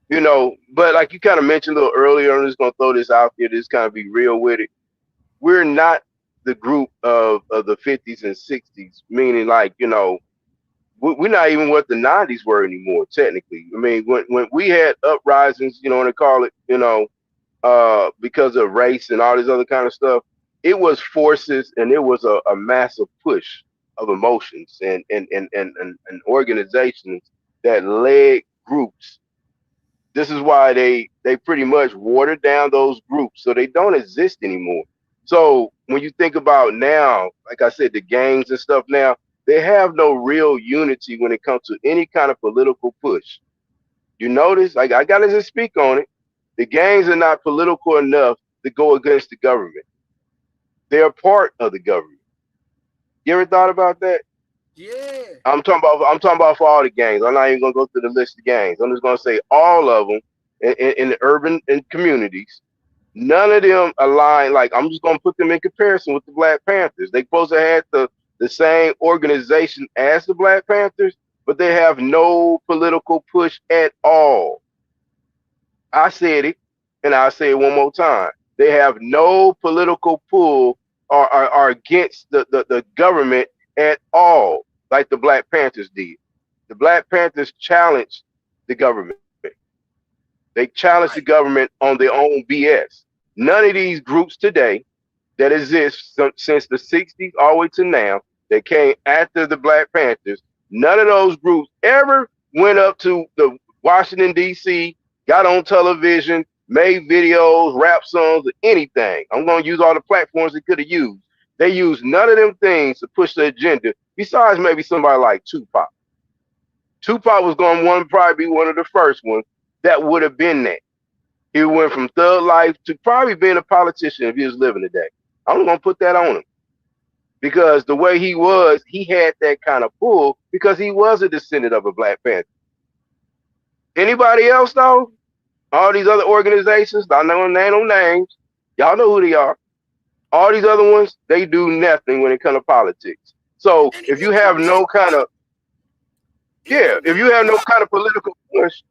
S2: You know, but like you kind of mentioned a little earlier, I'm just gonna throw this out there, just kind of be real with it. We're not the group of the 50s and 60s, meaning like, you know, we're not even what the 90s were anymore, technically. I mean, when we had uprisings, you know, what they call it, you know, because of race and all this other kind of stuff, it was forces and it was a massive push of emotions and organizations that led groups. This is why they pretty much watered down those groups so they don't exist anymore. So when you think about now, like I said, the gangs and stuff now, they have no real unity when it comes to any kind of political push. You notice, like I gotta just speak on it. The gangs are not political enough to go against the government. They're part of the government. You ever thought about that?
S1: Yeah.
S2: I'm talking about for all the gangs. I'm not even gonna go through the list of gangs. I'm just gonna say all of them in the urban and communities. None of them align. Like I'm just gonna put them in comparison with the Black Panthers. They supposed to have the same organization as the Black Panthers, but they have no political push at all. I said it, and I'll say it one more time. They have no political pull or are against the government at all, like the Black Panthers did. The Black Panthers challenged the government. They challenged the government on their own BS. None of these groups today that exist since the 60s all the way to now that came after the Black Panthers, none of those groups ever went up to the Washington, D.C., got on television, made videos, rap songs, or anything. I'm going to use all the platforms they could have used. They used none of them things to push the agenda, besides maybe somebody like Tupac. Tupac was going to probably be one of the first ones that would have been that. He went from thug life to probably being a politician if he was living today. I'm going to put that on him. Because the way he was, he had that kind of pull because he was a descendant of a Black Panther. Anybody else, though? All these other organizations, I know no names. Y'all know who they are. All these other ones, they do nothing when it comes to politics. So if you have no kind of, if you have no kind of political push,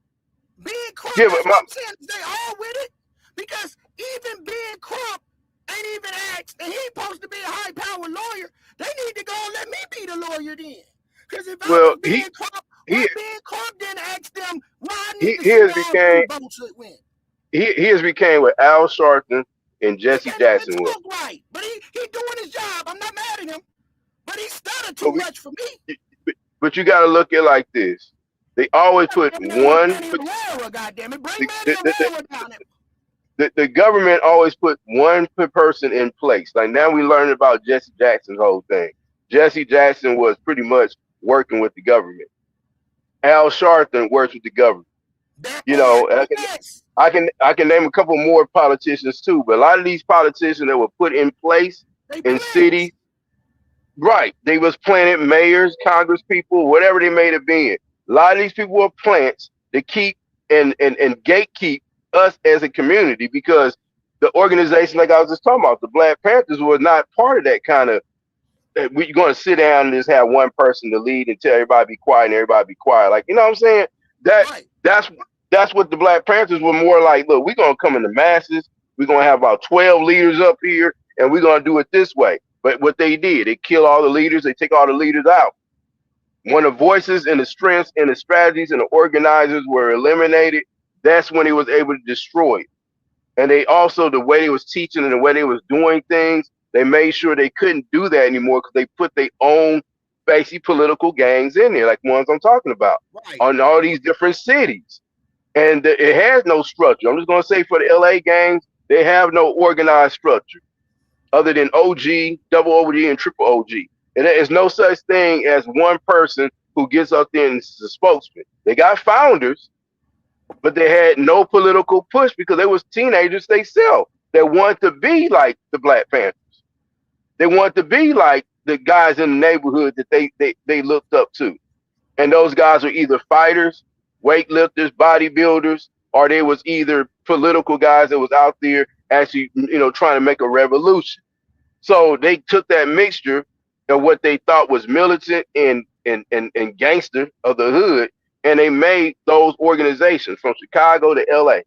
S1: Ben Crump, that's what I'm saying. They all with it because even Ben Crump ain't even asked, and he's supposed to be a high-powered lawyer. They need to go and let me be the lawyer then. Because if I was Ben Crump, Ben Crump didn't ask them why I need to see all 3 votes that win.
S2: He has became with Al Sharpton and Jesse Jackson was.
S1: Right, but he doing his job. I'm not mad at him, but he stuttered too much for me.
S2: But you got to look at it like this. They always put one. The government always put one person in place. Like now we learned about Jesse Jackson's whole thing. Jesse Jackson was pretty much working with the government. Al Sharpton works with the government. You know, I can name a couple more politicians too, but a lot of these politicians that were put in place in cities, Right. They was planted mayors, Congress people, whatever they may have been. A lot of these people were plants to keep and gatekeep us as a community because the organization, like I was just talking about, the Black Panthers was not part of that kind of we're going to sit down and just have one person to lead and tell everybody be quiet and everybody be quiet. Like, you know what I'm saying? That's that's what the Black Panthers were more like. Look, we're going to come in the masses. We're going to have about 12 leaders up here, and we're going to do it this way. But what they did, they kill all the leaders. They take all the leaders out. When the voices and the strengths and the strategies and the organizers were eliminated, that's when he was able to destroy it. And they also, the way they was teaching and the way they was doing things, they made sure they couldn't do that anymore because they put their own basic political gangs in there, like ones I'm talking about, on all these different cities. And it has no structure. I'm just going to say for the LA gangs, they have no organized structure other than OG, double OG, and triple OG. And there is no such thing as one person who gets up there and is a spokesman. They got founders, but they had no political push because they was teenagers themselves that wanted to be like the Black Panthers. They wanted to be like the guys in the neighborhood that they looked up to. And those guys were either fighters, weightlifters, bodybuilders, or they was either political guys that was out there actually, trying to make a revolution. So they took that mixture of what they thought was militant and gangster of the hood, and they made those organizations from Chicago to LA,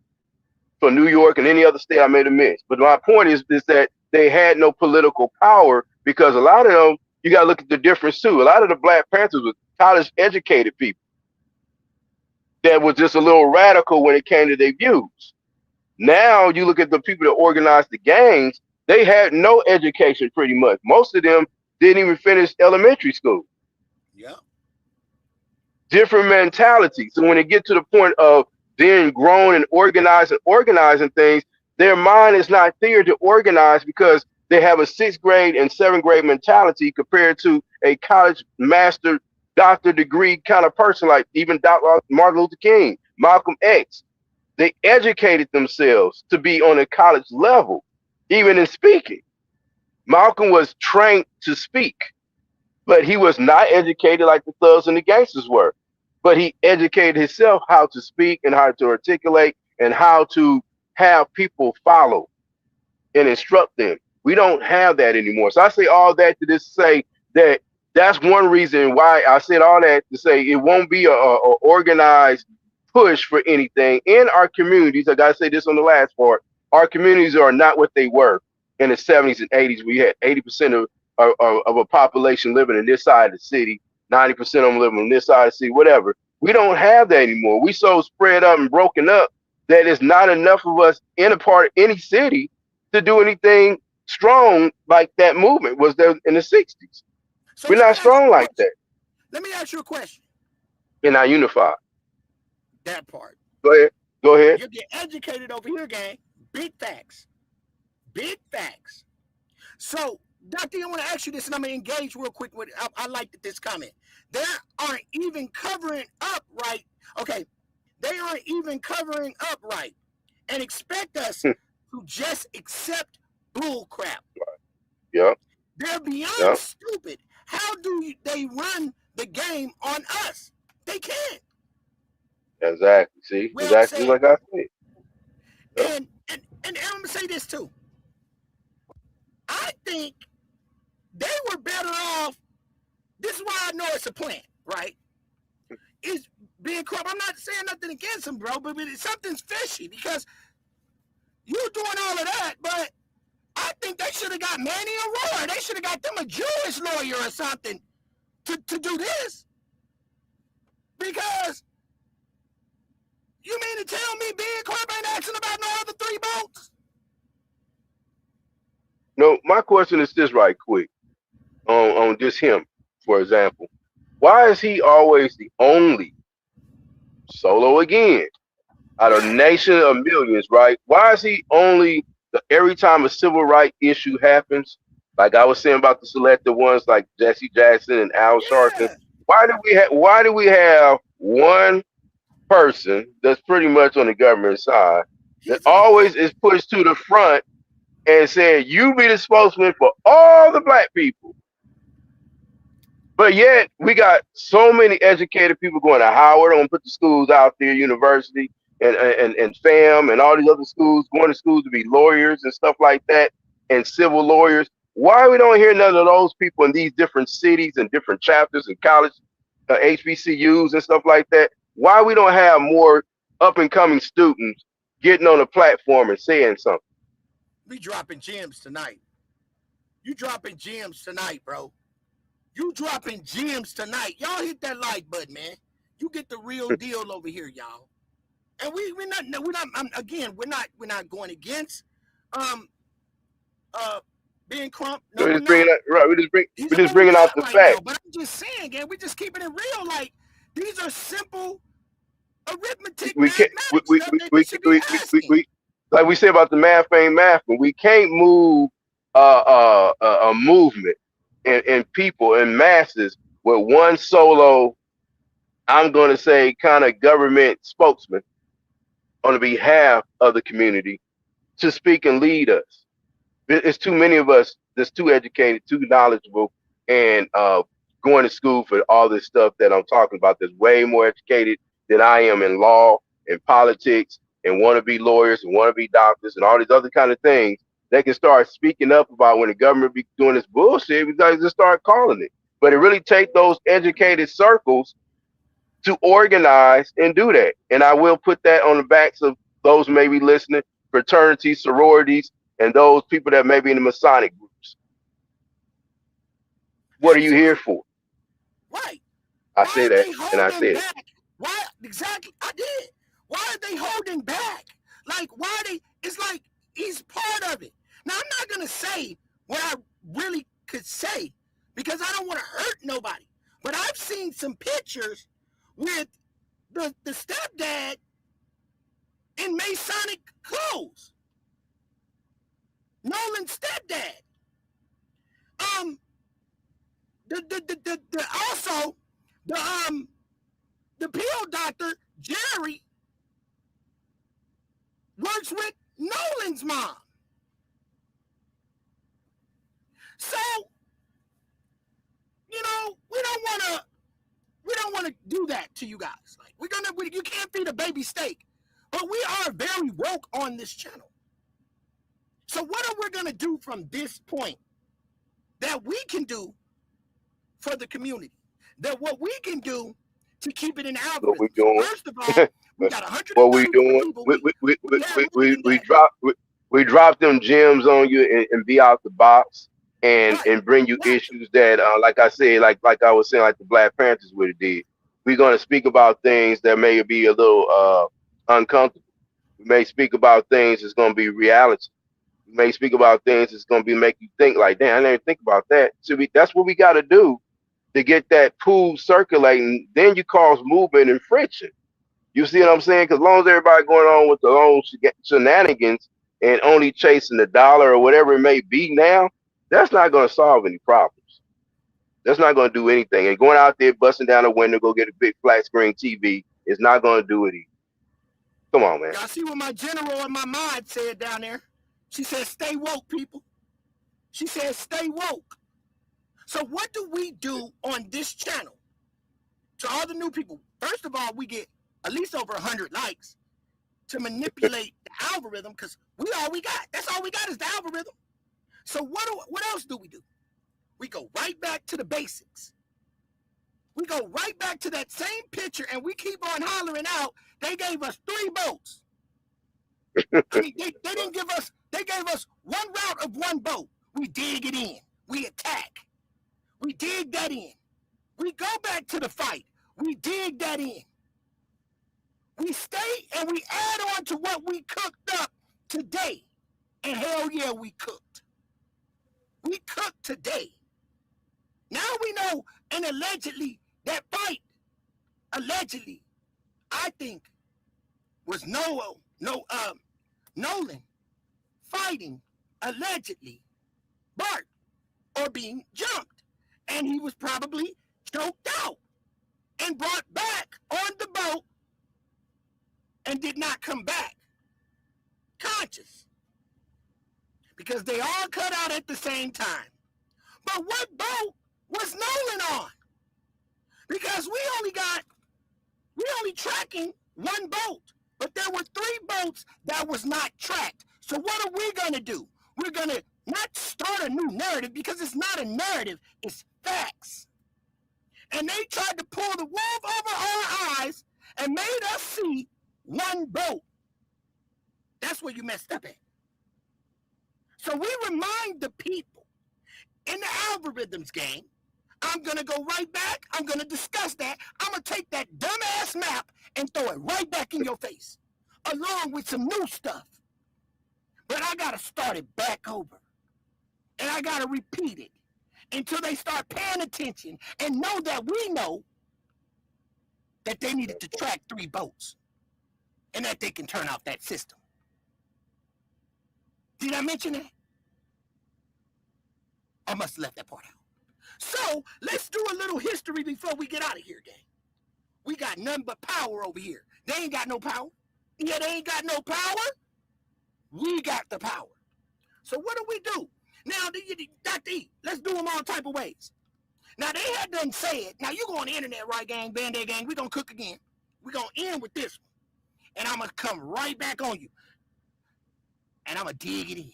S2: from New York and any other state I made a miss. But my point is that they had no political power because a lot of them, you got to look at the difference too. A lot of the Black Panthers were college educated people that was just a little radical when it came to their views. Now you look at the people that organized the gangs, they had no education pretty much. Most of them didn't even finish elementary school.
S1: Yeah.
S2: Different mentality. So when they get to the point of being grown and organizing things, their mind is not there to organize because they have a 6th grade and 7th grade mentality compared to a college master doctor degree kind of person like even Dr. Martin Luther King, Malcolm X. They educated themselves to be on a college level, even in speaking. Malcolm was trained to speak, but he was not educated like the thugs and the gangsters were. But he educated himself how to speak and how to articulate and how to have people follow and instruct them. We don't have that anymore. So I say all that to just say that that's one reason why I said all that to say it won't be a organized push for anything in our communities. I gotta say this on the last part. Our communities are not what they were in the 70s and 80s. We had 80% of a population living in this side of the city, 90% of them living on this side of the city, whatever. We don't have that anymore. We so spread up and broken up that it's not enough of us in a part of any city to do anything strong like that movement was there in the 60s.
S1: So
S2: we're not strong like that.
S1: Let me ask you a question.
S2: We're not unified.
S1: That part.
S2: Go ahead. Go ahead.
S1: You get educated over here, gang. Big facts. Big facts. So, Doctor, I want to ask you this, and I'm going to engage real quick with it. I like this comment. They aren't even covering up right. Okay. They aren't even covering up right and expect us to just accept bull crap.
S2: Yeah.
S1: They're beyond stupid. How do they run the game on us? They can't.
S2: Exactly. See,
S1: Well
S2: exactly
S1: said.
S2: like I said.
S1: Yep. And I'm gonna say this too. I think they were better off. This is why I know it's a plan, right? Is being corrupt. I'm not saying nothing against them, bro, but something's fishy because you're doing all of that, but I think they should have got Manny Aurora. They should have got them a Jewish lawyer or something to do this. Because you mean to tell me being corrupt ain't asking about no other 3 votes?
S2: No, my question is this right quick. On just him, for example. Why is he always the only solo again out of nation of millions, right? Why is he only every time a civil rights issue happens, like I was saying about the selected ones like Jesse Jackson and Al Sharpton, why do we have one person that's pretty much on the government side that always is pushed to the front and said, you be the spokesman for all the black people? But yet we got so many educated people going to Howard. I'm gonna put the schools out there, university and FAM and all these other schools, going to schools to be lawyers and stuff like that, and civil lawyers. Why we don't hear none of those people in these different cities and different chapters and college, HBCUs and stuff like that? Why we don't have more up and coming students getting on a platform and saying something?
S1: We dropping gems tonight. You dropping gems tonight, bro. You dropping gems tonight. Y'all hit that like button, man. You get the real deal over here, y'all. And we're not going against being Crump. No,
S2: We're just bringing out, right. We're just bringing out the
S1: right
S2: facts.
S1: now, but I'm just saying, again, we're just keeping it real. Like, these are simple arithmetic.
S2: We can't. Like we say about the math ain't math, but we can't move a movement and people and masses with one solo, I'm going to say, kind of government spokesman on behalf of the community to speak and lead us. It's too many of us that's too educated, too knowledgeable, and going to school for all this stuff that I'm talking about. That's way more educated than I am in law and politics, and want to be lawyers and want to be doctors and all these other kind of things. They can start speaking up about when the government be doing this bullshit. We guys just start calling it. But it really take those educated circles to organize and do that. And I will put that on the backs of those maybe listening, fraternities, sororities, and those people that may be in the Masonic groups. What are you here for?
S1: Right.
S2: I say that, and I said it.
S1: Why exactly? I did. Why are they holding back? Like, why are they? It's like he's part of it. Now, I'm not gonna say what I really could say because I don't want to hurt nobody. But I've seen some pictures with the stepdad in Masonic clothes. Nolan's stepdad. The pill doctor Jerry works with Nolan's mom. So, you know, we don't want to do that to you guys. Like, you can't feed a baby steak. But we are very woke on this channel. So what are we gonna do from this point that we can do for the community? That what we can do to keep it in algorithm.
S2: What we doing?
S1: First of all, we got 100.
S2: What we doing? We drop them gems on you and be out the box and bring you issues that, like I said, like I was saying, like the Black Panthers would have did. We're gonna speak about things that may be a little uncomfortable. We may speak about things that's gonna be reality. We may speak about things that's gonna be make you think like, damn, I didn't think about that. So that's what we got to do to get that pool circulating. Then you cause movement and friction. You see what I'm saying? Because as long as everybody going on with their own shenanigans and only chasing the dollar or whatever it may be now, that's not going to solve any problems. That's not going to do anything. And going out there, busting down a window, go get a big flat screen TV is not going to do it either. Come on, man.
S1: Y'all see what my general in my mind said down there? She said, stay woke, people. She said, stay woke. So what do we do on this channel? To all the new people, first of all, we get at least over 100 likes to manipulate the algorithm because all we got. That's all we got is the algorithm. So what else do? We go right back to the basics. We go right back to that same picture and we keep on hollering out, they gave us 3 boats. I mean, they didn't give us, they gave us one route of one boat. We dig it in. We attack. We dig that in. We go back to the fight. We dig that in. We stay and we add on to what we cooked up today. And hell yeah, we cooked. We cooked today. Now we know, and allegedly, that fight, allegedly, I think, was Nolan fighting, allegedly, Bart, or being jumped. And he was probably choked out and brought back on the boat and did not come back conscious. because they all cut out at the same time. But what boat was Nolan on? because we only tracking one boat, but there were 3 boats that was not tracked. So what are we going to do? We're going to not start a new narrative, because it's not a narrative, it's facts. And they tried to pull the wool over our eyes and made us see one boat. That's where you messed up at. So we remind the people in the algorithms game, I'm going to go right back. I'm going to discuss that. I'm going to take that dumbass map and throw it right back in your face, along with some new stuff. But I got to start it back over. And I got to repeat it until they start paying attention and know that we know that they needed to track 3 boats and that they can turn off that system. Did I mention that? I must have left that part out. So let's do a little history before we get out of here, gang. We got nothing but power over here. They ain't got no power. Yeah, they ain't got no power. We got the power. So what do? Now, Dr. E, let's do them all type of ways. Now, they had done said, now you go on the internet, right, gang, Band-Aid gang, we going to cook again. we going to end with this one. And I'm going to come right back on you. And I'm going to dig it in.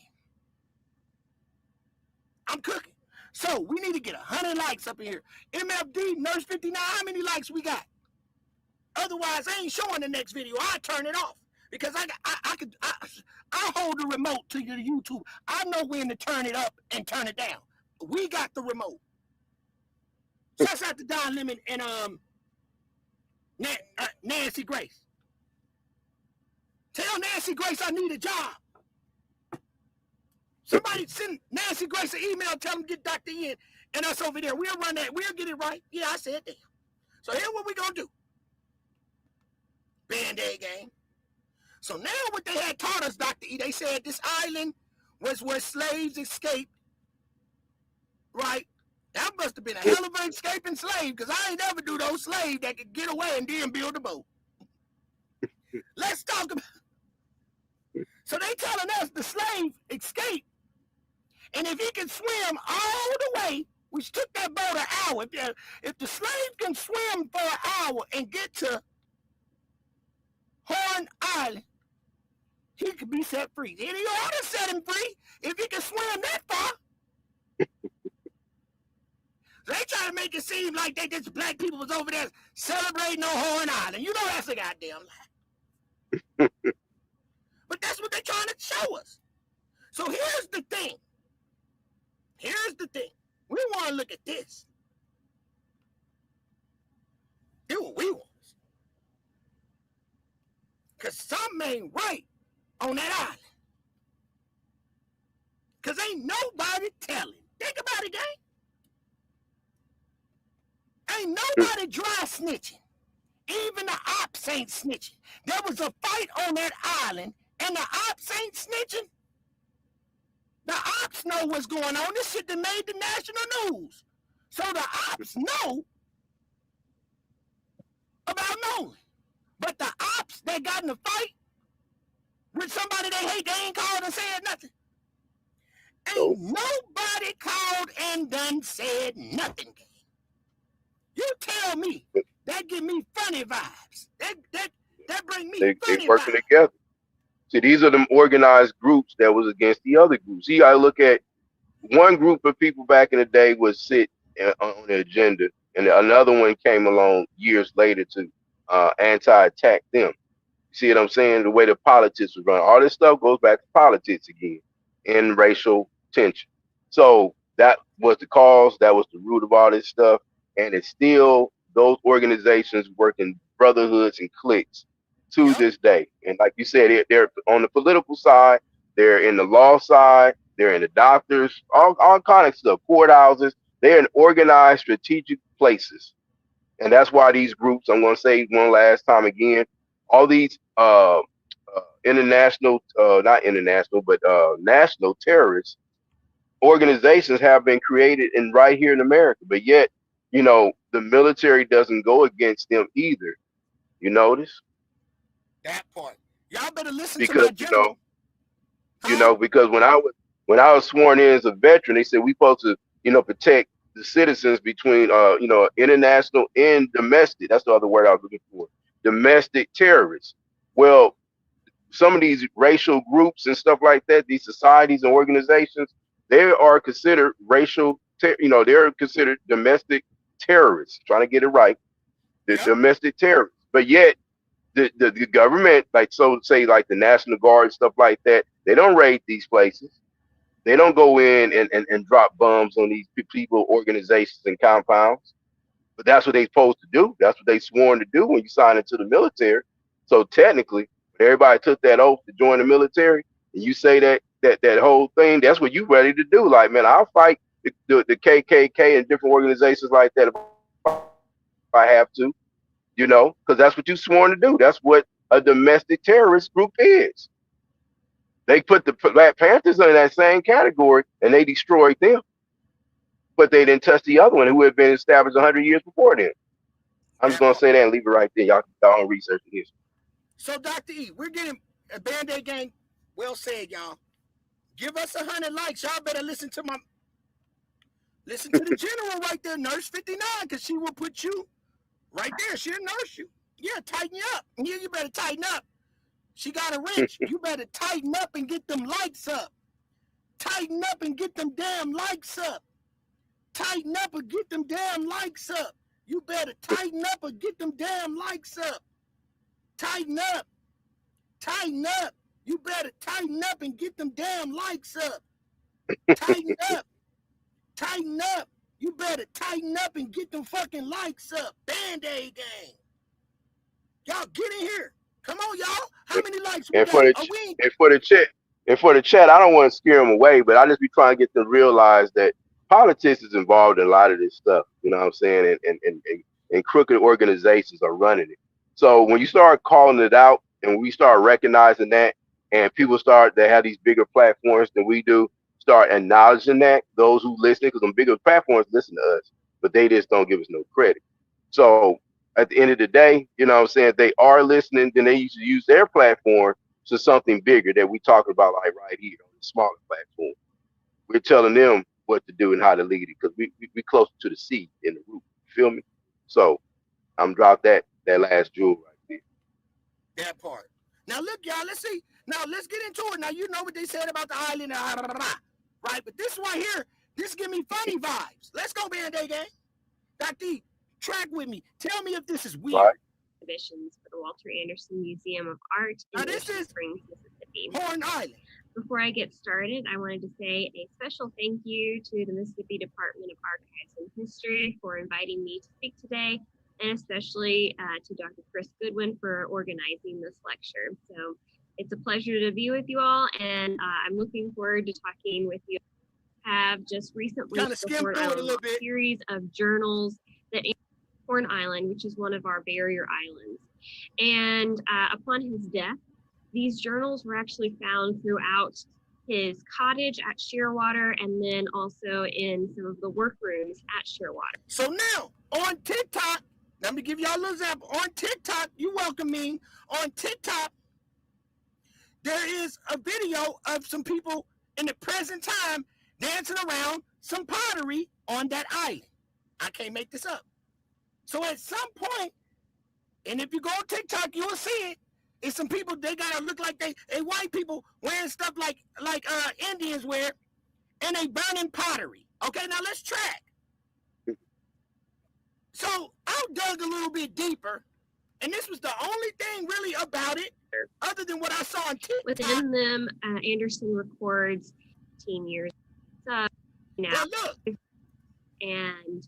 S1: I'm cooking. So we need to get 100 likes up in here. MFD, Nurse 59, how many likes we got? Otherwise, I ain't showing the next video. I'll turn it off. Because I hold the remote to your YouTube. I know when to turn it up and turn it down. We got the remote. Shouts out to Don Lemon and Nancy Grace. Tell Nancy Grace I need a job. Somebody send Nancy Grace an email, tell them get Dr. Ian and us over there. We'll run that. We'll get it right. Yeah, I said that. So here's what we gonna do. Band-Aid game. So now what they had taught us, Dr. E, they said this island was where slaves escaped, right? That must have been a hell of an escaping slave, because I ain't never do those slaves that could get away and then build a boat. Let's talk about. So they telling us the slave escaped, and if he can swim all the way, which took that boat an hour, if the slave can swim for an hour and get to Horn Island, he could be set free. And you ought to set him free if he can swim that far. They try to make it seem like they just black people was over there celebrating on Horn Island. You know that's a goddamn lie. But that's what they're trying to show us. So here's the thing. Here's the thing. We want to look at this. Do what we want. Because something ain't right on that island. Because ain't nobody telling. Think about it, gang. Ain't nobody dry snitching. Even the ops ain't snitching. There was a fight on that island, and the ops ain't snitching. The ops know what's going on. This shit that made the national news. So the ops know about Nolan. But the ops that got in a fight with somebody they hate, they ain't called and said nothing. Ain't nobody called and done said nothing. You tell me. That give me funny vibes. That bring me funny vibes. They working
S2: together. See, these are them organized groups that was against the other groups. You gotta look at one group of people back in the day would sit on the agenda, and another one came along years later to anti-attack them. You see what I'm saying? The way the politics was run. All this stuff goes back to politics again and racial tension. So that was the cause, that was the root of all this stuff. And it's still those organizations working brotherhoods and cliques to this day. And like you said, they're on the political side, they're in the law side, they're in the doctors, all kind of stuff, courthouses. They're in organized strategic places. And that's why these groups, I'm going to say one last time again, all these international, not international, but national terrorist organizations have been created right here in America. But yet, you know, the military doesn't go against them either. You notice?
S1: That part. Y'all better listen to my general.
S2: You know, because when I was sworn in as a veteran, they said we supposed to, you know, protect the citizens between international and domestic. That's the other word I was looking for. Domestic terrorists. Well, some of these racial groups and stuff like that, these societies and organizations, they are considered they're considered domestic terrorists. Trying to get it right, the domestic terrorists. But yet the government, like so say like the National Guard and stuff like that, they don't raid these places. They don't go in and drop bombs on these people, organizations, and compounds. But that's what they're supposed to do. That's what they sworn to do when you sign into the military. So technically, when everybody took that oath to join the military, and you say that whole thing, that's what you ready to do. Like, man, I'll fight the KKK and different organizations like that if I have to, because that's what you sworn to do. That's what a domestic terrorist group is. They put the Black Panthers in that same category, and they destroyed them. But they didn't touch the other one who had been established 100 years before then. I'm just going to say that and leave it right there. Y'all own research the history.
S1: So, Dr. E, we're getting a Band-Aid gang. Well said, y'all. Give us 100 likes. Y'all better listen to the general right there, Nurse 59, because she will put you right there. She'll nurse you. Yeah, tighten you up. Yeah, you better tighten up. She got a wrench. You better tighten up and get them likes up. Tighten up and get them damn likes up. Tighten up and get them damn likes up. You better tighten up and get them damn likes up. Tighten up. Tighten up. You better tighten up and get them damn likes up. Tighten up. Tighten up. You better tighten up and get them fucking likes up. Band-Aid gang. Y'all get in here. Come on, y'all. How many likes we got?
S2: For the chat, I don't want to scare them away, but I just be trying to get them to realize that politics is involved in a lot of this stuff. You know what I'm saying? And crooked organizations are running it. So when you start calling it out and we start recognizing that, and people they have these bigger platforms than we do, start acknowledging that, those who listen, because them bigger platforms listen to us, but they just don't give us no credit. So at the end of the day, you know what I'm saying, they are listening, then they used to use their platform to something bigger that we talk about, like right here on the smaller platform. We're telling them what to do and how to lead it, because we closer to the seed in the root. You feel me? So I'm dropped that last jewel right there.
S1: That part. Now look, y'all, let's see. Now let's get into it. Now you know what they said about the island, right? But this one here, this give me funny vibes. Let's go, Band-Aid gang. Dr. E, track with me. Tell me if this is weird.
S2: Right.
S19: Exhibitions for the Walter Anderson Museum of Art in Ocean Springs, Mississippi.
S1: Horn Island.
S19: Before I get started, I wanted to say a special thank you to the Mississippi Department of Archives and History for inviting me to speak today, and especially to Dr. Chris Goodwin for organizing this lecture. So it's a pleasure to be with you all, and I'm looking forward to talking with you. Have just recently the Horn Island series of journals that Horn Island, which is one of our barrier islands. And upon his death, these journals were actually found throughout his cottage at Shearwater, and then also in some of the workrooms at Shearwater.
S1: So now on TikTok, let me give y'all a little example. On TikTok, you welcome me. On TikTok, there is a video of some people in the present time dancing around some pottery on that island. I can't make this up. So at some point, and if you go on TikTok, you will see it. It's some people, they gotta look like they white people wearing stuff like Indians wear, and they burning pottery. Okay, now let's track. So I dug a little bit deeper, and this was the only thing really about it, other than what I saw on TikTok.
S19: Within them, Anderson records 15 years now, and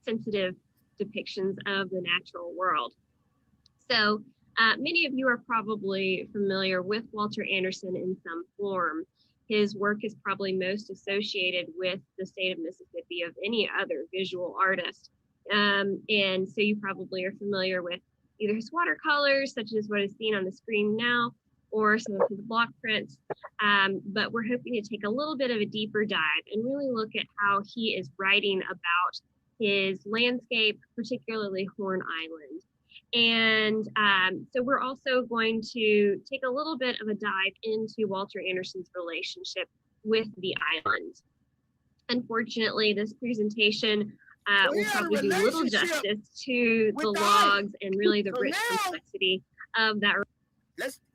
S19: sensitive depictions of the natural world. So many of you are probably familiar with Walter Anderson in some form. His work is probably most associated with the state of Mississippi of any other visual artist. And so you probably are familiar with either his watercolors, such as what is seen on the screen now, or some of his block prints. But we're hoping to take a little bit of a deeper dive and really look at how he is writing about his landscape, particularly Horn Island. And so we're also going to take a little bit of a dive into Walter Anderson's relationship with the island. Unfortunately, this presentation
S1: So he
S19: will
S1: had a
S19: probably do little
S1: relationship
S19: justice to
S1: with
S19: the
S1: the island.
S19: logs and really the
S1: So
S19: rich
S1: now
S19: complexity of that.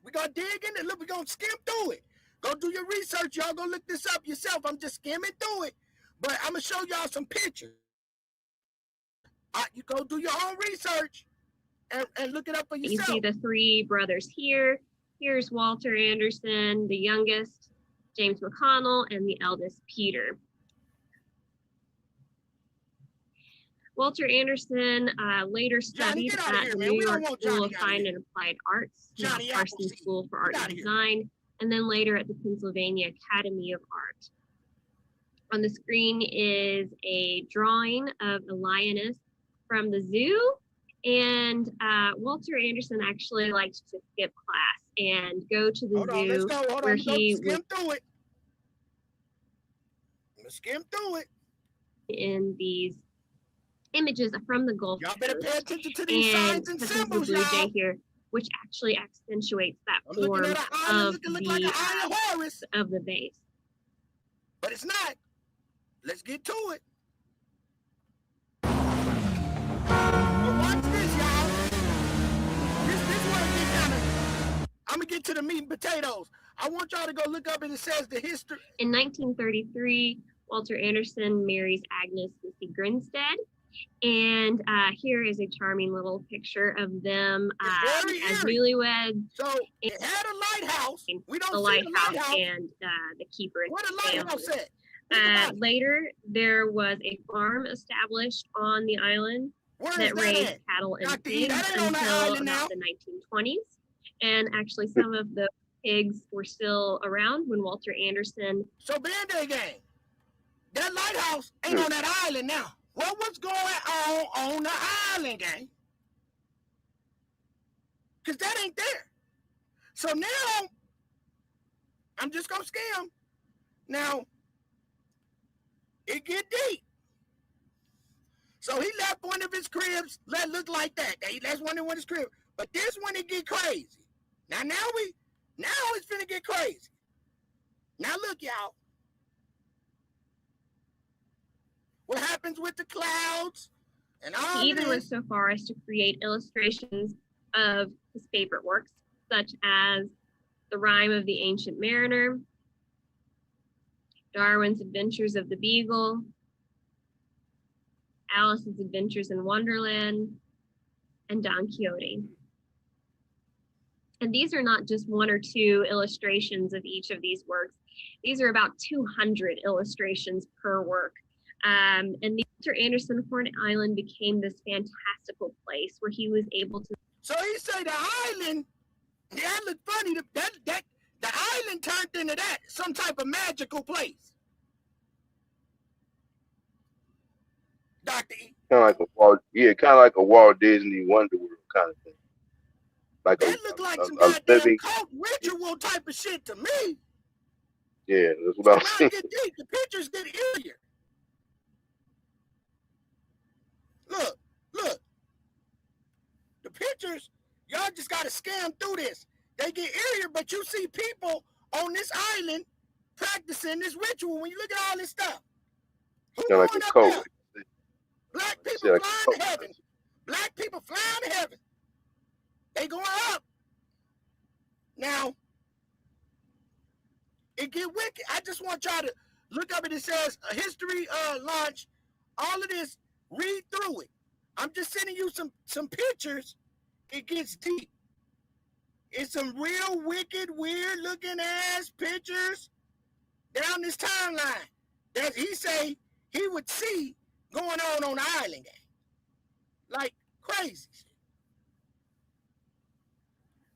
S1: we gonna dig in there. Look, we gonna skim through it. Go do your research. Y'all go look this up yourself. I'm just skimming through it, but I'm gonna show y'all some pictures. You go do your own research and look it up for
S19: You
S1: yourself.
S19: see the three brothers here. Here's Walter Anderson, the youngest, James McConnell, and the eldest, Peter. Walter Anderson later studied at the New York School of Fine and Applied Arts, now Parsons School for Art and Design, and then later at the Pennsylvania Academy of Art. On the screen is a drawing of a lioness from the zoo, and Walter Anderson actually liked to skip class and go to the zoo where he
S1: skim through it. Let's skim through it.
S19: In these images from the Gulf
S1: Y'all better
S19: Coast,
S1: pay attention to these signs and
S19: such
S1: symbols,
S19: as the blue jay
S1: y'all.
S19: here, which actually accentuates that
S1: I'm
S19: form
S1: looking at an island
S19: of
S1: look like an eye of Horus,
S19: of the base.
S1: but it's not. Let's get to it. But watch this, y'all. This where it gets kind of. I'm gonna get to the meat and potatoes. I want y'all to go look up and it says the history.
S19: In 1933, Walter Anderson marries Agnes Missy Grinstead. And here is a charming little picture of them as newlyweds.
S1: So it had a lighthouse. We don't
S19: the
S1: see
S19: lighthouse,
S1: the lighthouse
S19: and the keeper.
S1: What a lighthouse said.
S19: Later, there was a farm established on the island that raised cattle and pigs until about the 1920s. And actually, some of the pigs were still around when Walter Anderson.
S1: So, Band-Aid gang, that lighthouse ain't on that island now. What was going on the island, gang? Because that ain't there. So now, I'm just going to scam. Now, it get deep. So he left one of his cribs that looked like that. That's one of his cribs. But this one, it get crazy. Now it's finna get crazy. Now look, y'all. What happens with the clouds and all
S19: He even went so far as to create illustrations of his favorite works, such as The Rime of the Ancient Mariner, Darwin's Adventures of the Beagle, Alice's Adventures in Wonderland, and Don Quixote. And these are not just one or two illustrations of each of these works. These are about 200 illustrations per work. And the Walter Anderson Horn Island became this fantastical place where he was able to.
S1: So he say the island, that looked funny. The island turned into that, some type of magical place. Dr. E.
S2: Kind of like a Walt Disney Wonder World kind of thing. Like
S1: that looked like some goddamn cult ritual type of shit to me.
S2: Yeah, that's what I'm saying.
S1: Get deep. The pictures get easier. Look. The pictures, y'all just gotta scan through this. They get easier, but you see people on this island practicing this ritual when you look at all this stuff. Who going
S2: like
S1: up
S2: there?
S1: Black people flying to heaven. Black people flying to heaven. They going up. Now, it get wicked. I just want y'all to look up and it says a history launch. All of this, read through it. I'm just sending you some pictures. It gets deep. It's some real wicked, weird looking ass pictures down this timeline that he say he would see going on the island game. Like crazy shit.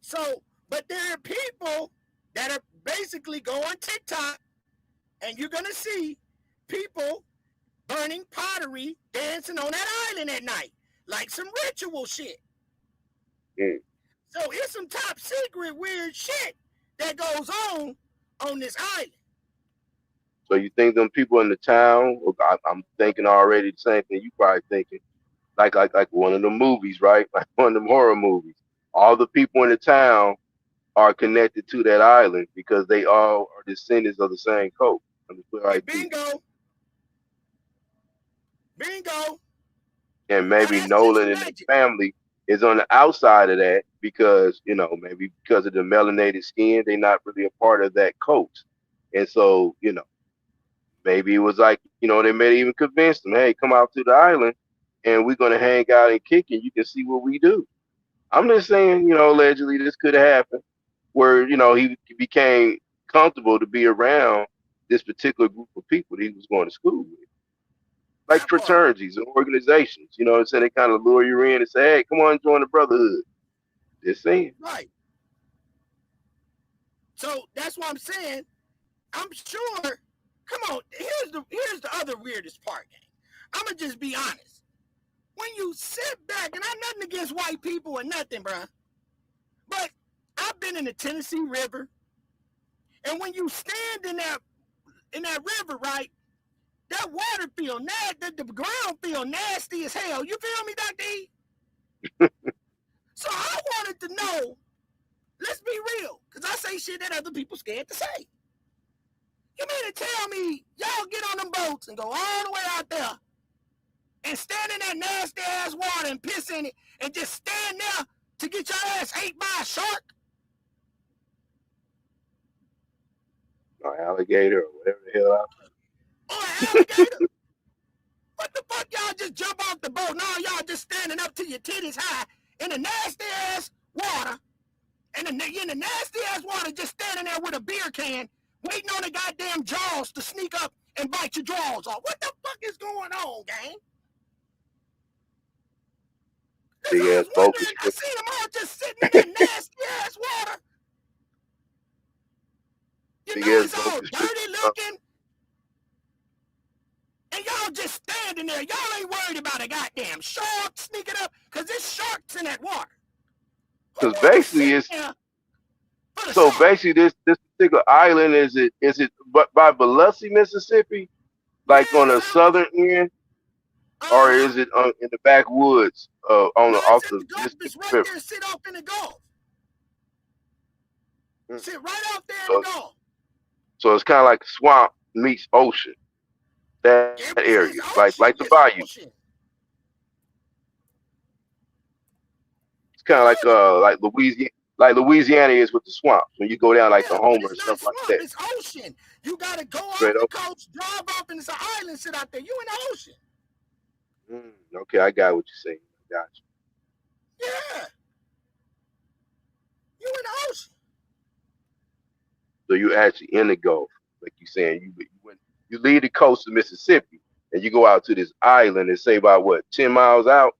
S1: So, but there are people that are basically go on TikTok and you're going to see people burning pottery, dancing on that island at night, like some ritual shit.
S2: Mm.
S1: So it's some top secret weird shit that goes on this island.
S2: So you think them people in the town? I'm thinking already the same thing you probably thinking, like one of the movies, right? Like one of them horror movies. All the people in the town are connected to that island because they all are descendants of the same cult.
S1: Hey, bingo. Bingo.
S2: And
S1: Now
S2: maybe
S1: that's just
S2: Nolan and his
S1: magic.
S2: family is on the outside of that because, maybe because of the melanated skin, they're not really a part of that cult. And so, maybe it was like, they may even convince them, hey, come out to the island and we're going to hang out and kick and you can see what we do. I'm just saying, allegedly this could have happened where, he became comfortable to be around this particular group of people that he was going to school with. Like fraternities and organizations, so they kind of lure you in and say, hey, come on, join the brotherhood. Just saying.
S1: Right. So that's what I'm saying. I'm sure. Come on, here's the other weirdest part, gang. I'ma just be honest. When you sit back, and I'm nothing against white people or nothing, bruh, but I've been in the Tennessee River, and when you stand in that river, right, that water feel nasty, the ground feel nasty as hell. You feel me, Dr. E? So I wanted to know, let's be real, because I say shit that other people scared to say. You mean to tell me y'all get on them boats and go all the way out there and stand in that nasty ass water and piss in it and just stand there to get your ass ate by a shark?
S2: Or alligator or whatever the hell else.
S1: Or an alligator? What the fuck y'all just jump off the boat? No, y'all just standing up to your titties high in the nasty ass water. And in the nasty ass water just standing there with a beer can waiting on the goddamn jaws to sneak up and bite your drawers off. What the fuck is going on, gang?
S2: Big ass bogus.
S1: I see them all just sitting in that nasty ass water. You know it's all dirty looking. And y'all just standing there. Y'all ain't worried about a goddamn shark sneaking up because there's sharks in that water.
S2: Because basically basically this particular island is it by Biloxi, Mississippi, like on the southern end, or is it in the backwoods off the
S1: It's right there, sit off in the Gulf. Sit right out there in the Gulf.
S2: So it's kind of like swamp meets ocean. That area, like the bayou.
S1: Ocean.
S2: It's kind of like Louisiana is with the swamps when you go down like the Homer and stuff like that.
S1: It's ocean. You gotta go off the coast, drive off, and it's an island. Sit out there. You in the ocean.
S2: Okay, I got what you're saying. I got you.
S1: Yeah. You in the ocean.
S2: So you actually in the Gulf, like you saying. You leave the coast of Mississippi and you go out to this island and say about what, 10 miles out?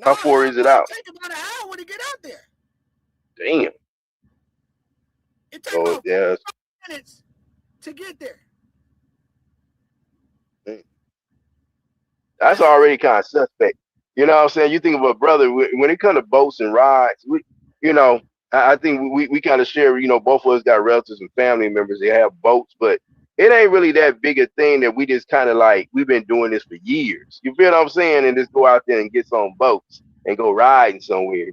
S2: How far is it out?
S1: It takes about an hour to get out there.
S2: Damn.
S1: It takes about 5 minutes to get there.
S2: That's already kind of suspect. You know what I'm saying? You think of a brother, when it comes to boats and rides, I think we kind of share, both of us got relatives and family members that have boats, but it ain't really that big a thing that we just kind of like, we've been doing this for years. You feel what I'm saying? And just go out there and get some boats and go riding somewhere,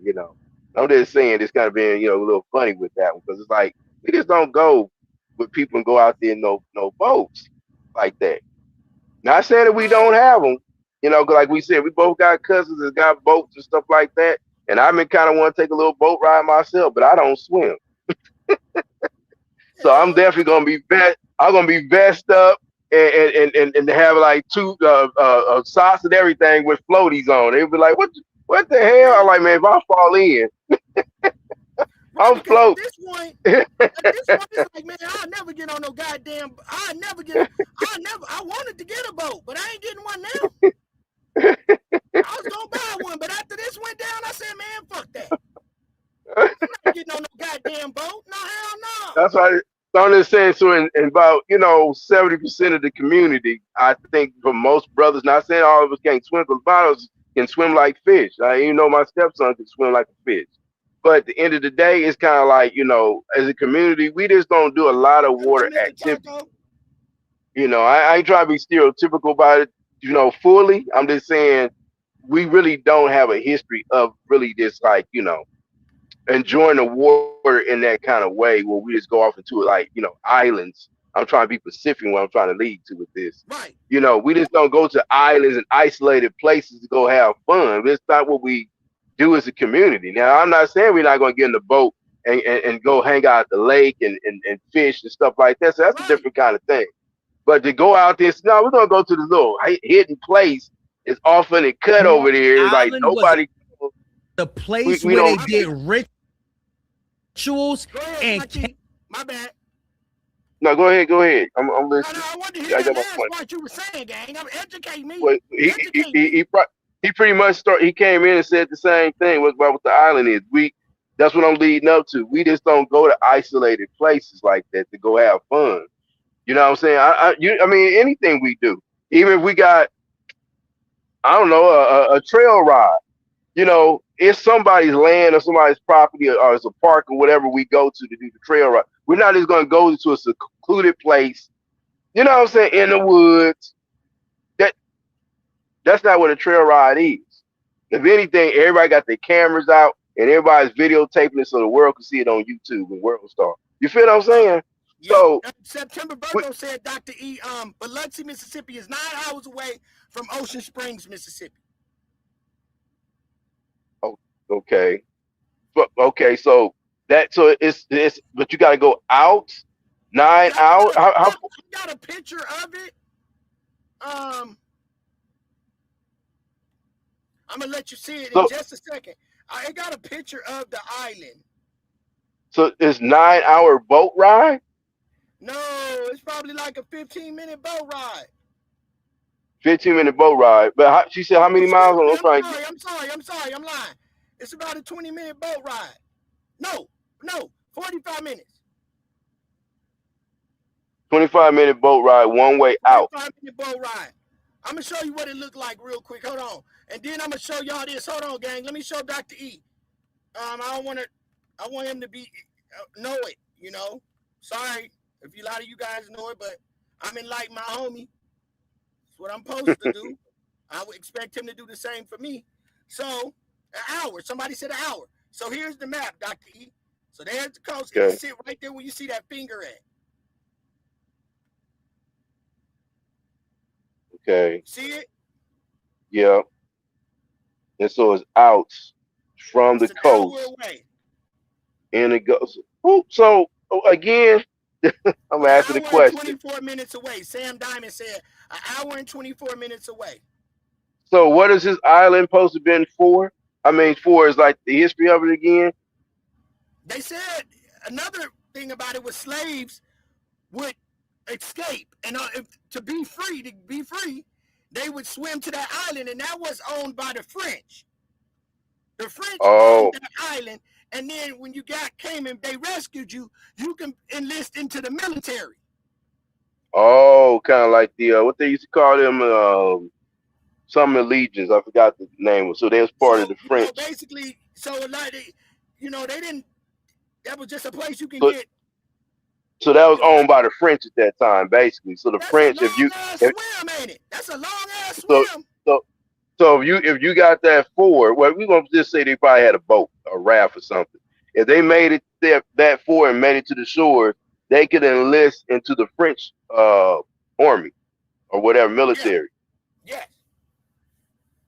S2: I'm just saying it's kind of been, a little funny with that one because it's like, we just don't go with people and go out there in no boats like that. Not saying that we don't have them, cause like we said, we both got cousins that got boats and stuff like that. And I kind of want to take a little boat ride myself, but I don't swim. So I'm definitely gonna be I'm gonna be vest up and have like two socks and everything with floaties on. They'll be like, what the hell? I'm like, man, if I fall in, I'm float.
S1: At this point, it's like, man, I'll never get on no goddamn. I wanted to get a boat, but I ain't getting one now. I was gonna buy one, but after this went down, I said, man, fuck that. I'm not getting on no goddamn boat. No, hell no.
S2: That's right. So I'm just saying, so in about 70% of the community, I think for most brothers, not saying all of us can't swim, but a lot of us can swim like fish. My stepson can swim like a fish. But at the end of the day, it's kind of like, as a community, we just don't do a lot of water activity. I ain't trying to be stereotypical about it, fully. I'm just saying we really don't have a history of really just like, enjoying the water in that kind of way where we just go off into like, islands. I'm trying to be specific what I'm trying to lead to with this.
S1: Right.
S2: You know, we just don't go to islands and isolated places to go have fun. That's not what we do as a community. Now, I'm not saying we're not going to get in the boat and go hang out at the lake and fish and stuff like that. So that's a different kind of thing. But to go out there, no, we're going to go to this little hidden place. It's often and cut over there. It's like nobody.
S20: The place
S2: we
S20: where they
S2: don't-
S20: did rituals and.
S1: My bad.
S2: No, go ahead. I'm listening.
S1: No, I wanted to hear that last part you were saying, gang. Educate me.
S2: Well, he pretty much he came in and said the same thing. What the island is? That's what I'm leading up to. We just don't go to isolated places like that to go have fun. You know what I'm saying? I mean, anything we do, even if we got, I don't know, a trail ride. You know, it's somebody's land or somebody's property or it's a park or whatever we go to do the trail ride. We're not just going to go to a secluded place, you know what I'm saying, in the woods. That's not what a trail ride is. If anything, everybody got their cameras out and everybody's videotaping it so the world can see it on YouTube and World Star. You feel what I'm saying?
S1: Yeah.
S2: So
S1: September Virgo said, Dr. E, Biloxi, Mississippi is 9 hours away from Ocean Springs, Mississippi.
S2: Okay. But okay, so it's but you gotta go out 9 hours. How
S1: got a picture of it. I'm gonna let you see it in just a second. I got a picture of the island.
S2: So it's 9 hour boat ride?
S1: No, it's probably like a 15-minute boat ride.
S2: 15-minute boat ride. But she said how many miles?
S1: I'm sorry, I'm lying. It's about a 20-minute boat ride. No, 45 minutes.
S2: 25-minute boat ride, one way out.
S1: 25-minute boat ride. I'm gonna show you what it looked like real quick. Hold on, and then I'm gonna show y'all this. Hold on, gang. Let me show Dr. E. I want him to be know it. You know, sorry if a lot of you guys know it, but I'm in like my homie. That's what I'm supposed to do. I would expect him to do the same for me. So. An hour. Somebody said an hour. So here's the map, Dr. E. So there's the coast. Okay. It sit right there where you see that finger at.
S2: Okay.
S1: See it?
S2: Yeah. And so it's out from the coast. And it goes. So again, I'm asking the question.
S1: 24 minutes away. Sam Diamond said an hour and 24 minutes away.
S2: So what is this island supposed to have been for? I mean, for is like the history of it again.
S1: They said another thing about it was slaves would escape, and to be free, they would swim to that island, and that was owned by the French. The French owned that island, and then when you came and they rescued you, you can enlist into the military.
S2: Oh, kind of like the what they used to call them. Some legions, I forgot the name. So they was part of the French.
S1: Basically, so like they didn't. That was just a place you can get.
S2: So that was owned by the French at that time, basically. So the French,
S1: swim, ain't it? That's a long ass swim.
S2: So if you got that forward, well, we're gonna just say they probably had a boat, a raft, or something. If they made it that forward and made it to the shore, they could enlist into the French army or whatever military.
S1: Yeah.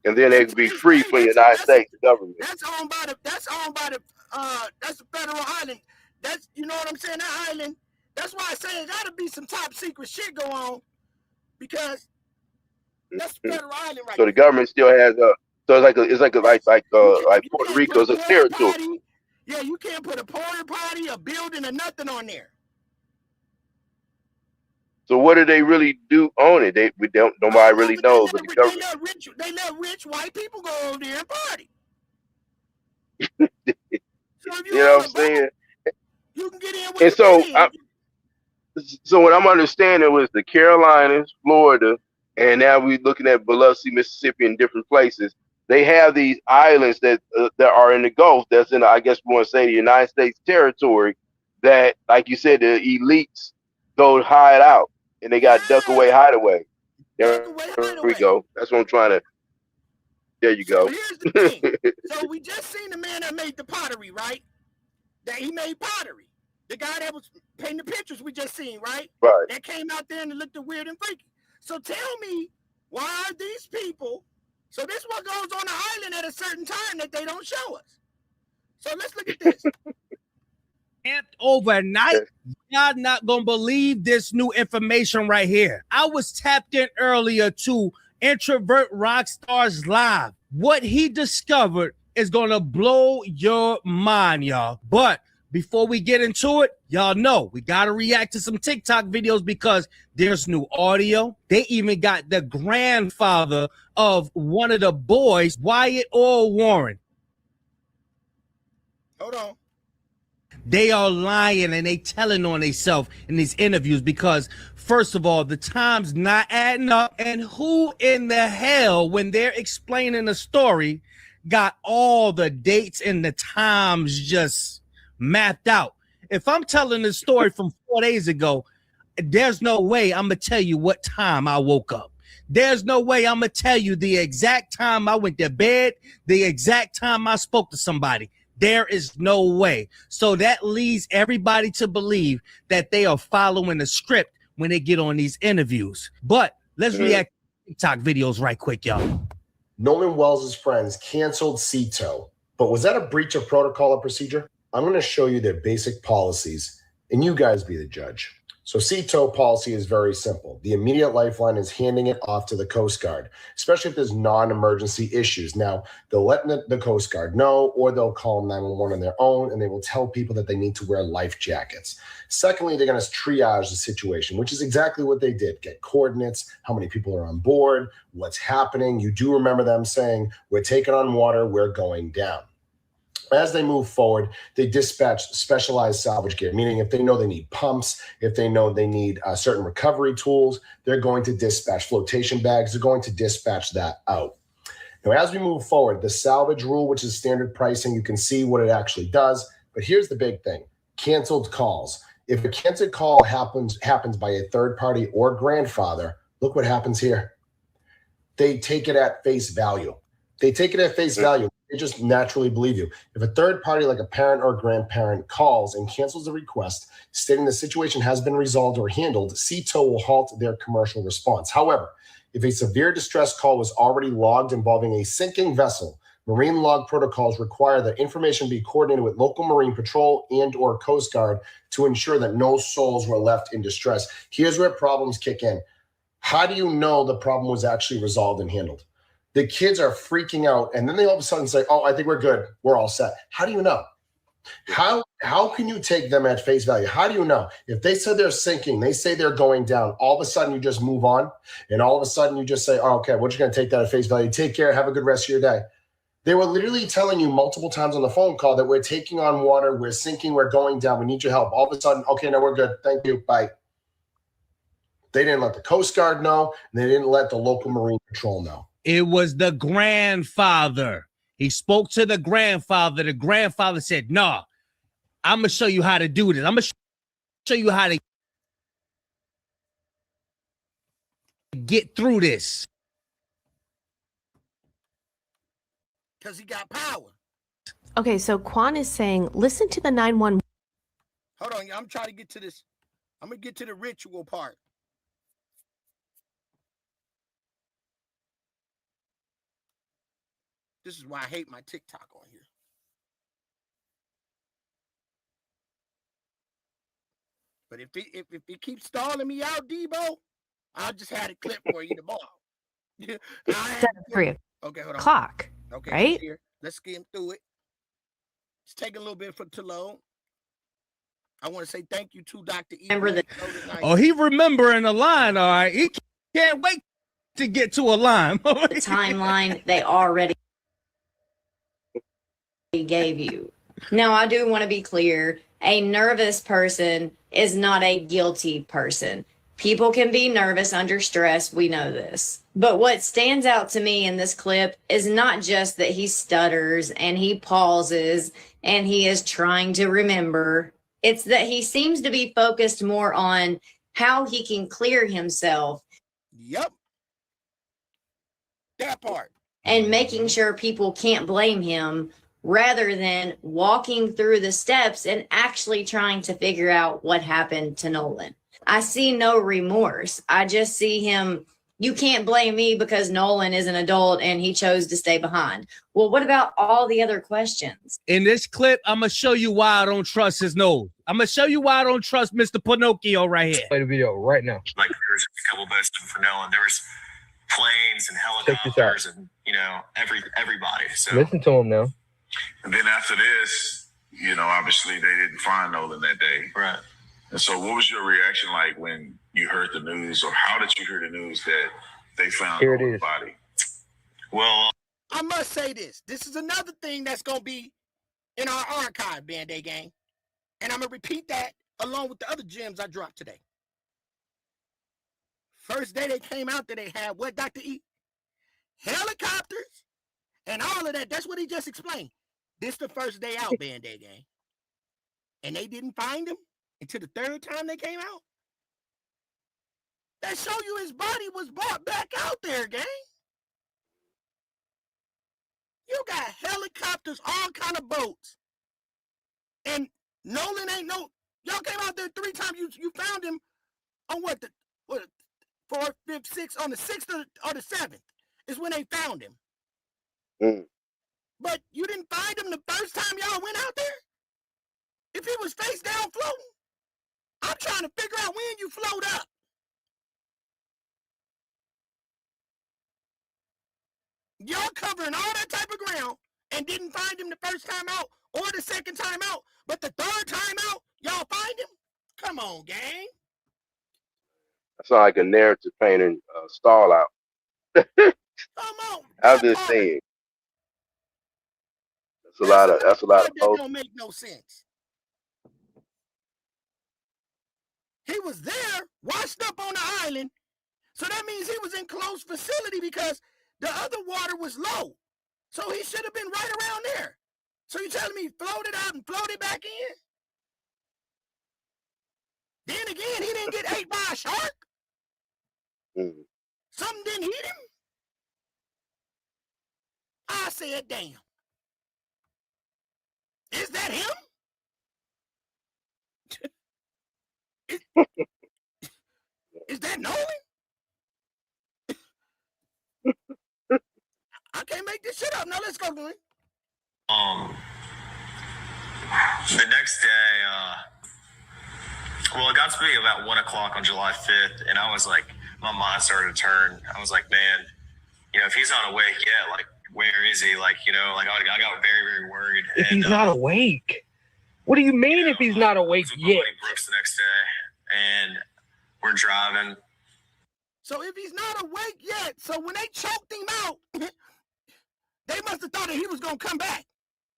S2: And then they could be free from the United States government.
S1: That's owned by the that's the federal island. That's, you know what I'm saying? That island. That's why I say it gotta be some top secret shit go on, because that's the federal island right
S2: So the government still has so it's like Puerto Rico's a territory.
S1: Party. Yeah, you can't put a porta potty, a building, or nothing on there.
S2: So what do they really do on it? Nobody really knows. But the government.
S1: They let rich white people go over there and party.
S2: You know what I'm saying?
S1: You can get in with
S2: and so what I'm understanding was the Carolinas, Florida, and now we're looking at Biloxi, Mississippi, and different places. They have these islands that are in the Gulf. That's in, I guess we want to say, the United States territory. That, like you said, the elites go hide out, and they got duck away, hideaway. There we go. That's what I'm trying to. There you go.
S1: So here's the thing. So we just seen the man that made the pottery, right? That he made pottery. The guy that was painting the pictures we just seen, right?
S2: Right.
S1: That came out there and looked weird and freaky. So tell me, why are these people? So this what goes on the island at a certain time that they don't show us. So let's look at this.
S20: Camped overnight. Y'all not gonna believe this new information right here. I was tapped in earlier to Introvert Rockstars Live. What he discovered is gonna blow your mind, y'all. But before we get into it, y'all know we gotta react to some TikTok videos because there's new audio. They even got the grandfather of one of the boys, Wyatt Earl Warren.
S1: Hold on.
S20: They are lying and they telling on themselves in these interviews because, first of all, the time's not adding up. And who in the hell, when they're explaining the story, got all the dates and the times just mapped out? If I'm telling the story from 4 days ago, there's no way I'm going to tell you what time I woke up. There's no way I'm going to tell you the exact time I went to bed, the exact time I spoke to somebody. There is no way. So that leads everybody to believe that they are following the script when they get on these interviews. But let's react to TikTok videos right quick, y'all.
S21: Nolan Wells' friends canceled CETO, but was that a breach of protocol or procedure? I'm going to show you their basic policies, and you guys be the judge. So CETO policy is very simple. The immediate lifeline is handing it off to the Coast Guard, especially if there's non-emergency issues. Now, they'll let the Coast Guard know, or they'll call 911 on their own, and they will tell people that they need to wear life jackets. Secondly, they're going to triage the situation, which is exactly what they did. Get coordinates, how many people are on board, what's happening. You do remember them saying, we're taking on water, we're going down. As they move forward, they dispatch specialized salvage gear, meaning if they know they need pumps, if they know they need certain recovery tools, they're going to dispatch flotation bags. They're going to dispatch that out. Now, as we move forward, the salvage rule, which is standard pricing, you can see what it actually does. But here's the big thing, canceled calls. If a canceled call happens by a third party or grandfather, look what happens here. They take it at face value. They take it at face value. They just naturally believe you. If a third party like a parent or grandparent calls and cancels a request stating the situation has been resolved or handled, CETO will halt their commercial response. However, if a severe distress call was already logged involving a sinking vessel, marine log protocols require that information be coordinated with local Marine Patrol and or Coast Guard to ensure that no souls were left in distress. Here's where problems kick in. How do you know the problem was actually resolved and handled? The kids are freaking out, and then they all of a sudden say, oh, I think we're good. We're all set. How do you know? How can you take them at face value? How do you know? If they said they're sinking, they say they're going down, all of a sudden you just move on, and all of a sudden you just say, oh, okay, we're just going to take that at face value. Take care. Have a good rest of your day. They were literally telling you multiple times on the phone call that we're taking on water, we're sinking, we're going down, we need your help. All of a sudden, okay, no, we're good. Thank you. Bye. They didn't let the Coast Guard know, and they didn't let the local Marine Patrol know.
S20: It was the grandfather. He spoke to the grandfather. The grandfather said, nah, I'm going to show you how to do this. I'm going to show you how to get through this.
S1: Because he got power.
S18: Okay, so Quan is saying, listen to the 911.
S1: Hold on, I'm trying to get to this. I'm going to get to the ritual part. This is why I hate my TikTok on here. But if it keeps stalling me out, Debo, I'll just have a clip for you tomorrow.
S18: 3
S1: okay, hold on.
S18: o'clock,
S1: Okay,
S18: right?
S1: here. Let's skim through it. It's taking a little bit to load. I want to say thank you to Dr. E.
S20: Remember that? Oh, he remembering a line, all right. He can't wait to get to a line.
S22: The timeline they already gave you. Now, I do want to be clear. A nervous person is not a guilty person. People can be nervous under stress. We know this. But what stands out to me in this clip is not just that he stutters and he pauses and he is trying to remember. It's that he seems to be focused more on how he can clear himself.
S1: Yep. That part.
S22: And making sure people can't blame him rather than walking through the steps and actually trying to figure out what happened to Nolan. I see no remorse. I just see him. You can't blame me because Nolan is an adult and he chose to stay behind. Well, what about all the other questions?
S20: In this clip, I'm going to show you why I don't trust his nose. I'm going to show you why I don't trust Mr. Pinocchio right here.
S3: Play the video right now.
S12: Like there's a couple bets for Nolan. There was planes and helicopters and, you know, everybody. So
S3: Listen to him now.
S11: And then after this, you know, obviously they didn't find Nolan that day.
S12: Right.
S11: And so what was your reaction like when you heard the news, or how did you hear the news that they found Nolan's body?
S12: Well,
S1: I must say this. This is another thing that's going to be in our archive, Band-Aid Gang. And I'm going to repeat that along with the other gems I dropped today. First day they came out there, they had what, Dr. E? Helicopters and all of that. That's what he just explained. This the first day out, Band-Aid Gang. And they didn't find him until the third time they came out. That show you his body was brought back out there, gang. You got helicopters, all kind of boats. And Nolan ain't no, y'all came out there 3 times. You found him on what, 4th, 5th, 6th, on the 6th or the 7th is when they found him. But you didn't find him the first time y'all went out there? If he was face down floating, I'm trying to figure out when you float up. Y'all covering all that type of ground and didn't find him the first time out or the second time out, but the third time out, y'all find him? Come on, gang.
S2: That's not like a narrative painting stall out.
S1: Come on.
S2: I'm just saying. That's a lot of
S1: That don't make no sense. He was there, washed up on the island, so that means he was in close facility because the other water was low. So he should have been right around there. So you telling me he floated out and floated back in? Then again, he didn't get ate by a shark? Something didn't hit him? I said, damn. Is that him? Is that Nolan? I can't make this shit up. Now let's go, Glenn.
S12: The next day, well, it got to be about 1 o'clock on July 5th, and I was like, my mind started to turn. I was like, man, you know, if he's not awake yet, like, where is he? Like, you know, like I got very, very worried.
S3: If he's not awake, what do you mean if he's not awake yet?
S12: Brooks the next day, and we're driving.
S1: So if he's not awake yet, so when they choked him out, they must have thought that he was going to come back.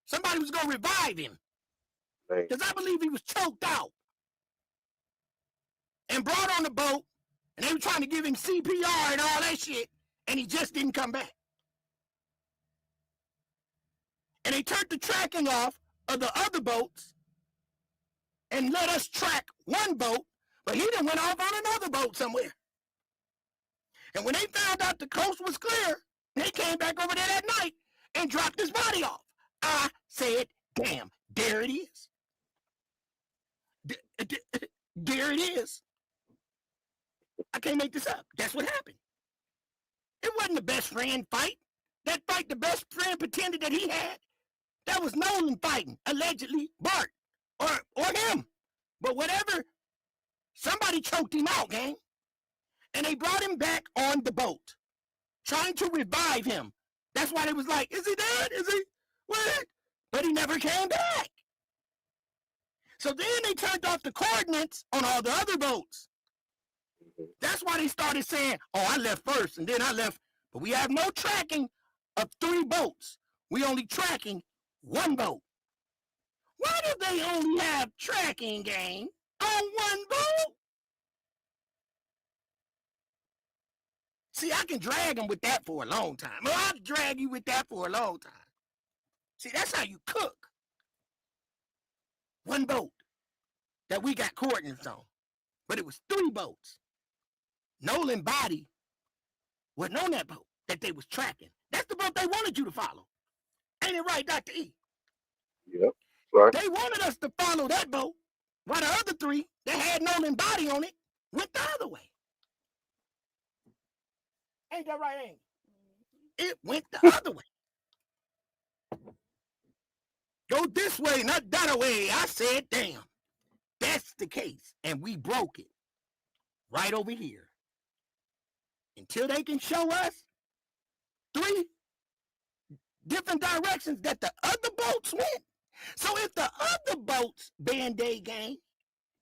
S1: Somebody was going to revive him. Because I believe he was choked out and brought on the boat, and they were trying to give him CPR and all that shit, and he just didn't come back. And they turned the tracking off of the other boats and let us track one boat, but he done went off on another boat somewhere. And when they found out the coast was clear, they came back over there that night and dropped his body off. I said, damn, there it is. There it is. I can't make this up. That's what happened. It wasn't the best friend fight. That fight the best friend pretended that he had. That was Nolan fighting, allegedly, Bart, or him. But whatever, somebody choked him out, gang. And they brought him back on the boat, trying to revive him. That's why they was like, is he dead? Is he? What? But he never came back. So then they turned off the coordinates on all the other boats. That's why they started saying, oh, I left first, and then I left. But we have no tracking of 3 boats. We only tracking 1 boat. Why do they only have tracking, gang, on 1 boat? See, I can drag them with that for a long time. Well, I'll drag you with that for a long time. See, that's how you cook. 1 boat that we got coordinates on. But it was 3 boats. Nolan body wasn't on that boat that they was tracking. That's the boat they wanted you to follow. Ain't it right, Dr. E?
S2: Yep. Right.
S1: They wanted us to follow that boat, while the other three that had Nolan body on it went the other way. Ain't that right, ain't it? It went the other way. Go this way, not that way. I said, damn, that's the case. And we broke it right over here. Until they can show us 3 different directions that the other boats went. So if the other boats, Band-Aid gang,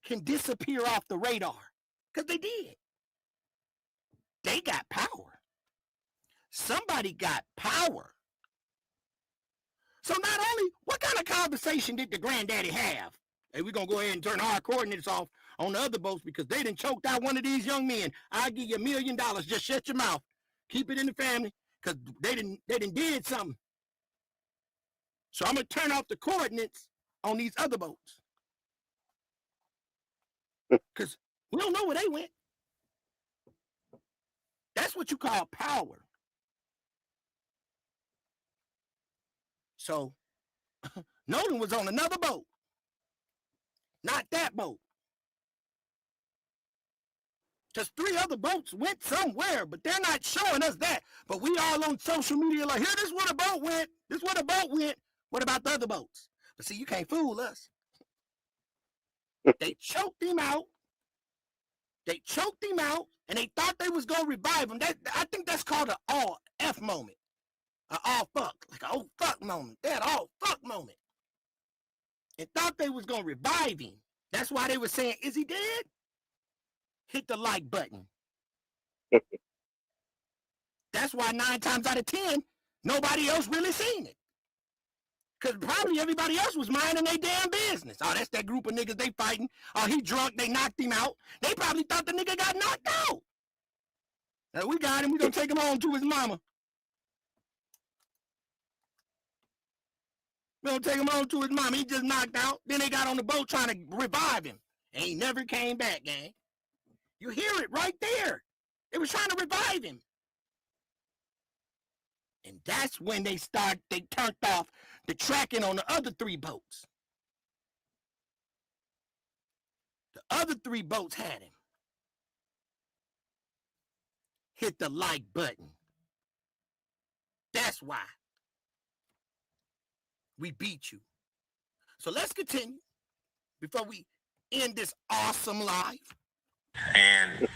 S1: can disappear off the radar, because they did. They got power. Somebody got power. So not only, what kind of conversation did the granddaddy have? Hey, we're going to go ahead and turn our coordinates off on the other boats because they done choked out one of these young men. I'll give you $1 million. Just shut your mouth. Keep it in the family because they done did something. So I'm going to turn off the coordinates on these other boats. Because we don't know where they went. That's what you call power. So Nolan was on another boat. Not that boat. Just 3 other boats went somewhere, but they're not showing us that. But we all on social media like, here, this is where the boat went. This is where the boat went. What about the other boats? But see, you can't fool us. They choked him out. They choked him out, and they thought they was going to revive him. I think that's called an all F moment. An all fuck. Like an oh fuck moment. That all fuck moment. And thought they was going to revive him. That's why they were saying, is he dead? Hit the like button. That's why 9 times out of 10, nobody else really seen it. Because probably everybody else was minding their damn business. Oh, that's that group of niggas they fighting. Oh, he drunk, they knocked him out. They probably thought the nigga got knocked out. Now, we got him, we gonna take him home to his mama. We gonna take him home to his mama. He just knocked out. Then they got on the boat trying to revive him. And he never came back, gang. You hear it right there. They was trying to revive him. And that's when they turned off the tracking on the other 3 boats. The other 3 boats had him. Hit the like button. That's why we beat you. So let's continue before we end this awesome live.
S12: And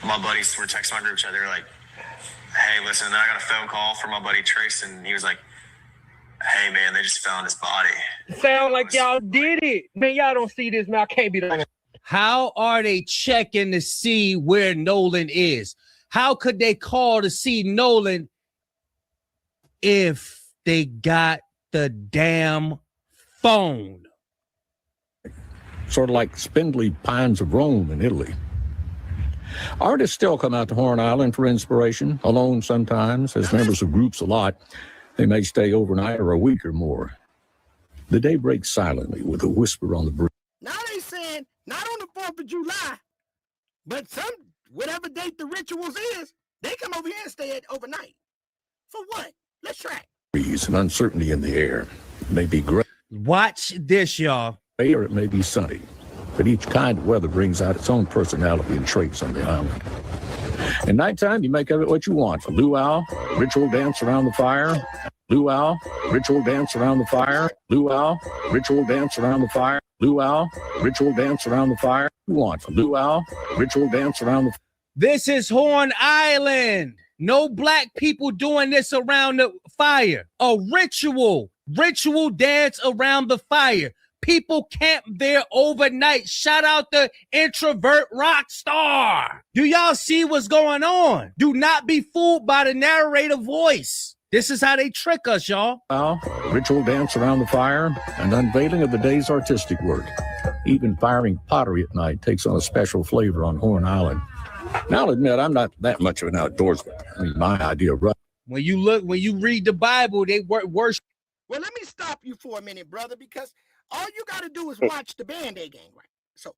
S12: my buddies were texting my group chat. They were like, hey, listen, I got a phone call from my buddy Trace, and he was like, hey, man, they just found his body.
S3: Sound like y'all did it. Man, y'all don't see this, man. I can't be lying.
S20: How are they checking to see where Nolan is? How could they call to see Nolan if they got the damn phone?
S4: Sort of like spindly pines of Rome in Italy. Artists still come out to Horn Island for inspiration, alone sometimes, as members of groups a lot. They may stay overnight or a week or more. The day breaks silently with a whisper on the breeze.
S1: Now they saying, not on the 4th of July, but whatever date the rituals is, they come over here and stay overnight. For what? Let's track.
S4: And uncertainty in the air. It may be gray.
S20: Watch this, y'all.
S4: Or it may be sunny. But each kind of weather brings out its own personality and traits on the island. At nighttime, you make of it what you want. A luau, ritual dance around the fire. Luau, ritual dance around the fire. Luau, ritual dance around the fire. Luau, ritual dance around the fire. You want a luau, ritual dance around the fire.
S20: This is Horn Island. No black people doing this around the fire. A ritual dance around the fire. People camp there overnight. Shout out the introvert rock star. Do y'all see what's going on? Do not be fooled by the narrator voice. This is how they trick us, y'all.
S4: Ritual dance around the fire and unveiling of the day's artistic work. Even firing pottery at night takes on a special flavor on Horn Island. Now, I'll admit, I'm not that much of an outdoorsman. I mean, my idea of
S20: when you read the Bible, they worship.
S1: Well, let me stop you for a minute, brother, because all you got to do is watch the Band-Aid gang, right? So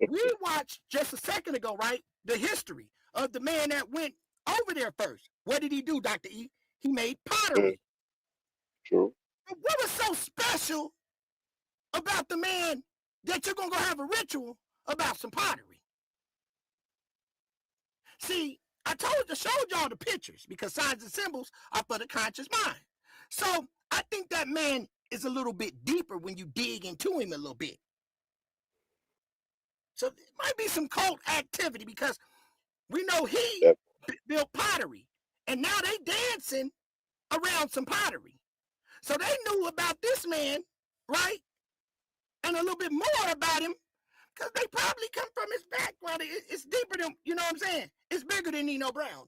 S1: we watched just a second ago, right, the history of the man that went over there first. What did he do, Dr. E? He made pottery.
S2: True.
S1: What was so special about the man that you're going to go have a ritual about some pottery? See, I showed y'all the pictures because signs and symbols are for the conscious mind. So I think that man is a little bit deeper when you dig into him a little bit. So there might be some cult activity because we know he built pottery, and now they dancing around some pottery. So they knew about this man, right? And a little bit more about him because they probably come from his background. It's deeper than, you know what I'm saying? It's bigger than Nino Brown.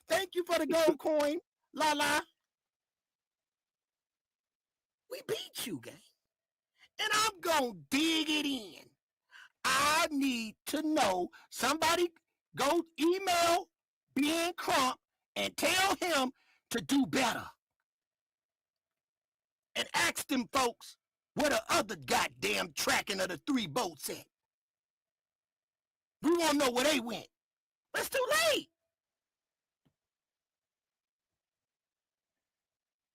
S1: Thank you for the gold coin, La. We beat you, gang. And I'm going to dig it in. I need to know. Somebody go email Ben Crump and tell him to do better. And ask them folks where the other goddamn tracking of the 3 boats at. We want to know where they went. But it's too late.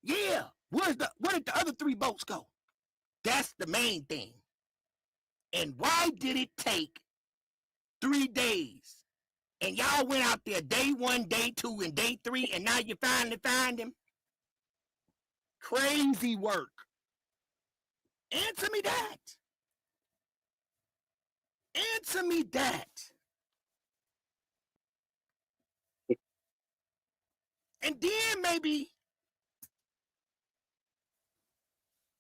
S1: Yeah. Where did the other 3 boats go? That's the main thing. And why did it take 3 days? And y'all went out there day 1, day 2, and day 3, and now you finally find him? Crazy work. Answer me that. Answer me that. And then maybe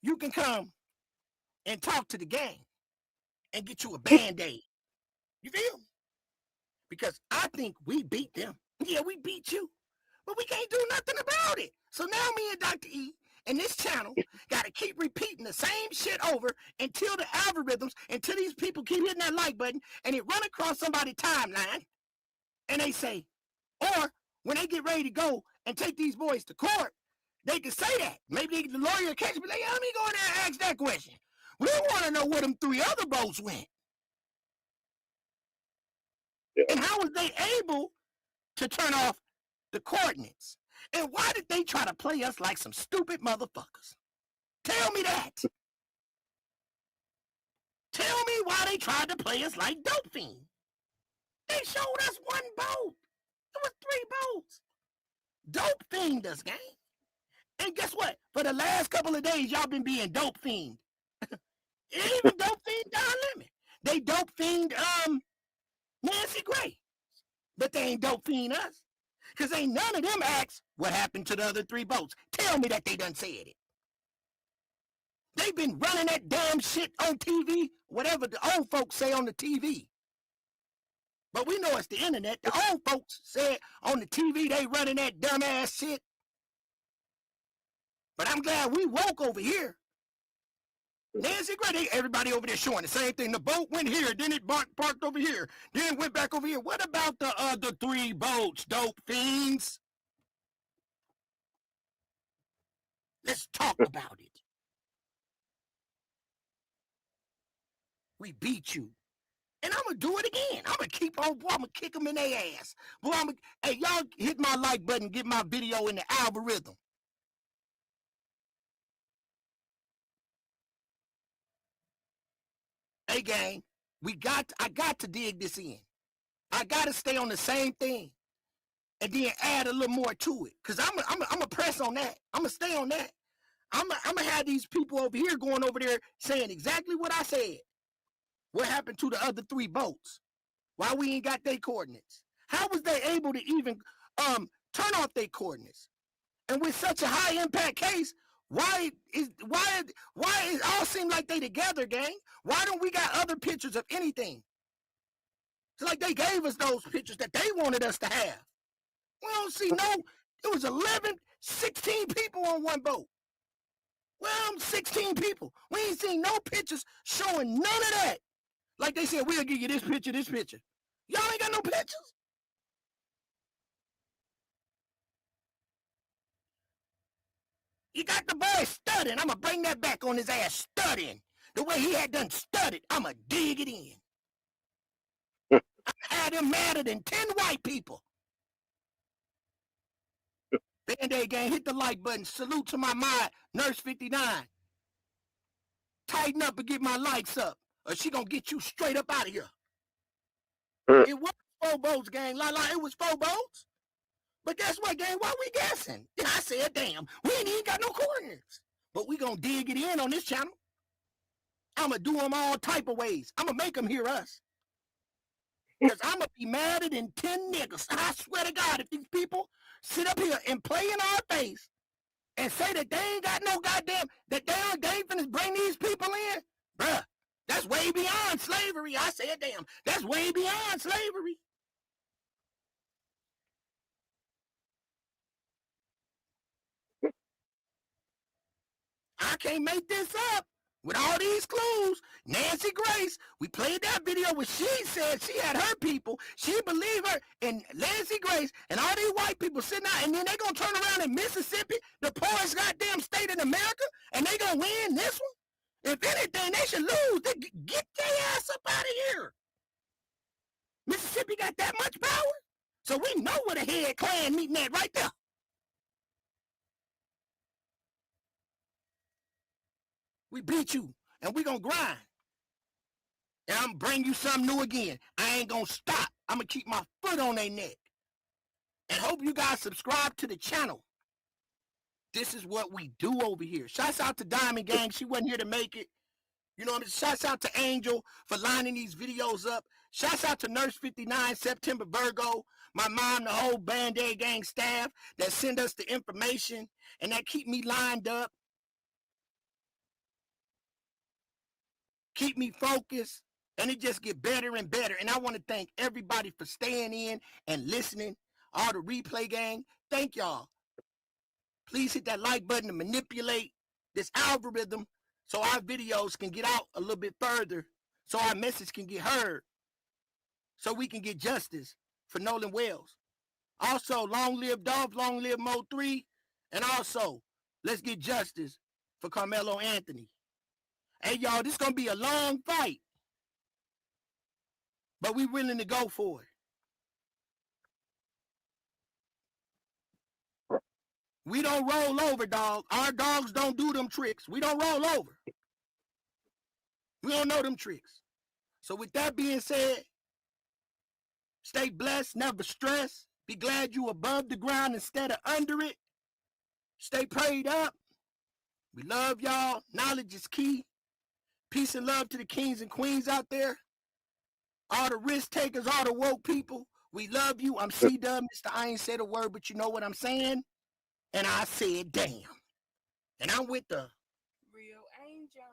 S1: you can come and talk to the gang and get you a Band-Aid. You feel me? Because I think we beat them. Yeah, we beat you. But we can't do nothing about it. So now me and Dr. E and this channel got to keep repeating the same shit over until the algorithms, until these people keep hitting that like button and it run across somebody's timeline and they say, or when they get ready to go and take these boys to court, they can say that. Maybe the lawyer catch me like, let me go in there and ask that question. We want to know where them 3 other boats went. Yeah. And how was they able to turn off the coordinates? And why did they try to play us like some stupid motherfuckers? Tell me that. Tell me why they tried to play us like dope fiends. They showed us 1 boat. It was 3 boats. Dope fiend us, gang. And guess what? For the last couple of days, y'all been being dope fiend. It ain't even dope fiend Don Lemon. They dope fiend Nancy Gray. But they ain't dope fiend us. Because ain't none of them asked what happened to the other 3 boats. Tell me that they done said it. They've been running that damn shit on TV, whatever the old folks say on the TV. But we know it's the internet. The old folks said on the TV they running that dumbass shit. But I'm glad we woke over here. Nancy Gray, everybody over there showing the same thing. The boat went here, then it parked over here, then went back over here. What about the other 3 boats, dope fiends? Let's talk about it. We beat you. And I'm going to do it again. I'm going to keep on, boy, I'm going to kick them in their ass. Boy, hey, y'all hit my like button, get my video in the algorithm. Hey, gang, I got to dig this in. I got to stay on the same thing and then add a little more to it. Because I'm going to press on that. I'm going to stay on that. I'm going to have these people over here going over there saying exactly what I said. What happened to the other 3 boats? Why we ain't got their coordinates? How was they able to even turn off their coordinates? And with such a high impact case, why it all seem like they together, gang? Why don't we got other pictures of anything? It's like they gave us those pictures that they wanted us to have. We don't see it was 11, 16 people on 1 boat. Well, 16 people. We ain't seen no pictures showing none of that. Like they said, we'll give you this picture, this picture. Y'all ain't got no pictures. You got the boy studying. I'm going to bring that back on his ass, studying. The way he had done studied, I'm going to dig it in. I had him madder than 10 white people. Band-Aid gang, hit the like button. Salute to my mod, Nurse 59. Tighten up and get my likes up, or she gonna get you straight up out of here. It was Phobos, gang. It was Phobos. But guess what, gang? Why we guessing? Yeah, I said, damn, we ain't even got no coordinates. But we gonna dig it in on this channel. I'ma do them all type of ways. I'ma make them hear us. Because I'ma be madder than 10 niggas. I swear to God, if these people sit up here and play in our face and say that they ain't got no goddamn, that they ain't finna bring these people in, bruh, that's way beyond slavery. I said, damn, that's way beyond slavery. I can't make this up. With all these clues, Nancy Grace, we played that video where she said she had her people. She believed her, and Nancy Grace and all these white people sitting out, and then they gonna turn around in Mississippi, the poorest goddamn state in America, and they gonna win this one? If anything, they should lose. They get their ass up out of here. Mississippi got that much power? So we know where the head clan meeting at right there. We beat you, and we gonna grind. And I'm bring you something new again. I ain't gonna stop. I'm gonna keep my foot on their neck. And hope you guys subscribe to the channel. This is what we do over here. Shouts out to Diamond Gang. She wasn't here to make it. You know what I mean? Shouts out to Angel for lining these videos up. Shouts out to Nurse 59, September Virgo, my mom, the whole Band-Aid Gang staff that send us the information and that keep me lined up. Keep me focused, and it just get better and better. And I want to thank everybody for staying in and listening. All the replay gang, thank y'all. Please hit that like button to manipulate this algorithm so our videos can get out a little bit further, so our message can get heard, so we can get justice for Nolan Wells. Also, long live Dolph, long live Mo 3, and also, let's get justice for Carmelo Anthony. Hey, y'all, this going to be a long fight, but we willing to go for it. We don't roll over, dog. Our dogs don't do them tricks. We don't roll over. We don't know them tricks. So with that being said, stay blessed, never stress. Be glad you above the ground instead of under it. Stay prayed up. We love y'all. Knowledge is key. Peace and love to the kings and queens out there. All the risk takers, all the woke people. We love you. I'm C-Dub, Mr. I ain't said a word, but you know what I'm saying. And I said, damn. And I'm with the
S9: Real Angel.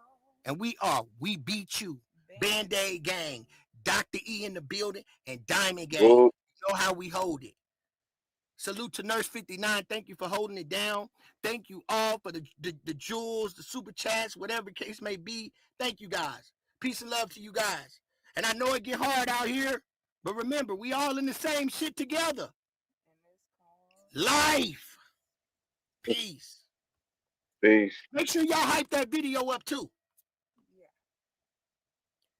S1: And we beat you. Band-Aid Gang, Dr. E in the building, and Diamond Gang. You know how we hold it. Salute to Nurse 59. Thank you for holding it down. Thank you all for the jewels, the super chats, whatever case may be. Thank you guys. Peace and love to you guys. And I know it get hard out here, but remember, we all in the same shit together. Life. Peace.
S2: Peace.
S1: Make sure y'all hype that video up too. Yeah.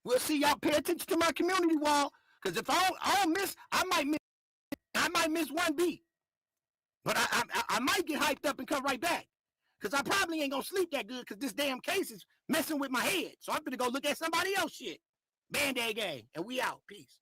S1: We'll see y'all. Pay attention to my community wall, because if I don't miss, I might miss one beat. But I might get hyped up and come right back. Because I probably ain't going to sleep that good because this damn case is messing with my head. So I'm going to go look at somebody else shit. Band-Aid Gang. And we out. Peace.